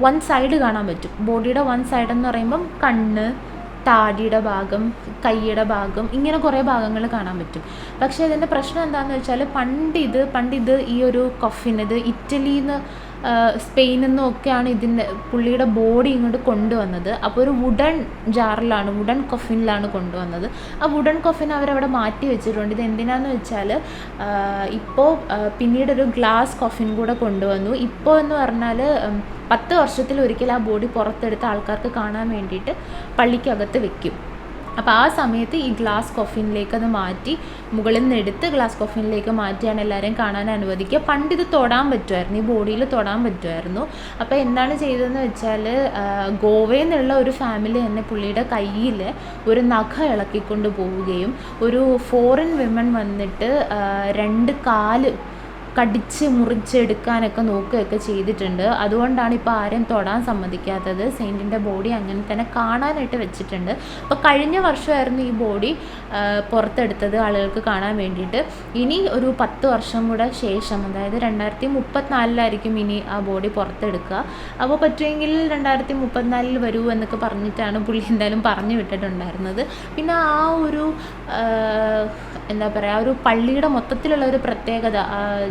വൺ സൈഡ് കാണാൻ പറ്റും. ബോഡിയുടെ വൺ സൈഡ് എന്ന് പറയുമ്പം കണ്ണ്, താടിയുടെ ഭാഗം, കൈയുടെ ഭാഗം, ഇങ്ങനെ കുറേ ഭാഗങ്ങൾ കാണാൻ പറ്റും. പക്ഷേ ഇതിൻ്റെ പ്രശ്നം എന്താണെന്ന് വെച്ചാൽ പണ്ടിത് ഈ ഒരു കഫിൻ ഇത് ഇറ്റലിയിൽ നിന്ന് സ്പെയിനിൽ നിന്നും ഒക്കെയാണ് ഇതിൻ്റെ പുള്ളിയുടെ ബോഡി ഇങ്ങോട്ട് കൊണ്ടുവന്നത്. അപ്പോൾ ഒരു വുഡൻ കൊഫിനിലാണ് കൊണ്ടുവന്നത്. ആ വുഡൻ കൊഫിൻ അവരവിടെ മാറ്റി വെച്ചിട്ടുണ്ട്. ഇത് എന്തിനാന്ന് വെച്ചാൽ ഇപ്പോൾ പിന്നീടൊരു ഗ്ലാസ് കൊഫിൻ കൂടെ കൊണ്ടുവന്നു. ഇപ്പോൾ എന്ന് പറഞ്ഞാൽ 10 വർഷത്തിലൊരിക്കൽ ആ ബോഡി പുറത്തെടുത്ത് ആൾക്കാർക്ക് കാണാൻ വേണ്ടിയിട്ട് പള്ളിക്കകത്ത് വെക്കും. അപ്പോൾ ആ സമയത്ത് ഈ ഗ്ലാസ് കൊഫിനിലേക്ക് അത് മാറ്റി മുകളിൽ നിന്ന് എടുത്ത് ഗ്ലാസ് കൊഫിനിലേക്ക് മാറ്റിയാണ് എല്ലാവരെയും കാണാൻ അനുവദിക്കുക. പണ്ടിത് തൊടാൻ പറ്റുമായിരുന്നു, ഈ ബോഡിയിൽ തൊടാൻ പറ്റുമായിരുന്നു. അപ്പോൾ എന്താണ് ചെയ്തതെന്ന് വെച്ചാൽ ഗോവയിൽ നിന്നുള്ള ഒരു ഫാമിലി തന്നെ പുള്ളിയുടെ കയ്യിൽ ഒരു നഖം ഇളക്കിക്കൊണ്ട് പോവുകയും ഒരു ഫോറിൻ വിമൻ വന്നിട്ട് 2 കാല് കടിച്ച് മുറിച്ചെടുക്കാനൊക്കെ നോക്കുകയൊക്കെ ചെയ്തിട്ടുണ്ട്. അതുകൊണ്ടാണ് ഇപ്പോൾ ആരും തൊടാൻ സമ്മതിക്കാത്തത്. സെയിൻറ്റിൻ്റെ ബോഡി അങ്ങനെ തന്നെ കാണാനായിട്ട് വെച്ചിട്ടുണ്ട്. അപ്പോൾ കഴിഞ്ഞ വർഷമായിരുന്നു ഈ ബോഡി പുറത്തെടുത്തത് ആളുകൾക്ക് കാണാൻ വേണ്ടിയിട്ട്. ഇനി ഒരു 10 വർഷം കൂടെ ശേഷം, അതായത് 2034 ഇനി ആ ബോഡി പുറത്തെടുക്കുക. അപ്പോൾ പറ്റുമെങ്കിൽ 2034 വരൂ എന്നൊക്കെ പറഞ്ഞിട്ടാണ് പുള്ളി എന്തായാലും പറഞ്ഞു വിട്ടിട്ടുണ്ടായിരുന്നത്. പിന്നെ ആ ഒരു എന്താ പറയുക, ഒരു പള്ളിയുടെ മൊത്തത്തിലുള്ള ഒരു പ്രത്യേകത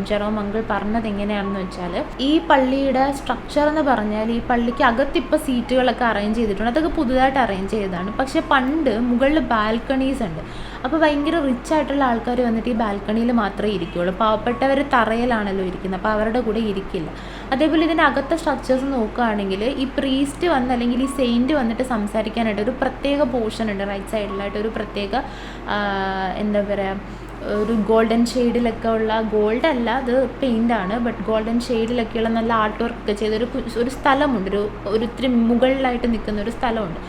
ജെറോം അങ്കിൾ പറഞ്ഞത് എങ്ങനെയാണെന്ന് വെച്ചാൽ, ഈ പള്ളിയുടെ സ്ട്രക്ചർ എന്ന് പറഞ്ഞാൽ ഈ പള്ളിക്ക് അകത്തിപ്പോൾ സീറ്റുകളൊക്കെ അറേഞ്ച് ചെയ്തിട്ടുണ്ട്. അതൊക്കെ പുതുതായിട്ട് അറേഞ്ച് ചെയ്തതാണ്. പക്ഷേ പണ്ട് മുകളിൽ ബാൽക്കണീസ് ഉണ്ട്. അപ്പോൾ ഭയങ്കര റിച്ച് ആയിട്ടുള്ള ആൾക്കാർ വന്നിട്ട് ഈ ബാൽക്കണിയിൽ മാത്രമേ ഇരിക്കുകയുള്ളൂ. പാവപ്പെട്ടവർ തറയിലാണല്ലോ ഇരിക്കുന്നത്, അപ്പോൾ അവരുടെ കൂടെ ഇരിക്കില്ല. അതേപോലെ ഇതിൻ്റെ അകത്തെ സ്ട്രക്ചേഴ്സ് നോക്കുകയാണെങ്കിൽ ഈ പ്രീസ്റ്റ് വന്ന് അല്ലെങ്കിൽ ഈ സെയിൻറ്റ് വന്നിട്ട് സംസാരിക്കാനായിട്ട് ഒരു പ്രത്യേക പോർഷൻ ഉണ്ട് റൈറ്റ് സൈഡിലായിട്ട്. ഒരു പ്രത്യേക എന്താ പറയുക, ഒരു ഗോൾഡൻ ഷെയ്ഡിലൊക്കെ ഉള്ള, ഗോൾഡ് അല്ല അത് പെയിൻ്റാണ്, ബട്ട് ഗോൾഡൻ ഷെയ്ഡിലൊക്കെയുള്ള നല്ല ആർട്ട് വർക്ക് ചെയ്തൊരു സ്ഥലമുണ്ട്. ഒരു ഇത്തിരി മുകളിലായിട്ട് നിൽക്കുന്ന ഒരു സ്ഥലമുണ്ട്.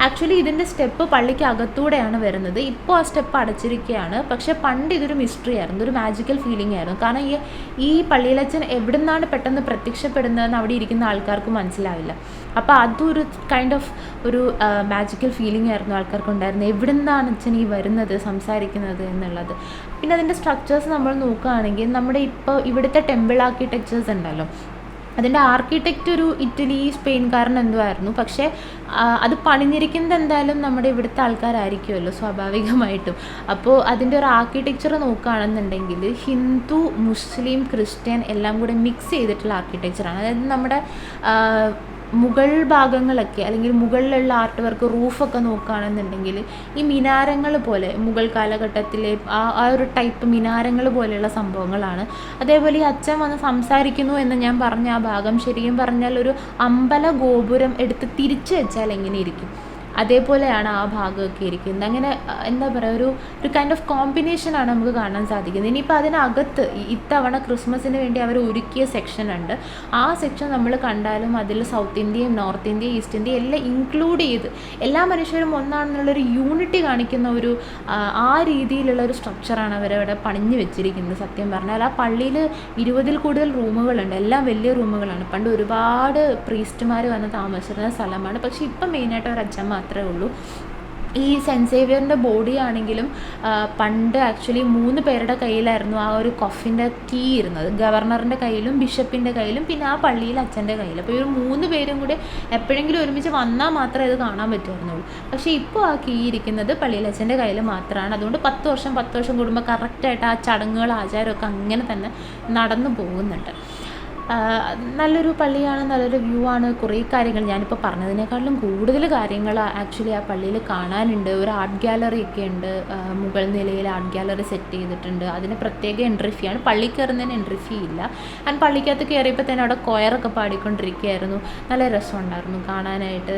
ആക്ച്വലി ഇതിൻ്റെ സ്റ്റെപ്പ് പള്ളിക്ക് അകത്തൂടെയാണ് വരുന്നത്. ഇപ്പോൾ ആ സ്റ്റെപ്പ് അടച്ചിരിക്കുകയാണ്. പക്ഷേ പണ്ട് ഇതൊരു മിസ്റ്ററി ആയിരുന്നു, ഒരു മാജിക്കൽ ഫീലിംഗ് ആയിരുന്നു. കാരണം ഈ പള്ളിയിലച്ഛൻ എവിടെ നിന്നാണ് പെട്ടെന്ന് പ്രത്യക്ഷപ്പെടുന്നതെന്ന് അവിടെ ഇരിക്കുന്ന ആൾക്കാർക്ക് മനസ്സിലാവില്ല. അപ്പോൾ അതൊരു കൈൻഡ് ഓഫ് ഒരു മാജിക്കൽ ഫീലിംഗ് ആയിരുന്നു ആൾക്കാർക്ക് ഉണ്ടായിരുന്നത്. എവിടെ നിന്നാണ് അച്ഛൻ ഈ വരുന്നത്, സംസാരിക്കുന്നത് എന്നുള്ളത്. പിന്നെ അതിൻ്റെ സ്ട്രക്ചേഴ്സ് നമ്മൾ നോക്കുകയാണെങ്കിൽ നമ്മുടെ ഇപ്പോൾ ഇവിടുത്തെ ടെമ്പിൾ ആർക്കിടെക്ചേഴ്സ് ഉണ്ടല്ലോ, അതിൻ്റെ ആർക്കിടെക്റ്റ് ഒരു ഇറ്റലി സ്പെയിൻകാരൻ എന്തോ ആയിരുന്നു. പക്ഷേ അത് പണിഞ്ഞിരിക്കുന്നത് എന്തായാലും നമ്മുടെ ഇവിടുത്തെ ആൾക്കാരായിരിക്കുമല്ലോ സ്വാഭാവികമായിട്ടും. അപ്പോൾ അതിൻ്റെ ഒരു ആർക്കിടെക്ചർ നോക്കുകയാണെന്നുണ്ടെങ്കിൽ ഹിന്ദു, മുസ്ലിം, ക്രിസ്ത്യൻ എല്ലാം കൂടെ മിക്സ് ചെയ്തിട്ടുള്ള ആർക്കിടെക്ചറാണ്. അതായത് നമ്മുടെ മുകൾ ഭാഗങ്ങളൊക്കെ അല്ലെങ്കിൽ മുകളിലുള്ള ആർട്ട് വർക്ക് റൂഫൊക്കെ നോക്കുകയാണെന്നുണ്ടെങ്കിൽ ഈ മിനാരങ്ങൾ പോലെ മുഗൾ കാലഘട്ടത്തിലെ ആ ഒരു ടൈപ്പ് മിനാരങ്ങൾ പോലെയുള്ള സംഭവങ്ങളാണ്. അതേപോലെ ഈ അച്ഛൻ വന്ന് സംസാരിക്കുന്നു എന്ന് ഞാൻ പറഞ്ഞ ആ ഭാഗം ശരിക്കും പറഞ്ഞാൽ ഒരു അമ്പല ഗോപുരം എടുത്ത് തിരിച്ചു വെച്ചാൽ എങ്ങനെ ഇരിക്കും അതേപോലെയാണ് ആ ഭാഗമൊക്കെ ഇരിക്കുന്നത്. അങ്ങനെ എന്താ പറയുക, ഒരു കൈൻഡ് ഓഫ് കോമ്പിനേഷനാണ് നമുക്ക് കാണാൻ സാധിക്കുന്നത്. ഇനിയിപ്പോൾ അതിനകത്ത് ഇത്തവണ ക്രിസ്മസിന് വേണ്ടി അവർ ഒരുക്കിയ സെക്ഷൻ ഉണ്ട്. ആ സെക്ഷൻ നമ്മൾ കണ്ടാലും അതിൽ സൗത്ത് ഇന്ത്യയും നോർത്ത് ഇന്ത്യയും ഈസ്റ്റ് ഇന്ത്യയും എല്ലാം ഇൻക്ലൂഡ് ചെയ്ത് എല്ലാ മനുഷ്യരും ഒന്നാണെന്നുള്ളൊരു യൂണിറ്റി കാണിക്കുന്ന ഒരു ആ രീതിയിലുള്ള ഒരു സ്ട്രക്ചറാണ് അവരവിടെ പണിഞ്ഞു വെച്ചിരിക്കുന്നത്. സത്യം പറഞ്ഞാൽ ആ പള്ളിയിൽ 20-ൽ കൂടുതൽ റൂമുകളുണ്ട്. എല്ലാം വലിയ റൂമുകളാണ്. പണ്ട് ഒരുപാട് പ്രീസ്റ്റുമാർ വന്ന് താമസിച്ചിരുന്ന സ്ഥലമാണ്. പക്ഷേ ഇപ്പം മെയിനായിട്ട് ഒരു അച്ഛൻ മാത്രമേ ഉള്ളൂ. ഈ സെൻറ്റ് സേവിയറിൻ്റെ ബോഡി ആണെങ്കിലും പണ്ട് ആക്ച്വലി 3 പേരുടെ കയ്യിലായിരുന്നു ആ ഒരു കൊഫിൻ്റെ കീ ഇരുന്നത്. ഗവർണറിൻ്റെ കയ്യിലും ബിഷപ്പിൻ്റെ കയ്യിലും പിന്നെ ആ പള്ളിയിൽ അച്ഛൻ്റെ കയ്യിൽ. അപ്പോൾ ഇവർ 3 പേരും കൂടി എപ്പോഴെങ്കിലും ഒരുമിച്ച് വന്നാൽ മാത്രമേ ഇത് കാണാൻ പറ്റുമായിരുന്നുള്ളൂ. പക്ഷേ ഇപ്പോൾ ആ കീ ഇരിക്കുന്നത് പള്ളിയിൽ അച്ഛൻ്റെ കയ്യിൽ മാത്രമാണ്. അതുകൊണ്ട് 10 വർഷം കൂടുമ്പോൾ കറക്റ്റായിട്ട് ആ ചടങ്ങുകൾ ആചാരമൊക്കെ അങ്ങനെ തന്നെ നടന്നു പോകുന്നുണ്ട്. നല്ലൊരു പള്ളിയാണ്, നല്ലൊരു വ്യൂ ആണ്. കുറേ കാര്യങ്ങൾ ഞാനിപ്പോൾ പറഞ്ഞതിനേക്കാളും കൂടുതൽ കാര്യങ്ങൾ ആക്ച്വലി ആ പള്ളിയിൽ കാണാനുണ്ട്. ഒരു ആർട്ട് ഗാലറി ഒക്കെ ഉണ്ട്. മുകൾ നിലയിൽ ആർട്ട് ഗാലറി സെറ്റ് ചെയ്തിട്ടുണ്ട്. അതിന് പ്രത്യേക എൻട്രി ഫീ ആണ്. പള്ളി കയറുന്നതിന് എൻട്രി ഫീ ഇല്ല. ഞാൻ പള്ളിക്കകത്ത് കയറിയപ്പോൾ തന്നെ അവിടെ കൊയറൊക്കെ പാടിക്കൊണ്ടിരിക്കുകയായിരുന്നു. നല്ല രസമുണ്ടായിരുന്നു കാണാനായിട്ട്.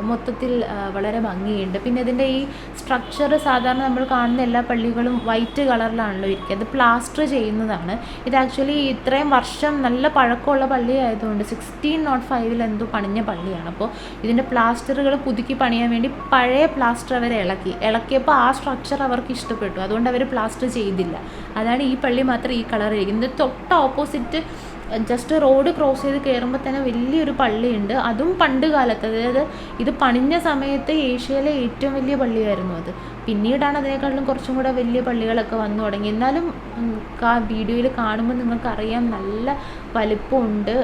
മൊത്തത്തിൽ വളരെ ഭംഗിയുണ്ട്. പിന്നെ ഇതിൻ്റെ ഈ സ്ട്രക്ചർ സാധാരണ നമ്മൾ കാണുന്ന എല്ലാ പള്ളികളും വൈറ്റ് കളറിലാണല്ലോ ഇരിക്കുക. അത് പ്ലാസ്റ്റർ ചെയ്യുന്നതാണ്. ഇത് ആക്ച്വലി ഇത്രയും വർഷം നല്ല പഴക്കമുള്ള പള്ളി ആയതുകൊണ്ട് 1605 എന്തോ പണിഞ്ഞ പള്ളിയാണ്. അപ്പോൾ ഇതിൻ്റെ പ്ലാസ്റ്ററുകൾ പുതുക്കി പണിയാൻ വേണ്ടി പഴയ പ്ലാസ്റ്റർ അവർ ഇളക്കിയപ്പോൾ ആ സ്ട്രക്ചർ അവർക്ക് ഇഷ്ടപ്പെട്ടു. അതുകൊണ്ട് അവർ പ്ലാസ്റ്റർ ചെയ്തില്ല. അതാണ് ഈ പള്ളി മാത്രം ഈ കളർ ഇരിക്കുന്നത്. തൊട്ട് ഓപ്പോസിറ്റ് ജസ്റ്റ് റോഡ് ക്രോസ് ചെയ്ത് കയറുമ്പോൾ തന്നെ വലിയൊരു പള്ളിയുണ്ട്. അതും പണ്ട് കാലത്ത്, അതായത് ഇത് പണിഞ്ഞ സമയത്ത് ഏഷ്യയിലെ ഏറ്റവും വലിയ പള്ളിയായിരുന്നു അത്. പിന്നീടാണ് അതിനേക്കാളും കുറച്ചും കൂടെ വലിയ പള്ളികളൊക്കെ വന്നു തുടങ്ങി. എന്നാലും വീഡിയോയിൽ കാണുമ്പോൾ നിങ്ങൾക്കറിയാം നല്ല വലിപ്പമുണ്ട്.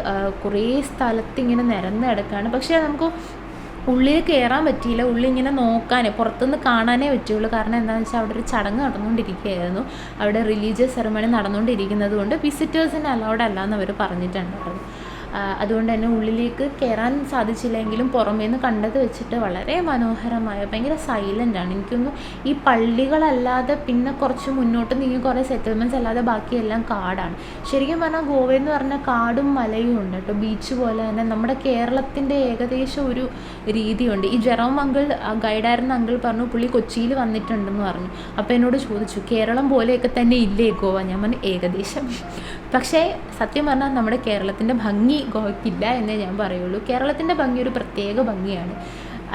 കുറേ സ്ഥലത്ത് ഇങ്ങനെ നിരന്ന് കിടക്കുകയാണ്. പക്ഷേ നമുക്ക് ഉള്ളിൽ കയറാൻ പറ്റിയില്ല. ഉള്ളിങ്ങനെ നോക്കാനേ, പുറത്തുനിന്ന് കാണാനേ പറ്റുള്ളൂ. കാരണം എന്താണെന്ന് വെച്ചാൽ അവിടെ ഒരു ചടങ്ങ് നടന്നുകൊണ്ടിരിക്കുകയായിരുന്നു. അവിടെ റിലീജിയസ് സെറമണി നടന്നുകൊണ്ടിരിക്കുന്നത് കൊണ്ട് വിസിറ്റേഴ്സിന് അലൗഡ് അല്ല എന്ന് അവർ പറഞ്ഞിട്ടുണ്ടായിരുന്നു. അതുകൊണ്ട് തന്നെ ഉള്ളിലേക്ക് കയറാൻ സാധിച്ചില്ലെങ്കിലും പുറമേ നിന്ന് കണ്ടത് വെച്ചിട്ട് വളരെ മനോഹരമായ, ഭയങ്കര സൈലൻ്റാണ്. എനിക്കൊന്നും ഈ പള്ളികളല്ലാതെ പിന്നെ കുറച്ച് മുന്നോട്ട് നീങ്ങി കുറേ സെറ്റിൽമെൻറ്റ്സ് അല്ലാതെ ബാക്കിയെല്ലാം കാടാണ്. ശരിക്കും പറഞ്ഞാൽ ഗോവയെന്ന് പറഞ്ഞാൽ കാടും മലയും ഉണ്ട് കേട്ടോ. ബീച്ച് പോലെ തന്നെ നമ്മുടെ കേരളത്തിൻ്റെ ഏകദേശം ഒരു രീതിയുണ്ട്. ഈ ജെറോം അങ്കിൾ, ഗൈഡായിരുന്ന അങ്കിൾ പറഞ്ഞു പുള്ളി കൊച്ചിയിൽ വന്നിട്ടുണ്ടെന്ന് പറഞ്ഞു. അപ്പോൾ എന്നോട് ചോദിച്ചു കേരളം പോലെയൊക്കെ തന്നെ ഇല്ലേ ഗോവ? ഞാൻ പറഞ്ഞു ഏകദേശം. പക്ഷേ സത്യം പറഞ്ഞാൽ നമ്മുടെ കേരളത്തിൻ്റെ ഭംഗി ഗോവയ്ക്കില്ല എന്നേ ഞാൻ പറയുള്ളൂ. കേരളത്തിൻ്റെ ഭംഗി ഒരു പ്രത്യേക ഭംഗിയാണ്.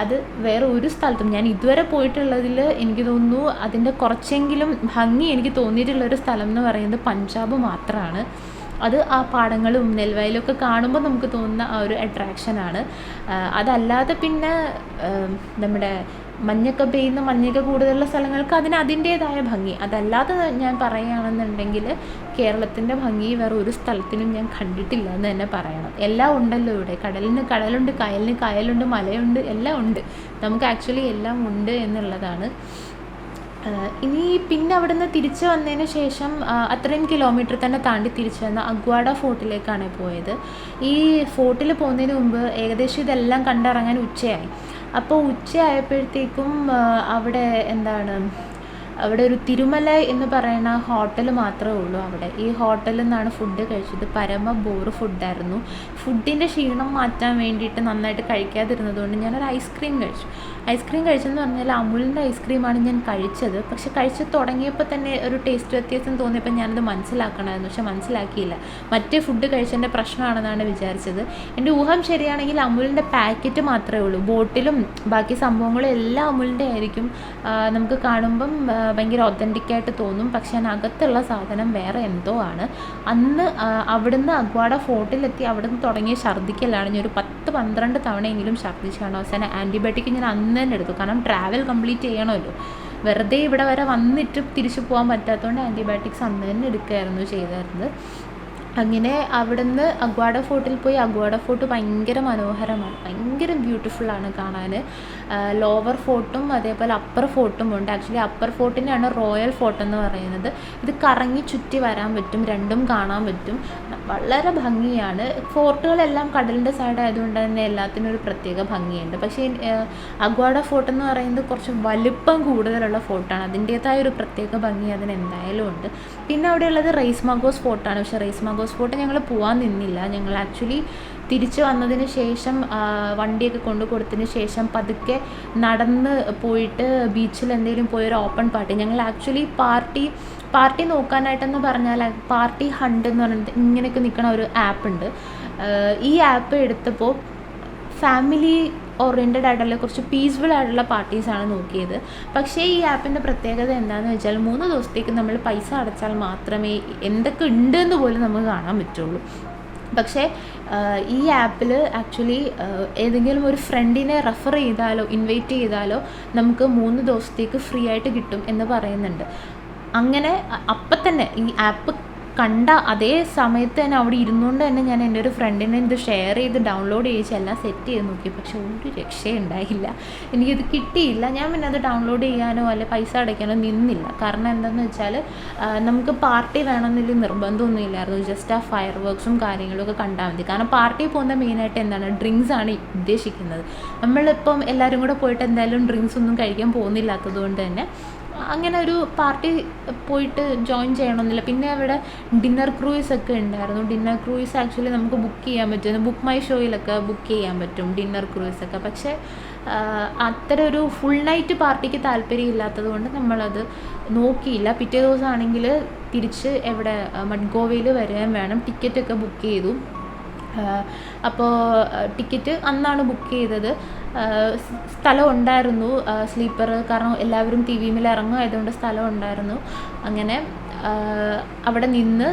അത് വേറെ ഒരു സ്ഥലത്തും ഞാൻ ഇതുവരെ പോയിട്ടുള്ളതിൽ എനിക്ക് തോന്നുന്നു അതിൻ്റെ കുറച്ചെങ്കിലും ഭംഗി എനിക്ക് തോന്നിയിട്ടുള്ളൊരു സ്ഥലം എന്ന് പറയുന്നത് പഞ്ചാബ് മാത്രമാണ്. അത് ആ പാടങ്ങളും നെൽവയലൊക്കെ കാണുമ്പോൾ നമുക്ക് തോന്നുന്ന ആ ഒരു അട്രാക്ഷനാണ്. അതല്ലാതെ പിന്നെ നമ്മുടെ മഞ്ഞൊക്കെ പെയ്യുന്ന, മഞ്ഞൊക്കെ കൂടുതലുള്ള സ്ഥലങ്ങൾക്ക് അതിൻ്റേതായ ഭംഗി. അതല്ലാതെ ഞാൻ പറയുകയാണെന്നുണ്ടെങ്കിൽ കേരളത്തിൻ്റെ ഭംഗി വേറെ ഒരു സ്ഥലത്തിനും ഞാൻ കണ്ടിട്ടില്ല എന്ന് തന്നെ പറയണം. എല്ലാം ഉണ്ടല്ലോ ഇവിടെ. കടലിന് കടലുണ്ട്, കായലിന് കായലുണ്ട്, മലയുണ്ട്, എല്ലാം ഉണ്ട്. നമുക്ക് ആക്ച്വലി എല്ലാം ഉണ്ട് എന്നുള്ളതാണ്. ഇനി പിന്നെ അവിടെ നിന്ന് തിരിച്ച് വന്നതിന് ശേഷം അത്രയും കിലോമീറ്റർ തന്നെ താണ്ടി തിരിച്ച് വന്ന അഗ്വാഡ ഫോർട്ടിലേക്കാണ് പോയത്. ഈ ഫോർട്ടിൽ പോകുന്നതിന് മുമ്പ് ഏകദേശം ഇതെല്ലാം കണ്ടിറങ്ങാൻ ഉച്ചയായി. അപ്പോൾ ഉച്ചയായപ്പോഴത്തേക്കും അവിടെ അവിടെ ഒരു തിരുമല എന്ന് പറയുന്ന ഹോട്ടൽ മാത്രമേ ഉള്ളൂ അവിടെ. ഈ ഹോട്ടലിൽ നിന്നാണ് ഫുഡ് കഴിച്ചത്. പരമ ബോറ് ഫുഡായിരുന്നു. ഫുഡിൻ്റെ ക്ഷീണം മാറ്റാൻ വേണ്ടിയിട്ട് നന്നായിട്ട് കഴിക്കാതിരുന്നതുകൊണ്ട് ഞാനൊരു ഐസ്ക്രീം കഴിച്ചു. ഐസ്ക്രീം കഴിച്ചെന്ന് പറഞ്ഞാൽ അമുലിൻ്റെ ഐസ്ക്രീമാണ് ഞാൻ കഴിച്ചത്. പക്ഷെ കഴിച്ച് തുടങ്ങിയപ്പോൾ തന്നെ ഒരു ടേസ്റ്റ് വ്യത്യാസം തോന്നിയപ്പോൾ ഞാനത് മനസ്സിലാക്കണമായിരുന്നു. പക്ഷെ മനസ്സിലാക്കിയില്ല. മറ്റേ ഫുഡ് കഴിച്ചതിൻ്റെ പ്രശ്നമാണെന്നാണ് വിചാരിച്ചത്. എൻ്റെ ഊഹം ശരിയാണെങ്കിൽ അമുലിൻ്റെ പാക്കറ്റ് മാത്രമേ ഉള്ളൂ. ബോട്ടിലും ബാക്കി സംഭവങ്ങളും എല്ലാം അമുലിൻ്റെ ആയിരിക്കും. നമുക്ക് കാണുമ്പം ഭയങ്കര ഒത്തൻറ്റിക്കായിട്ട് തോന്നും. പക്ഷെ അതിനകത്തുള്ള സാധനം വേറെ എന്തോ ആണ്. അന്ന് അവിടുന്ന് അഗ്വാഡ ഫോർട്ടിലെത്തി അവിടുന്ന് തുടങ്ങിയ ഛർദ്ദിക്കലാണ്. ഞാൻ ഒരു 10-12 തവണയെങ്കിലും ഛർദ്ദിച്ചാണ്. അവസാനം ആൻറ്റിബയോട്ടിക് ഞാൻ അന്ന് തന്നെ എടുത്തു. കാരണം ട്രാവൽ കംപ്ലീറ്റ് ചെയ്യണമല്ലോ. വെറുതെ ഇവിടെ വരെ വന്നിട്ട് തിരിച്ചു പോകാൻ പറ്റാത്തതുകൊണ്ട് ആൻറ്റിബയോട്ടിക്സ് അന്ന് തന്നെ എടുക്കുകയായിരുന്നു ചെയ്തായിരുന്നത്. അങ്ങനെ അവിടുന്ന് അഗ്വാഡ ഫോർട്ടിൽ പോയി. അഗ്വാഡ ഫോർട്ട് ഭയങ്കര മനോഹരമാണ്, ഭയങ്കര ബ്യൂട്ടിഫുള്ളാണ് കാണാൻ. ലോവർ ഫോർട്ടും അതേപോലെ അപ്പർ ഫോർട്ടും ഉണ്ട്. ആക്ച്വലി അപ്പർ ഫോർട്ടിനെയാണ് റോയൽ ഫോർട്ട് എന്ന് പറയുന്നത്. ഇത് കറങ്ങി ചുറ്റി വരാൻ പറ്റും, രണ്ടും കാണാൻ പറ്റും. വളരെ ഭംഗിയാണ്. ഫോർട്ടുകളെല്ലാം കടലിൻ്റെ സൈഡ് ആയതുകൊണ്ട് തന്നെ എല്ലാത്തിനും ഒരു പ്രത്യേക ഭംഗിയുണ്ട്. പക്ഷേ അഗ്വാഡ ഫോർട്ട് എന്ന് പറയുന്നത് കുറച്ച് വലിപ്പം കൂടുതലുള്ള ഫോർട്ടാണ്. അതിൻ്റേതായ ഒരു പ്രത്യേക ഭംഗി അതിനെന്തായാലും ഉണ്ട്. പിന്നെ അവിടെയുള്ളത് റെയ്സ് മാഗോസ് ഫോർട്ടാണ്. പക്ഷേ റെയ്സ് മാഗോസ് ഫോർട്ട് ഞങ്ങൾ പോകാൻ നിന്നില്ല. ഞങ്ങൾ ആക്ച്വലി തിരിച്ച് വന്നതിന് ശേഷം വണ്ടിയൊക്കെ കൊണ്ടു കൊടുത്തതിന് ശേഷം പതുക്കെ നടന്ന് പോയിട്ട് ബീച്ചിൽ എന്തെങ്കിലും പോയൊരു ഓപ്പൺ പാർട്ടി. ഞങ്ങൾ ആക്ച്വലി പാർട്ടി നോക്കാനായിട്ടെന്ന് പറഞ്ഞാൽ പാർട്ടി ഹണ്ട് എന്ന് പറയുന്നത് ഇങ്ങനെയൊക്കെ നിൽക്കണ ഒരു ആപ്പ് ഉണ്ട്. ഈ ആപ്പ് എടുത്തപ്പോൾ ഫാമിലി ഓറിയൻറ്റഡ് ആയിട്ടുള്ള കുറച്ച് പീസ്ഫുൾ ആയിട്ടുള്ള പാർട്ടീസാണ് നോക്കിയത്. പക്ഷേ ഈ ആപ്പിൻ്റെ പ്രത്യേകത എന്താണെന്ന് വെച്ചാൽ 3 ദിവസത്തേക്ക് നമ്മൾ പൈസ അടച്ചാൽ മാത്രമേ എന്തൊക്കെ ഉണ്ട് എന്ന് പോലും നമുക്ക് കാണാൻ പറ്റുള്ളൂ. പക്ഷേ ഈ ആപ്പിൽ ആക്ച്വലി ഏതെങ്കിലും ഒരു ഫ്രണ്ടിനെ റെഫർ ചെയ്താലോ ഇൻവൈറ്റ് ചെയ്താലോ നമുക്ക് 3 ദിവസത്തേക്ക് ഫ്രീ ആയിട്ട് കിട്ടും എന്ന് പറയുന്നുണ്ട്. അങ്ങനെ അപ്പം തന്നെ ഈ ആപ്പ് കണ്ട അതേ സമയത്ത് തന്നെ അവിടെ ഇരുന്നുകൊണ്ട് തന്നെ ഞാൻ എൻ്റെ ഒരു ഫ്രണ്ടിനെ ഇത് ഷെയർ ചെയ്ത് ഡൗൺലോഡ് ചെയ്യിച്ച് എല്ലാം സെറ്റ് ചെയ്ത് നോക്കി. പക്ഷെ ഒരു രക്ഷയുണ്ടായില്ല, എനിക്കിത് കിട്ടിയില്ല. ഞാൻ പിന്നെ അത് ഡൗൺലോഡ് ചെയ്യാനോ അല്ലെ പൈസ അടയ്ക്കാനോ നിന്നില്ല. കാരണം എന്താണെന്ന് വെച്ചാൽ നമുക്ക് പാർട്ടി വേണമെന്നില്ല നിർബന്ധമൊന്നും ഇല്ലായിരുന്നു. ജസ്റ്റ് ആ ഫയർ വർക്ക്സും കാര്യങ്ങളൊക്കെ കണ്ടാൽ മതി. കാരണം പാർട്ടി പോകുന്ന മെയിനായിട്ട് എന്താണ്, ഡ്രിങ്ക്സ് ആണ് ഉദ്ദേശിക്കുന്നത്. നമ്മളിപ്പം എല്ലാവരും കൂടെ പോയിട്ട് എന്തായാലും ഡ്രിങ്ക്സ് ഒന്നും കഴിക്കാൻ പോകുന്നില്ലാത്തത് കൊണ്ട് തന്നെ അങ്ങനെ ഒരു പാർട്ടി പോയിട്ട് ജോയിൻ ചെയ്യണമെന്നില്ല. പിന്നെ അവിടെ ഡിന്നർ ക്രൂയിസ് ഒക്കെ ഉണ്ടായിരുന്നു. ഡിന്നർ ക്രൂയിസ് ആക്ച്വലി നമുക്ക് ബുക്ക് ചെയ്യാൻ പറ്റും, ബുക്ക് മൈ ഷോയിലൊക്കെ ബുക്ക് ചെയ്യാൻ പറ്റും ഡിന്നർ ക്രൂയിസൊക്കെ. പക്ഷേ അത്തരം ഒരു ഫുൾ നൈറ്റ് പാർട്ടിക്ക് താല്പര്യം ഇല്ലാത്തത് കൊണ്ട് നമ്മളത് നോക്കിയില്ല. പിറ്റേ ദിവസമാണെങ്കിൽ തിരിച്ച് എവിടെ മഡ്ഗോവയിൽ വരാൻ വേണം. ടിക്കറ്റൊക്കെ ബുക്ക് ചെയ്തു. അപ്പോൾ ടിക്കറ്റ് അന്നാണ് ബുക്ക് ചെയ്തത്. സ്ഥലം ഉണ്ടായിരുന്നു സ്ലീപ്പർ, കാരണം എല്ലാവരും TVയിൽ ഇറങ്ങുമായതുകൊണ്ട് സ്ഥലം ഉണ്ടായിരുന്നു. അങ്ങനെ അവിടെ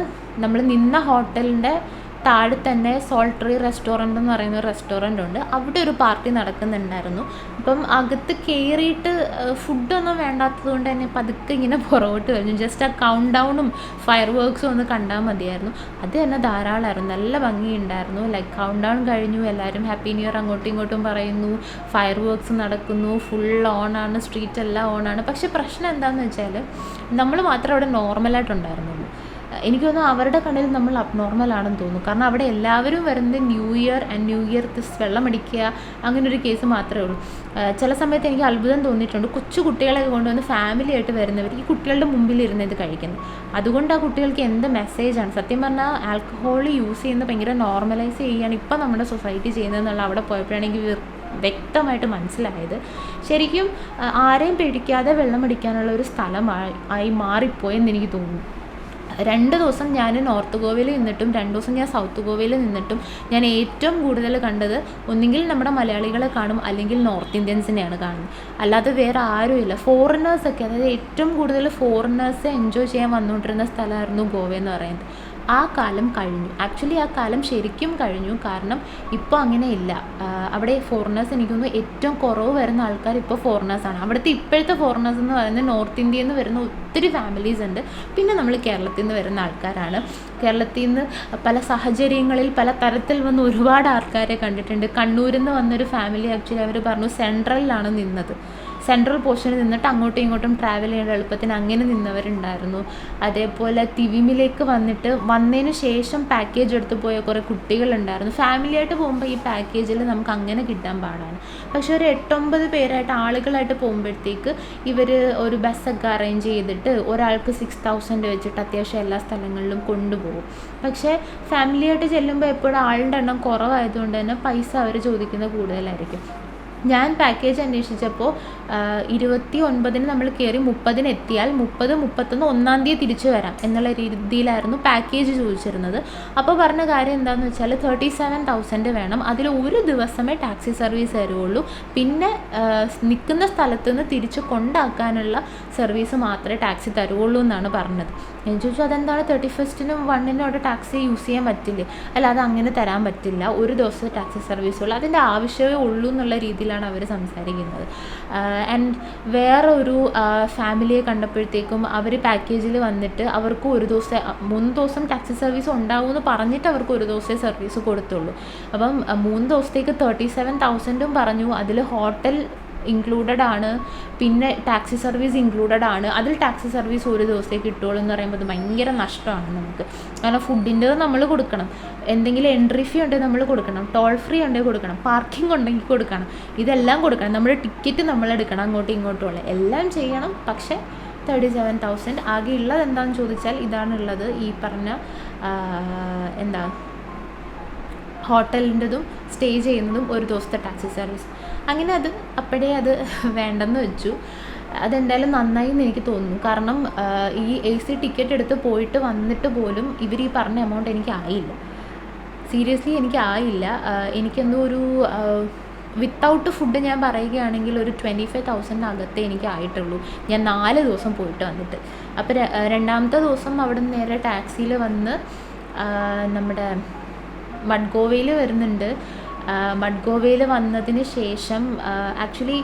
നമ്മൾ നിന്ന ഹോട്ടലിൻ്റെ താഴെ തന്നെ സോൾട്ടറി റെസ്റ്റോറൻ്റ് എന്ന് പറയുന്ന ഒരു റെസ്റ്റോറൻ്റ് ഉണ്ട്. അവിടെ ഒരു പാർട്ടി നടക്കുന്നുണ്ടായിരുന്നു. അപ്പം അകത്ത് കയറിയിട്ട് ഫുഡൊന്നും വേണ്ടാത്തത് കൊണ്ട് തന്നെ പതുക്കെ ഇങ്ങനെ പുറകോട്ട് വരുന്നു. ജസ്റ്റ് ആ കൗണ്ട് ഡൗണും ഫയർ വർക്ക്സും ഒന്ന് കണ്ടാൽ മതിയായിരുന്നു. അത് തന്നെ ധാരാളമായിരുന്നു, നല്ല ഭംഗിയുണ്ടായിരുന്നു. ലൈക്ക് കൗണ്ട് ഡൗൺ കഴിഞ്ഞു, എല്ലാവരും ഹാപ്പി ന്യൂ ഇയർ അങ്ങോട്ടും ഇങ്ങോട്ടും പറയുന്നു, ഫയർ വർക്ക്സ് നടക്കുന്നു, ഫുൾ ഓണാണ്, സ്ട്രീറ്റ് എല്ലാം ഓണാണ്. പക്ഷേ പ്രശ്നം എന്താണെന്ന് വെച്ചാൽ നമ്മൾ മാത്രമേ അവിടെ നോർമലായിട്ടുണ്ടായിരുന്നുള്ളൂ. എനിക്ക് തോന്നുന്നു അവരുടെ കണ്ണിൽ നമ്മൾ അബ്നോർമലാണെന്ന് തോന്നുന്നു. കാരണം അവിടെ എല്ലാവരും വരുന്നത് ന്യൂ ഇയർ വെള്ളമടിക്കുക അങ്ങനെ ഒരു കേസ് മാത്രമേ ഉള്ളൂ. ചില സമയത്ത് എനിക്ക് അത്ഭുതം തോന്നിയിട്ടുണ്ട്, കൊച്ചു കുട്ടികളെ കൊണ്ടുവന്ന് ഫാമിലി ആയിട്ട് വരുന്നവർ ഈ കുട്ടികളുടെ മുമ്പിൽ ഇരുന്ന് ഇത് കഴിക്കുന്നു. അതുകൊണ്ട് ആ കുട്ടികൾക്ക് എന്ത് മെസ്സേജാണ് സത്യം പറഞ്ഞാൽ ആൽക്കഹോൾ യൂസ് ചെയ്യുന്നത് ഭയങ്കര നോർമലൈസ് ചെയ്യുകയാണ് ഇപ്പം നമ്മുടെ സൊസൈറ്റി ചെയ്യുന്നതെന്നുള്ള അവിടെ പോയപ്പോഴാണെങ്കിൽ വ്യക്തമായിട്ട് മനസ്സിലായത്. ശരിക്കും ആരെയും പേടിക്കാതെ വെള്ളമടിക്കാനുള്ള ഒരു സ്ഥലമായി മാറിപ്പോയെന്ന് എനിക്ക് തോന്നുന്നു. 2 ദിവസം ഞാൻ നോർത്ത് ഗോവയിൽ നിന്നിട്ടും 2 ദിവസം ഞാൻ സൗത്ത് ഗോവയിൽ നിന്നിട്ടും ഞാൻ ഏറ്റവും കൂടുതൽ കണ്ടത് ഒന്നുകിൽ നമ്മുടെ മലയാളികളെ കാണും, അല്ലെങ്കിൽ നോർത്ത് ഇന്ത്യൻസിനെയാണ് കാണുന്നത്. അല്ലാതെ വേറെ ആരുമില്ല. ഫോറിനേഴ്സൊക്കെ, അതായത് ഏറ്റവും കൂടുതൽ ഫോറിനേഴ്സ് എൻജോയ് ചെയ്യാൻ വന്നുകൊണ്ടിരുന്ന സ്ഥലമായിരുന്നു ഗോവ എന്ന് പറയുന്നത്. ആ കാലം കഴിഞ്ഞു. ആക്ച്വലി ആ കാലം ശരിക്കും കഴിഞ്ഞു. കാരണം ഇപ്പോൾ അങ്ങനെയില്ല. അവിടെ ഫോറിനേഴ്സ് എനിക്ക് തോന്നുന്നു ഏറ്റവും കുറവ് വരുന്ന ആൾക്കാർ ഇപ്പോൾ ഫോറിനേഴ്സാണ്. അവിടുത്തെ ഇപ്പോഴത്തെ ഫോറിനേഴ്സ് എന്ന് പറയുന്നത് നോർത്ത് ഇന്ത്യയിൽ നിന്ന് വരുന്ന ഒത്തിരി ഫാമിലീസ് ഉണ്ട്. പിന്നെ നമ്മൾ കേരളത്തിൽ നിന്ന് വരുന്ന ആൾക്കാരാണ്. കേരളത്തിൽ നിന്ന് പല സാഹചര്യങ്ങളിൽ പല തരത്തിൽ വന്ന് ഒരുപാട് ആൾക്കാരെ കണ്ടിട്ടുണ്ട്. കണ്ണൂരിൽ നിന്ന് വന്നൊരു ഫാമിലി ആക്ച്വലി അവർ പറഞ്ഞു സെൻട്രലിലാണ് നിന്നത്. സെൻട്രൽ പോർഷനിൽ നിന്നിട്ട് അങ്ങോട്ടും ഇങ്ങോട്ടും ട്രാവൽ ചെയ്യേണ്ട എളുപ്പത്തിന് അങ്ങനെ നിന്നവരുണ്ടായിരുന്നു. അതേപോലെ തിവിമിലേക്ക് വന്നതിന് ശേഷം പാക്കേജ് എടുത്ത് പോയ കുറേ കുട്ടികളുണ്ടായിരുന്നു. ഫാമിലിയായിട്ട് പോകുമ്പോൾ ഈ പാക്കേജിൽ നമുക്ക് അങ്ങനെ കിട്ടാൻ പാടാണ്. പക്ഷേ ഒരു 8-9 പേരായിട്ട് ആളുകളായിട്ട് പോകുമ്പോഴത്തേക്ക് ഇവർ ഒരു ബസ്സൊക്കെ അറേഞ്ച് ചെയ്തിട്ട് ഒരാൾക്ക് 6,000 വെച്ചിട്ട് അത്യാവശ്യം എല്ലാ സ്ഥലങ്ങളിലും കൊണ്ടുപോകും. പക്ഷേ ഫാമിലിയായിട്ട് ചെല്ലുമ്പോൾ എപ്പോഴും ആളുടെ എണ്ണം കുറവായതുകൊണ്ട് തന്നെ പൈസ അവർ ചോദിക്കുന്നത് കൂടുതലായിരിക്കും. ഞാൻ പാക്കേജ് അന്വേഷിച്ചപ്പോൾ 29-ന് നമ്മൾ കയറി 30-ന് എത്തിയാൽ 30-31 1-ാം തീയതി തിരിച്ചു വരാം എന്നുള്ള രീതിയിലായിരുന്നു പാക്കേജ് ചോദിച്ചിരുന്നത്. അപ്പോൾ പറഞ്ഞ കാര്യം എന്താണെന്ന് വെച്ചാൽ 37,000 വേണം. അതിൽ ഒരു ദിവസമേ ടാക്സി സർവീസ് തരുള്ളൂ. പിന്നെ നിൽക്കുന്ന സ്ഥലത്ത് നിന്ന് തിരിച്ച് കൊണ്ടാക്കാനുള്ള സർവീസ് മാത്രമേ ടാക്സി തരുള്ളൂ എന്നാണ് പറഞ്ഞത്. ഞാൻ ചോദിച്ചു അതെന്താണ് 31-നും 1-നും അവിടെ ടാക്സി യൂസ് ചെയ്യാൻ പറ്റില്ലേ? അല്ല, അത് അങ്ങനെ തരാൻ പറ്റില്ല, ഒരു ദിവസത്തെ ടാക്സി സർവീസുള്ളൂ, അതിൻ്റെ ആവശ്യമേ ഉള്ളൂ എന്നുള്ള രീതിയിലാണ് അവർ സംസാരിക്കുന്നത്. ആൻഡ് വേറെ ഒരു ഫാമിലിയെ കണ്ടപ്പോഴത്തേക്കും അവർ പാക്കേജിൽ വന്നിട്ട് അവർക്ക് 3 ദിവസം ടാക്സി സർവീസ് ഉണ്ടാവുമെന്ന് പറഞ്ഞിട്ട് അവർക്ക് 1 ദിവസത്തെ സർവീസ് കൊടുത്തുള്ളൂ. അപ്പം 3 ദിവസത്തേക്ക് 37,000 പറഞ്ഞു. അതിൽ ഹോട്ടൽ ഇൻക്ലൂഡഡ് ആണ്, പിന്നെ ടാക്സി സർവീസ് ഇൻക്ലൂഡഡ് ആണ്. അതിൽ ടാക്സി സർവീസ് 1 ദിവസത്തേക്ക് കിട്ടുള്ളൂ എന്ന് പറയുമ്പോൾ അത് ഭയങ്കര നഷ്ടമാണ് നമുക്ക്. കാരണം ഫുഡിൻ്റെ നമ്മൾ കൊടുക്കണം, എന്തെങ്കിലും എൻട്രി ഫീ ഉണ്ടെങ്കിൽ നമ്മൾ കൊടുക്കണം, ടോൾ ഫ്രീ ഉണ്ടെങ്കിൽ കൊടുക്കണം, പാർക്കിംഗ് ഉണ്ടെങ്കിൽ കൊടുക്കണം, ഇതെല്ലാം കൊടുക്കണം. നമ്മുടെ ടിക്കറ്റ് നമ്മളെടുക്കണം, അങ്ങോട്ടും ഇങ്ങോട്ടും എല്ലാം ചെയ്യണം. പക്ഷേ 37,000 ആകെ ഉള്ളത് എന്താണെന്ന് ചോദിച്ചാൽ ഇതാണുള്ളത്. ഈ പറഞ്ഞ ഹോട്ടലിൻ്റെതും സ്റ്റേ ചെയ്യുന്നതും 1 ദിവസത്തെ ടാക്സി സർവീസ്. അങ്ങനെ അപ്പോഴേ അത് വേണ്ടെന്ന് വെച്ചു. അതെന്തായാലും നന്നായി എന്ന് എനിക്ക് തോന്നുന്നു. കാരണം ഈ AC ടിക്കറ്റ് എടുത്ത് പോയിട്ട് വന്നിട്ട് പോലും ഇവർ ഈ പറഞ്ഞ എമൗണ്ട് എനിക്ക് ആയില്ല. സീരിയസ്ലി എനിക്ക് ആയില്ല. എനിക്കെന്തോ ഒരു വിത്തൗട്ട് ഫുഡ് ഞാൻ പറയുകയാണെങ്കിൽ ഒരു 25,000 അകത്തേ എനിക്ക് ആയിട്ടുള്ളൂ. ഞാൻ 4 ദിവസം പോയിട്ട് വന്നിട്ട്. അപ്പോൾ 2-ാമത്തെ ദിവസം അവിടെ നിന്ന് നേരെ ടാക്സിയിൽ വന്ന് നമ്മുടെ മഡ്ഗോവയിൽ വരുന്നുണ്ട്. മഡ്ഗോവയിൽ വന്നതിന് ശേഷം ആക്ച്വലി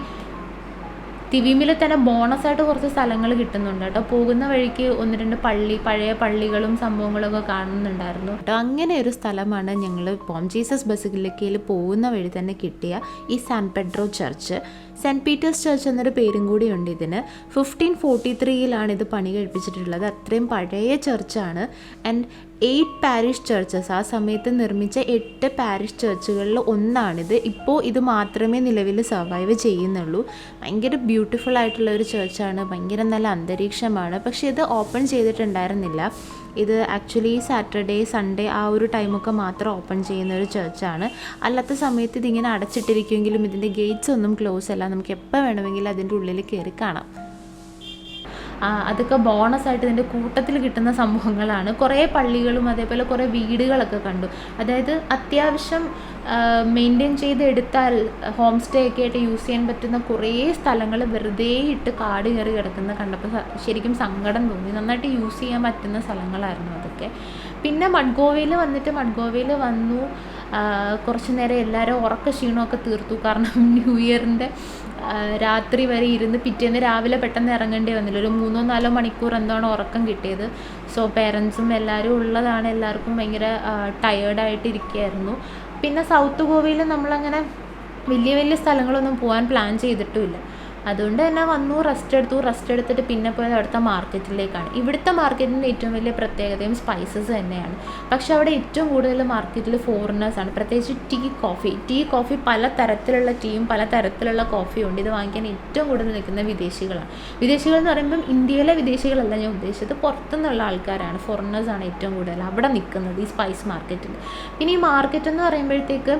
തിവീമിൽ തന്നെ ബോണസായിട്ട് കുറച്ച് സ്ഥലങ്ങൾ കിട്ടുന്നുണ്ട് കേട്ടോ. പോകുന്ന വഴിക്ക് 1-2 പഴയ പള്ളികളും സംഭവങ്ങളൊക്കെ കാണുന്നുണ്ടായിരുന്നു കേട്ടോ. അങ്ങനെ ഒരു സ്ഥലമാണ് ഞങ്ങൾ പോം ജീസസ് ബസിലിക്കയിൽ പോകുന്ന വഴി തന്നെ കിട്ടിയ ഈ San Pedro church. Saint Peter's church എന്നൊരു പേരും കൂടിയുണ്ട് ഇതിന്. 1543 ഇത് പണി കഴിപ്പിച്ചിട്ടുള്ളത്. അത്രയും പഴയ ചർച്ചാണ്. ആൻഡ് 8 പാരിഷ് ചർച്ചസ്, ആ സമയത്ത് നിർമ്മിച്ച 8 പാരിഷ് ചർച്ചുകളിൽ ഒന്നാണിത്. ഇപ്പോൾ ഇത് മാത്രമേ നിലവിൽ സർവൈവ് ചെയ്യുന്നുള്ളൂ. ഭയങ്കര ബ്യൂട്ടിഫുൾ ആയിട്ടുള്ള ഒരു ചർച്ചാണ്, ഭയങ്കര നല്ല അന്തരീക്ഷമാണ്. പക്ഷേ ഇത് ഓപ്പൺ ചെയ്തിട്ടുണ്ടായിരുന്നില്ല. ഇത് ആക്ച്വലി സാറ്റർഡേ സൺഡേ ആ ഒരു ടൈമൊക്കെ മാത്രം ഓപ്പൺ ചെയ്യുന്ന ഒരു ചർച്ചാണ്. അല്ലാത്ത സമയത്ത് ഇതിങ്ങനെ അടച്ചിട്ടിരിക്കുമെങ്കിലും ഇതിൻ്റെ ഗേറ്റ്സ് ഒന്നും ക്ലോസ് അല്ല. നമുക്ക് എപ്പോൾ വേണമെങ്കിലും അതിൻ്റെ ഉള്ളിൽ കയറി കാണാം. അതൊക്കെ ബോണസായിട്ട് ഇതിൻ്റെ കൂട്ടത്തിൽ കിട്ടുന്ന സംഭവങ്ങളാണ്. കുറേ പള്ളികളും അതേപോലെ കുറേ വീടുകളൊക്കെ കണ്ടു. അതായത് അത്യാവശ്യം മെയിൻറ്റെയിൻ ചെയ്തെടുത്താൽ ഹോം സ്റ്റേ ഒക്കെ ആയിട്ട് യൂസ് ചെയ്യാൻ പറ്റുന്ന കുറേ സ്ഥലങ്ങൾ വെറുതെ ഇട്ട് കാട് കയറി കിടക്കുന്ന കണ്ടപ്പോൾ ശരിക്കും സങ്കടം തോന്നി. നന്നായിട്ട് യൂസ് ചെയ്യാൻ പറ്റുന്ന സ്ഥലങ്ങളായിരുന്നു അതൊക്കെ. പിന്നെ മഡ്ഗോവയിൽ വന്നു കുറച്ച് നേരം എല്ലാവരും ഉറക്ക ക്ഷീണമൊക്കെ തീർത്തു. കാരണം ന്യൂ ഇയറിൻ്റെ രാത്രി വരെ ഇരുന്ന് പിറ്റേന്ന് രാവിലെ പെട്ടെന്ന് ഇറങ്ങേണ്ടി വന്നില്ല. ഒരു 3-4 മണിക്കൂർ എന്താണ് ഉറക്കം കിട്ടിയത്. സോ പേരൻസും എല്ലാവരും ഉള്ളതാണ്, എല്ലാവർക്കും ഭയങ്കര ടയേർഡായിട്ടിരിക്കുകയായിരുന്നു. പിന്നെ സൗത്ത് ഗോവയിൽ നമ്മളങ്ങനെ വലിയ സ്ഥലങ്ങളൊന്നും പോകാൻ പ്ലാൻ ചെയ്തിട്ടുമില്ല. അതുകൊണ്ട് തന്നെ വന്നു, റെസ്റ്റ് എടുത്തിട്ട് പിന്നെ പോയത് അവിടുത്തെ മാർക്കറ്റിലേക്കാണ്. ഇവിടുത്തെ മാർക്കറ്റിൻ്റെ ഏറ്റവും വലിയ പ്രത്യേകതയും സ്പൈസസ് തന്നെയാണ്. പക്ഷെ അവിടെ ഏറ്റവും കൂടുതൽ മാർക്കറ്റിൽ ഫോറിനേഴ്സാണ്, പ്രത്യേകിച്ച് ടീ കോഫി പല തരത്തിലുള്ള ടീയും പല തരത്തിലുള്ള കോഫിയും ഉണ്ട്. ഇത് വാങ്ങിക്കാൻ ഏറ്റവും കൂടുതൽ നിൽക്കുന്ന വിദേശികളാണ്. വിദേശികൾ എന്ന് പറയുമ്പം ഇന്ത്യയിലെ വിദേശികളല്ല ഞാൻ ഉദ്ദേശിച്ചത്, പുറത്തുനിന്നുള്ള ആൾക്കാരാണ്, ഫോറിനേഴ്സാണ് ഏറ്റവും കൂടുതൽ അവിടെ നിൽക്കുന്നത് ഈ സ്പൈസ് മാർക്കറ്റിൽ. പിന്നെ ഈ മാർക്കറ്റ് എന്ന് പറയുമ്പോഴത്തേക്ക്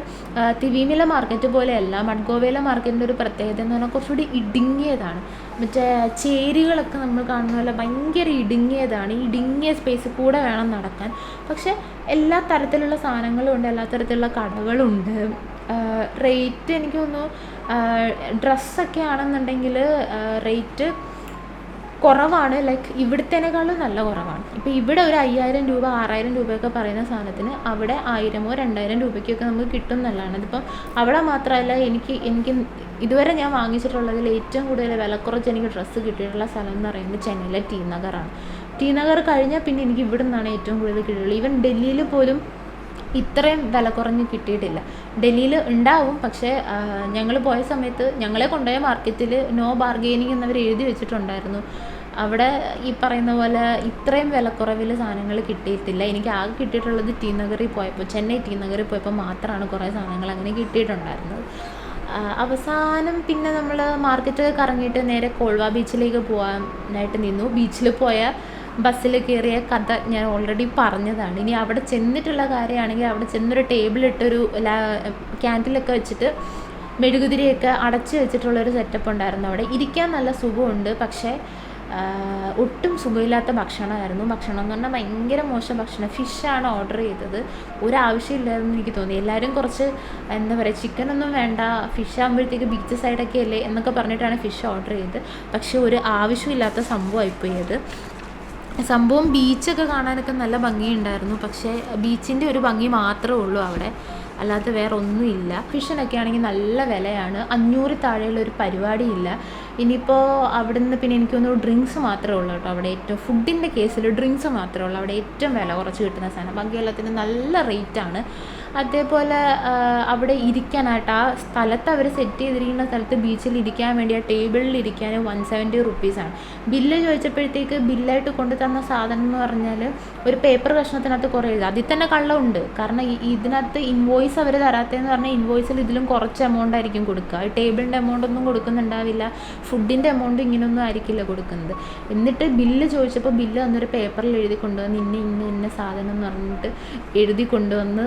തിവീമിലെ മാർക്കറ്റ് പോലെയല്ല. മഡ്ഗോവയിലെ മാർക്കറ്റിൻ്റെ ഒരു പ്രത്യേകത എന്ന് പറഞ്ഞാൽ കുറച്ചുകൂടി ഇടുങ്ങിയതാണ്. മറ്റേ ചേരികളൊക്കെ നമ്മൾ കാണുന്ന പോലെ ഭയങ്കര ഇടുങ്ങിയതാണ്. ഇടുങ്ങിയ സ്പേസിൽ കൂടെ വേണം നടക്കാൻ. പക്ഷേ എല്ലാ തരത്തിലുള്ള സാധനങ്ങളും ഉണ്ട്, എല്ലാ തരത്തിലുള്ള കടകളുണ്ട്. റേറ്റ് എനിക്ക് തോന്നുന്നു ഡ്രസ്സൊക്കെ ആണെന്നുണ്ടെങ്കിൽ റേറ്റ് കുറവാണ്. ലൈക്ക് ഇവിടുത്തേനേക്കാളും നല്ല കുറവാണ്. ഇപ്പോൾ ഇവിടെ ഒരു 5000 രൂപ 6000 രൂപയൊക്കെ പറയുന്ന സാധനത്തിന് അവിടെ 1000-2000 രൂപയ്ക്കൊക്കെ നമുക്ക് കിട്ടും എന്നുള്ളതാണ്. ഇതിപ്പം അവിടെ മാത്രമല്ല, എനിക്ക് ഇതുവരെ ഞാൻ വാങ്ങിച്ചിട്ടുള്ളതിൽ ഏറ്റവും കൂടുതൽ വില കുറച്ച് എനിക്ക് ഡ്രസ്സ് കിട്ടിയിട്ടുള്ള സ്ഥലം എന്ന് പറയുന്നത് ചെന്നൈയിലെ ടി നഗറാണ്. ടി നഗർ കഴിഞ്ഞാൽ പിന്നെ എനിക്ക് ഇവിടെ നിന്നാണ് ഏറ്റവും കൂടുതൽ കിട്ടിയിട്ടുള്ളത്. ഈവൻ ഡൽഹിയിൽ പോലും ഇത്രയും വില കുറഞ്ഞ് കിട്ടിയിട്ടില്ല. ഡൽഹിയിൽ ഉണ്ടാവും, പക്ഷേ ഞങ്ങൾ പോയ സമയത്ത് ഞങ്ങളെ കൊണ്ടുപോയ മാർക്കറ്റിൽ നോ ബാർഗെയിനിങ് എന്നവർ എഴുതി വെച്ചിട്ടുണ്ടായിരുന്നു. അവിടെ ഈ പറയുന്ന പോലെ ഇത്രയും വിലക്കുറവിൽ സാധനങ്ങൾ കിട്ടിയിട്ടില്ല. എനിക്ക് ആകെ കിട്ടിയിട്ടുള്ളത് ചെന്നൈ ടി നഗറിൽ പോയപ്പോൾ മാത്രമാണ് കുറേ സാധനങ്ങൾ അങ്ങനെ കിട്ടിയിട്ടുണ്ടായിരുന്നത്. അവസാനം പിന്നെ നമ്മൾ മാർക്കറ്റ് കറങ്ങിയിട്ട് നേരെ കോൾവ ബീച്ചിലേക്ക് പോകാനായിട്ട് നിന്നു. ബീച്ചിൽ പോയ ബസ്സിൽ കയറിയ കഥ ഞാൻ ഓൾറെഡി പറഞ്ഞതാണ്. ഇനി അവിടെ ചെന്നിട്ടുള്ള കാര്യമാണെങ്കിൽ അവിടെ ചെന്നൊരു ടേബിളിട്ടൊരു ക്യാൻഡിലൊക്കെ വെച്ചിട്ട് മെഴുകുതിരിയൊക്കെ അടച്ചു വെച്ചിട്ടുള്ളൊരു സെറ്റപ്പ് ഉണ്ടായിരുന്നു. അവിടെ ഇരിക്കാൻ നല്ല സുഖമുണ്ട്, പക്ഷേ ഒട്ടും സുഖമില്ലാത്ത ഭക്ഷണമായിരുന്നു. ഭക്ഷണം എന്ന് പറഞ്ഞാൽ ഭയങ്കര മോശം ഭക്ഷണം. ഫിഷാണ് ഓർഡർ ചെയ്തത്. ഒരാവശ്യമില്ലായിരുന്നു എനിക്ക് തോന്നി. എല്ലാവരും കുറച്ച് എന്താ പറയുക, ചിക്കനൊന്നും വേണ്ട, ഫിഷ് ആകുമ്പോഴത്തേക്ക് ബീച്ച് സൈഡൊക്കെ അല്ലേ എന്നൊക്കെ പറഞ്ഞിട്ടാണ് ഫിഷ് ഓർഡർ ചെയ്തത്. പക്ഷേ ഒരു ആവശ്യമില്ലാത്ത സംഭവമായിപ്പോയി അത്. സംഭവം ബീച്ചൊക്കെ കാണാനൊക്കെ നല്ല ഭംഗിയുണ്ടായിരുന്നു, പക്ഷേ ബീച്ചിൻ്റെ ഒരു ഭംഗി മാത്രമേ ഉള്ളൂ അവിടെ, അല്ലാതെ വേറെ ഒന്നുമില്ല. ഫിഷിനൊക്കെ ആണെങ്കിൽ നല്ല വിലയാണ്. 500 താഴെയുള്ളൊരു പരിപാടിയില്ല. ഇനിയിപ്പോൾ അവിടെ നിന്ന് പിന്നെ എനിക്കൊന്ന് ഡ്രിങ്ക്സ് മാത്രമേ ഉള്ളൂ കേട്ടോ അവിടെ. ഏറ്റവും ഫുഡിൻ്റെ കേസിൽ ഡ്രിങ്ക്സ് മാത്രമേ ഉള്ളൂ അവിടെ ഏറ്റവും വില കുറച്ച് കിട്ടുന്ന സാധനം. ബാക്കിയെല്ലാത്തിനും നല്ല റേറ്റാണ്. അതേപോലെ അവിടെ ഇരിക്കാനായിട്ട് ആ സ്ഥലത്ത് അവർ സെറ്റ് ചെയ്തിരിക്കുന്ന സ്ഥലത്ത് ബീച്ചിൽ ഇരിക്കാൻ വേണ്ടി ആ ടേബിളിൽ ഇരിക്കാൻ 170 റുപ്പീസാണ്. ബില്ല് ചോദിച്ചപ്പോഴത്തേക്ക് ബില്ലായിട്ട് കൊണ്ടു തന്ന സാധനം എന്ന് പറഞ്ഞാൽ ഒരു പേപ്പർ കഷ്ണത്തിനകത്ത് കുറേ എഴുതുക. അതിൽ തന്നെ കള്ളമുണ്ട്. കാരണം ഇതിനകത്ത് ഇൻവോയ്സ് അവർ തരാത്തതെന്ന് പറഞ്ഞാൽ ഇൻവോയ്സിൽ ഇതിലും കുറച്ച് എമൗണ്ട് ആയിരിക്കും കൊടുക്കുക. ടേബിളിൻ്റെ എമൗണ്ട് ഒന്നും കൊടുക്കുന്നുണ്ടാവില്ല, ഫുഡിൻ്റെ എമൗണ്ട് ഇങ്ങനെയൊന്നും ആയിരിക്കില്ല കൊടുക്കുന്നത്. എന്നിട്ട് ബില്ല് ചോദിച്ചപ്പോൾ ബില്ല് അന്നൊരു പേപ്പറിൽ എഴുതി കൊണ്ടുവന്ന് ഇന്ന സാധനം എന്ന് പറഞ്ഞിട്ട് എഴുതി കൊണ്ടുവന്ന്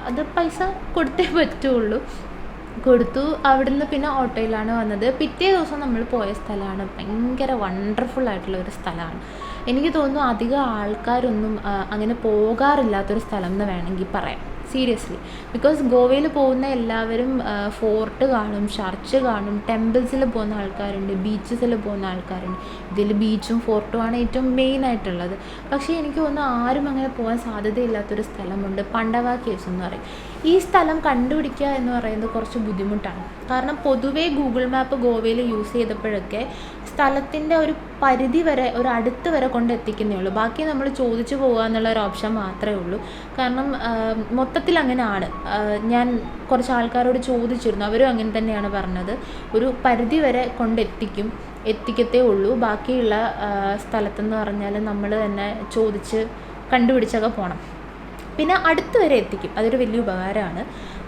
അത് പൈസ കൊടുത്തേ പറ്റുള്ളൂ. കൊടുത്തു. അവിടുന്ന് പിന്നെ ഓട്ടോയിലാണ് വന്നത്. പിറ്റേ ദിവസം നമ്മൾ പോയ സ്ഥലമാണ് ഭയങ്കര വണ്ടർഫുൾ ആയിട്ടുള്ള ഒരു സ്ഥലമാണ്. എനിക്ക് തോന്നുന്നു അധികം ആൾക്കാരൊന്നും അങ്ങനെ പോകാറില്ലാത്തൊരു സ്ഥലം എന്ന് വേണമെങ്കിൽ പറയാം. സീരിയസ്ലി. ബിക്കോസ് ഗോവയിൽ പോകുന്ന എല്ലാവരും ഫോർട്ട് കാണും, ചർച്ച് കാണും, ടെമ്പിൾസിൽ പോകുന്ന ആൾക്കാരുണ്ട്, ബീച്ചസിൽ പോകുന്ന ആൾക്കാരുണ്ട്. ഇതിൽ ബീച്ചും ഫോർട്ടുമാണ് ഏറ്റവും മെയിൻ ആയിട്ടുള്ളത്. പക്ഷേ എനിക്ക് തോന്നുന്നു ആരും അങ്ങനെ പോകാൻ സാധ്യതയില്ലാത്തൊരു സ്ഥലമുണ്ട്, പണ്ടവ കേവ്സ് എന്ന് പറയും. ഈ സ്ഥലം കണ്ടുപിടിക്കുക എന്ന് പറയുന്നത് കുറച്ച് ബുദ്ധിമുട്ടാണ്. കാരണം പൊതുവേ ഗൂഗിൾ മാപ്പ് ഗോവയിൽ യൂസ് ചെയ്തപ്പോഴൊക്കെ സ്ഥലത്തിൻ്റെ ഒരു പരിധി വരെ, ഒരു അടുത്ത് വരെ കൊണ്ടെത്തിക്കുന്നേ ഉള്ളൂ. ബാക്കി നമ്മൾ ചോദിച്ചു പോകുക എന്നുള്ള ഒരു ഓപ്ഷൻ മാത്രമേ ഉള്ളൂ. കാരണം മൊത്തത്തിൽ അങ്ങനെയാണ്. ഞാൻ കുറച്ച് ആൾക്കാരോട് ചോദിച്ചിരുന്നു, അവരും അങ്ങനെ തന്നെയാണ് പറഞ്ഞത്. ഒരു പരിധി വരെ എത്തിക്കത്തേ ഉള്ളൂ. ബാക്കിയുള്ള സ്ഥലത്തെന്ന് പറഞ്ഞാൽ നമ്മൾ തന്നെ ചോദിച്ച് കണ്ടുപിടിച്ചൊക്കെ പോകണം. പിന്നെ അടുത്ത് വരെ എത്തിക്കും, അതൊരു വലിയ ഉപകാരമാണ്.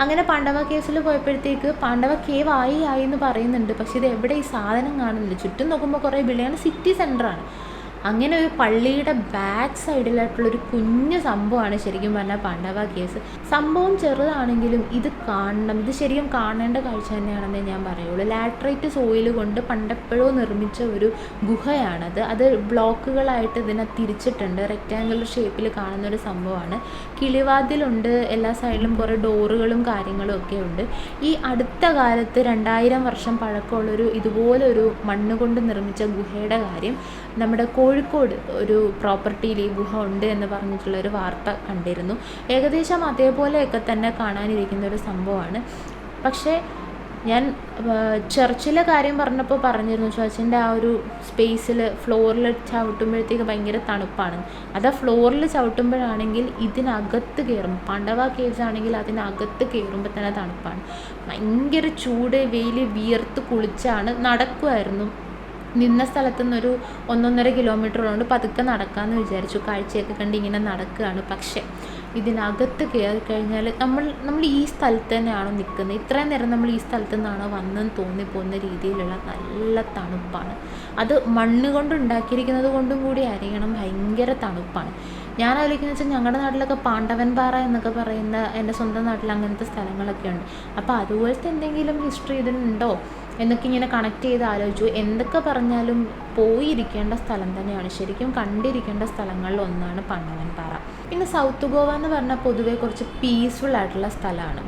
അങ്ങനെ പാണ്ഡവ കേവ്സിൽ പോയപ്പോഴത്തേക്ക് പാണ്ഡവ കേവ് ആയി എന്ന് പറയുന്നുണ്ട്. പക്ഷേ ഇത് എവിടെ ഈ സാധനം കാണുന്നില്ല. ചുറ്റും നോക്കുമ്പോൾ കുറേ ബിൽഡിങ്ങാണ്, സിറ്റി സെൻറ്ററാണ്. അങ്ങനെ ഒരു പള്ളിയുടെ ബാക്ക് സൈഡിലായിട്ടുള്ളൊരു കുഞ്ഞു സംഭവമാണ് ശരിക്കും പറഞ്ഞാൽ പാണ്ഡവ കേവ്സ്. സംഭവം ചെറുതാണെങ്കിലും ഇത് കാണണം, ഇത് ശരിക്കും കാണേണ്ട കാഴ്ച തന്നെയാണെന്നേ ഞാൻ പറയുള്ളൂ. ലാറ്ററൈറ്റ് സോയിൽ കൊണ്ട് പണ്ടെപ്പോഴോ നിർമ്മിച്ച ഒരു ഗുഹയാണത്. അത് ബ്ലോക്കുകളായിട്ട് ഇതിനെ തിരിച്ചിട്ടുണ്ട്, റെക്റ്റാങ്കുലർ ഷേപ്പിൽ കാണുന്നൊരു സംഭവമാണ്. കിളിവാതിലുണ്ട്, എല്ലാ സൈഡിലും കുറേ ഡോറുകളും കാര്യങ്ങളും ഒക്കെ ഉണ്ട്. ഈ അടുത്ത കാലത്ത് 2000 വർഷം പഴക്കമുള്ളൊരു ഇതുപോലൊരു മണ്ണ് കൊണ്ട് നിർമ്മിച്ച ഗുഹയുടെ കാര്യം നമ്മുടെ കോഴിക്കോട് ഒരു പ്രോപ്പർട്ടിയിൽ ഈ ഗുഹ ഉണ്ട് എന്ന് പറഞ്ഞിട്ടുള്ളൊരു വാർത്ത കണ്ടിരുന്നു. ഏകദേശം അതേപോലെയൊക്കെ തന്നെ കാണാനിരിക്കുന്ന ഒരു സംഭവമാണ്. പക്ഷേ ഞാൻ ചർച്ചിലെ കാര്യം പറഞ്ഞപ്പോൾ പറഞ്ഞിരുന്നു, ചർച്ചിൻ്റെ ആ ഒരു സ്പേസിൽ ഫ്ലോറിൽ ചവിട്ടുമ്പോഴത്തേക്ക് ഭയങ്കര തണുപ്പാണ്. അത് ഫ്ലോറിൽ ചവിട്ടുമ്പോഴാണെങ്കിൽ ഇതിനകത്ത് കയറും, പാണ്ഡവ കേവ്സ് ആണെങ്കിൽ അതിനകത്ത് കയറുമ്പോൾ തന്നെ തണുപ്പാണ്. ഭയങ്കര ചൂട്, വെയിൽ, വിയർത്ത് കുളിച്ചാണ് നടക്കുമായിരുന്നു. നിന്ന സ്ഥലത്തു നിന്നൊരു 1.5 കിലോമീറ്ററുകൊണ്ട് പതുക്കെ നടക്കാമെന്ന് വിചാരിച്ചു, കാഴ്ചയൊക്കെ കണ്ട് ഇങ്ങനെ നടക്കുകയാണ്. പക്ഷേ ഇതിനകത്ത് കയറി കഴിഞ്ഞാൽ നമ്മൾ ഈ സ്ഥലത്ത് തന്നെയാണോ നിൽക്കുന്നത്, ഇത്രയും നേരം നമ്മൾ ഈ സ്ഥലത്ത് നിന്നാണോ വന്നെന്ന് തോന്നിപ്പോകുന്ന രീതിയിലുള്ള നല്ല തണുപ്പാണ്. അത് മണ്ണ് കൊണ്ട് ഉണ്ടാക്കിയിരിക്കുന്നത് കൊണ്ടും കൂടി ആയിരിക്കണം, ഭയങ്കര തണുപ്പാണ്. ഞാൻ ആലോചിക്കുന്നത് വെച്ചാൽ ഞങ്ങളുടെ നാട്ടിലൊക്കെ പാണ്ഡവൻ പാറ എന്നൊക്കെ പറയുന്ന, എൻ്റെ സ്വന്തം നാട്ടിൽ അങ്ങനത്തെ സ്ഥലങ്ങളൊക്കെ ഉണ്ട്. അപ്പോൾ അതുപോലത്തെ എന്തെങ്കിലും ഹിസ്റ്ററി ഇതിനുണ്ടോ എന്നൊക്കെ ഇങ്ങനെ കണക്ട് ചെയ്ത് ആലോചിച്ചു. എന്തൊക്കെ പറഞ്ഞാലും പോയിരിക്കേണ്ട സ്ഥലം തന്നെയാണ്, ശരിക്കും കണ്ടിരിക്കേണ്ട സ്ഥലങ്ങളിൽ ഒന്നാണ് പാണ്ഡവൻ പാറ. പിന്നെ സൗത്ത് ഗോവ എന്ന് പറഞ്ഞാൽ പൊതുവേ കുറച്ച് പീസ്ഫുൾ ആയിട്ടുള്ള സ്ഥലമാണ്.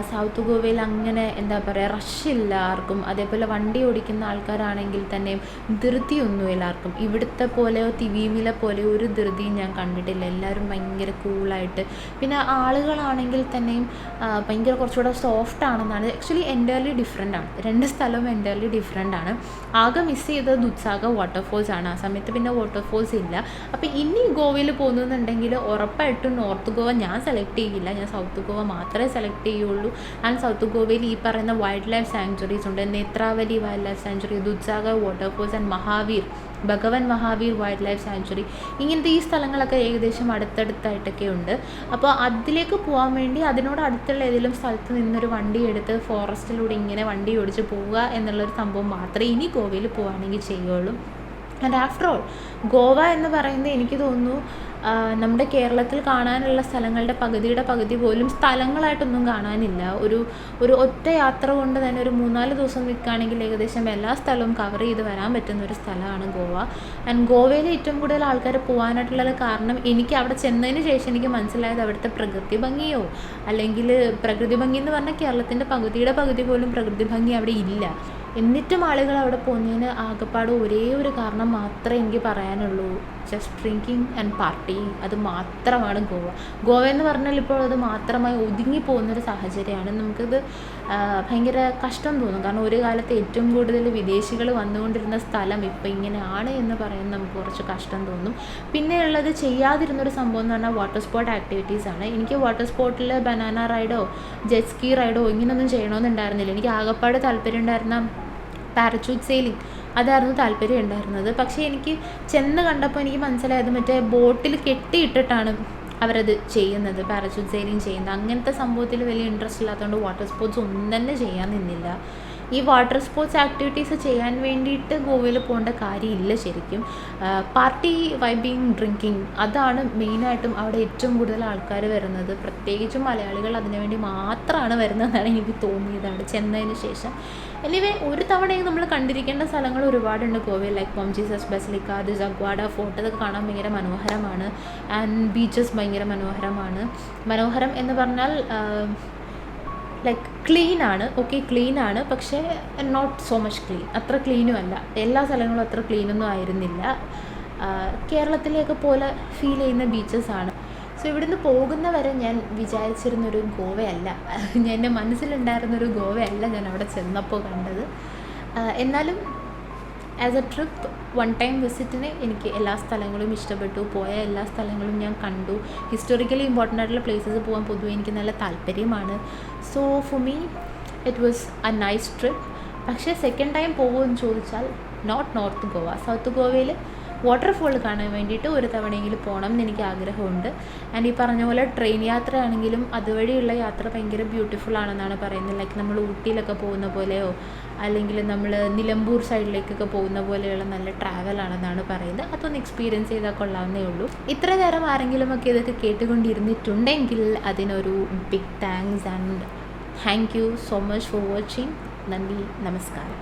സൗത്ത് ഗോവയിൽ അങ്ങനെ എന്താ പറയുക, റഷില്ല ആർക്കും. അതേപോലെ വണ്ടി ഓടിക്കുന്ന ആൾക്കാരാണെങ്കിൽ തന്നെയും ധൃതിയൊന്നുമില്ല ആർക്കും. ഇവിടുത്തെ പോലെയോ തിവീമിലെ പോലെയോ ഒരു ധൃതിയും ഞാൻ കണ്ടിട്ടില്ല. എല്ലാവരും ഭയങ്കര കൂളായിട്ട്. പിന്നെ ആളുകളാണെങ്കിൽ തന്നെയും ഭയങ്കര കുറച്ചുകൂടെ സോഫ്റ്റ് ആണെന്നാണ്. ആക്ച്വലി എൻ്റയർലി ഡിഫറെൻ്റ് ആണ്, രണ്ട് സ്ഥലവും എൻ്റയർലി ഡിഫറെൻ്റ് ആണ്. ആകെ മിസ് ചെയ്തത് ദുത്സാഗ വാട്ടർഫോൾസ് ആണ്. ആ സമയത്ത് പിന്നെ വാട്ടർഫോൾസ് ഇല്ല. അപ്പോൾ ഇനി ഗോവയിൽ പോകുന്നുണ്ടെങ്കിൽ ഉറപ്പായിട്ടും നോർത്ത് ഗോവ ഞാൻ സെലക്ട് ചെയ്യില്ല, ഞാൻ സൗത്ത് ഗോവ മാത്രമേ സെലക്ട് ചെയ്യുള്ളൂ. ആൻഡ് സൗത്ത് ഗോവയിൽ ഈ പറയുന്ന വൈൽഡ് ലൈഫ് സാങ്ച്വറീസ് ഉണ്ട്. Netravali wildlife sanctuary, Dudhsagar waterfalls and Mahavir, Bhagwan Mahavir wild life sanctuary, ഇങ്ങനത്തെ ഈ സ്ഥലങ്ങളൊക്കെ ഏകദേശം അടുത്തടുത്തായിട്ടൊക്കെ ഉണ്ട്. അപ്പോൾ അതിലേക്ക് പോകാൻ വേണ്ടി അതിനോട് അടുത്തുള്ള ഏതെങ്കിലും സ്ഥലത്ത് നിന്നൊരു വണ്ടി എടുത്ത് ഫോറസ്റ്റിലൂടെ ഇങ്ങനെ വണ്ടി ഓടിച്ച് പോവുക എന്നുള്ളൊരു സംഭവം മാത്രമേ ഇനി ഗോവയിൽ പോവുകയാണെങ്കിൽ ചെയ്യുള്ളൂ. ആൻഡ് ആഫ്റ്റർ ഓൾ ഗോവ എന്ന് പറയുന്നത് എനിക്ക് തോന്നുന്നു നമ്മുടെ കേരളത്തിൽ കാണാനുള്ള സ്ഥലങ്ങളുടെ പകുതിയുടെ പകുതി പോലും സ്ഥലങ്ങളായിട്ടൊന്നും കാണാനില്ല. ഒരു ഒറ്റ യാത്ര കൊണ്ട് തന്നെ ഒരു 3-4 ദിവസം നിൽക്കുകയാണെങ്കിൽ ഏകദേശം എല്ലാ സ്ഥലവും കവർ ചെയ്ത് വരാൻ പറ്റുന്ന ഒരു സ്ഥലമാണ് ഗോവ. ആൻഡ് ഗോവയിൽ ഏറ്റവും കൂടുതൽ ആൾക്കാർ പോകാനായിട്ടുള്ള കാരണം എനിക്ക് അവിടെ ചെന്നതിന് ശേഷം എനിക്ക് മനസ്സിലായത് അവിടുത്തെ പ്രകൃതി ഭംഗിയോ, അല്ലെങ്കിൽ പ്രകൃതി ഭംഗി എന്ന് പറഞ്ഞാൽ കേരളത്തിൻ്റെ പകുതിയുടെ പകുതി പോലും പ്രകൃതി ഭംഗി അവിടെ ഇല്ല. എന്നിട്ടും ആളുകൾ അവിടെ പോകുന്നതിന് ആകെപ്പാട് ഒരേ ഒരു കാരണം മാത്രമേ എനിക്ക് പറയാനുള്ളൂ, ജസ്റ്റ് ഡ്രിങ്കിങ് ആൻഡ് പാർട്ടിങ്. അത് മാത്രമാണ് ഗോവ എന്ന് പറഞ്ഞാൽ ഇപ്പോൾ അത് മാത്രമായി ഒതുങ്ങിപ്പോകുന്നൊരു സാഹചര്യമാണ്. നമുക്കത് ഭയങ്കര കഷ്ടം തോന്നും. കാരണം ഒരു കാലത്ത് ഏറ്റവും കൂടുതൽ വിദേശികൾ വന്നുകൊണ്ടിരുന്ന സ്ഥലം ഇപ്പോൾ ഇങ്ങനെയാണ് എന്ന് പറയുന്നത് നമുക്ക് കുറച്ച് കഷ്ടം തോന്നും. പിന്നെ ഉള്ളത് ചെയ്യാതിരുന്നൊരു സംഭവം എന്ന് പറഞ്ഞാൽ വാട്ടർ സ്പോർട്ട് ആക്ടിവിറ്റീസാണ്. എനിക്ക് വാട്ടർ സ്പോർട്ടിൽ ബനാന റൈഡോ ജെറ്റ് റൈഡോ ഇങ്ങനെയൊന്നും ചെയ്യണമെന്നുണ്ടായിരുന്നില്ല. എനിക്ക് ആകെപ്പാട് താല്പര്യം ഉണ്ടായിരുന്ന പാരച്യൂട്ട് സെയിലിംഗ്, അതായിരുന്നു താല്പര്യം ഉണ്ടായിരുന്നത്. പക്ഷേ എനിക്ക് ചെന്ന് കണ്ടപ്പോൾ എനിക്ക് മനസ്സിലായത് മറ്റേ ബോട്ടിൽ കെട്ടിയിട്ടിട്ടാണ് അവരത് ചെയ്യുന്നത്, പാരച്യൂട്ട് സെയിലിംഗ് ചെയ്യുന്നത്. അങ്ങനത്തെ സംഭവത്തിൽ വലിയ ഇൻട്രസ്റ്റ് ഇല്ലാത്തതുകൊണ്ട് വാട്ടർ സ്പോർട്സ് ഒന്നും തന്നെ ചെയ്യാൻ നിന്നില്ല. ഈ വാട്ടർ സ്പോർട്സ് ആക്ടിവിറ്റീസ് ചെയ്യാൻ വേണ്ടിയിട്ട് ഗോവയിൽ പോകേണ്ട കാര്യമില്ല ശരിക്കും. പാർട്ടി വൈബിങ് ഡ്രിങ്കിങ് അതാണ് മെയിനായിട്ടും അവിടെ ഏറ്റവും കൂടുതൽ ആൾക്കാർ വരുന്നത്. പ്രത്യേകിച്ചും മലയാളികൾ അതിനുവേണ്ടി മാത്രമാണ് വരുന്നതെന്നാണ് എനിക്ക് തോന്നിയത് അവിടെ ചെന്നതിന് ശേഷം. എനിവേ ഒരു തവണയും നമ്മൾ കണ്ടിരിക്കേണ്ട സ്ഥലങ്ങൾ ഒരുപാടുണ്ട് ഗോവയിൽ. ലൈക്ക് ബോം ജീസസ് ബസിലിക്ക, അത് ജഗ്വാഡ ഫോർട്ട്, ഇതൊക്കെ കാണാൻ ഭയങ്കര മനോഹരമാണ്. ആൻഡ് ബീച്ചസ് ഭയങ്കര മനോഹരമാണ്. മനോഹരം എന്ന് പറഞ്ഞാൽ ലൈക്ക് ക്ലീനാണ്, ക്ലീനാണ്, പക്ഷേ നോട്ട് സോ മച്ച് ക്ലീൻ. അത്ര ക്ലീനും അല്ല, എല്ലാ സ്ഥലങ്ങളും അത്ര ക്ലീനൊന്നും ആയിരുന്നില്ല. കേരളത്തിലേക്ക് പോലെ ഫീൽ ചെയ്യുന്ന ബീച്ചസാണ്. സോ ഇവിടുന്ന് പോകുന്നവരെ ഞാൻ വിചാരിച്ചിരുന്നൊരു ഗോവയല്ല, എൻ്റെ മനസ്സിലുണ്ടായിരുന്നൊരു ഗോവയല്ല ഞാൻ അവിടെ ചെന്നപ്പോൾ കണ്ടത്. എന്നാലും as a trip one time വിസിറ്റിന് എനിക്ക് എല്ലാ സ്ഥലങ്ങളും ഇഷ്ടപ്പെട്ടു. പോയ എല്ലാ സ്ഥലങ്ങളും ഞാൻ കണ്ടു. ഹിസ്റ്റോറിക്കലി ഇമ്പോർട്ടൻ്റ് ആയിട്ടുള്ള പ്ലേസസ് പോകാൻ പൊതുവെ എനിക്ക് നല്ല താല്പര്യമാണ്. So for me it was A nice trip. പക്ഷേ സെക്കൻഡ് ടൈം പോകുമെന്ന് ചോദിച്ചാൽ നോട്ട് നോർത്ത് ഗോവ, സൗത്ത് ഗോവയിൽ വാട്ടർഫോൾ കാണാൻ വേണ്ടിയിട്ട് ഒരു തവണയെങ്കിലും പോകണം എന്ന് എനിക്ക് ആഗ്രഹമുണ്ട്. ആൻഡ് ഈ പറഞ്ഞ പോലെ ട്രെയിൻ യാത്രയാണെങ്കിലും അതുവഴിയുള്ള യാത്ര ഭയങ്കര ബ്യൂട്ടിഫുൾ ആണെന്നാണ് പറയുന്നത്. ലൈക്ക് നമ്മൾ ഊട്ടിയിലൊക്കെ പോകുന്ന പോലെയോ അല്ലെങ്കിൽ നമ്മൾ നിലമ്പൂർ സൈഡിലേക്കൊക്കെ പോകുന്ന പോലെയുള്ള നല്ല ട്രാവലാണെന്നാണ് പറയുന്നത്. അതൊന്ന് എക്സ്പീരിയൻസ് ചെയ്താൽ കൊള്ളാവുന്നേ ഉള്ളൂ. ഇത്ര നേരം ആരെങ്കിലുമൊക്കെ ഇതൊക്കെ കേട്ടുകൊണ്ടിരുന്നിട്ടുണ്ടെങ്കിൽ അതിനൊരു big thanks and thank you so much for watching. നന്ദി, നമസ്കാരം.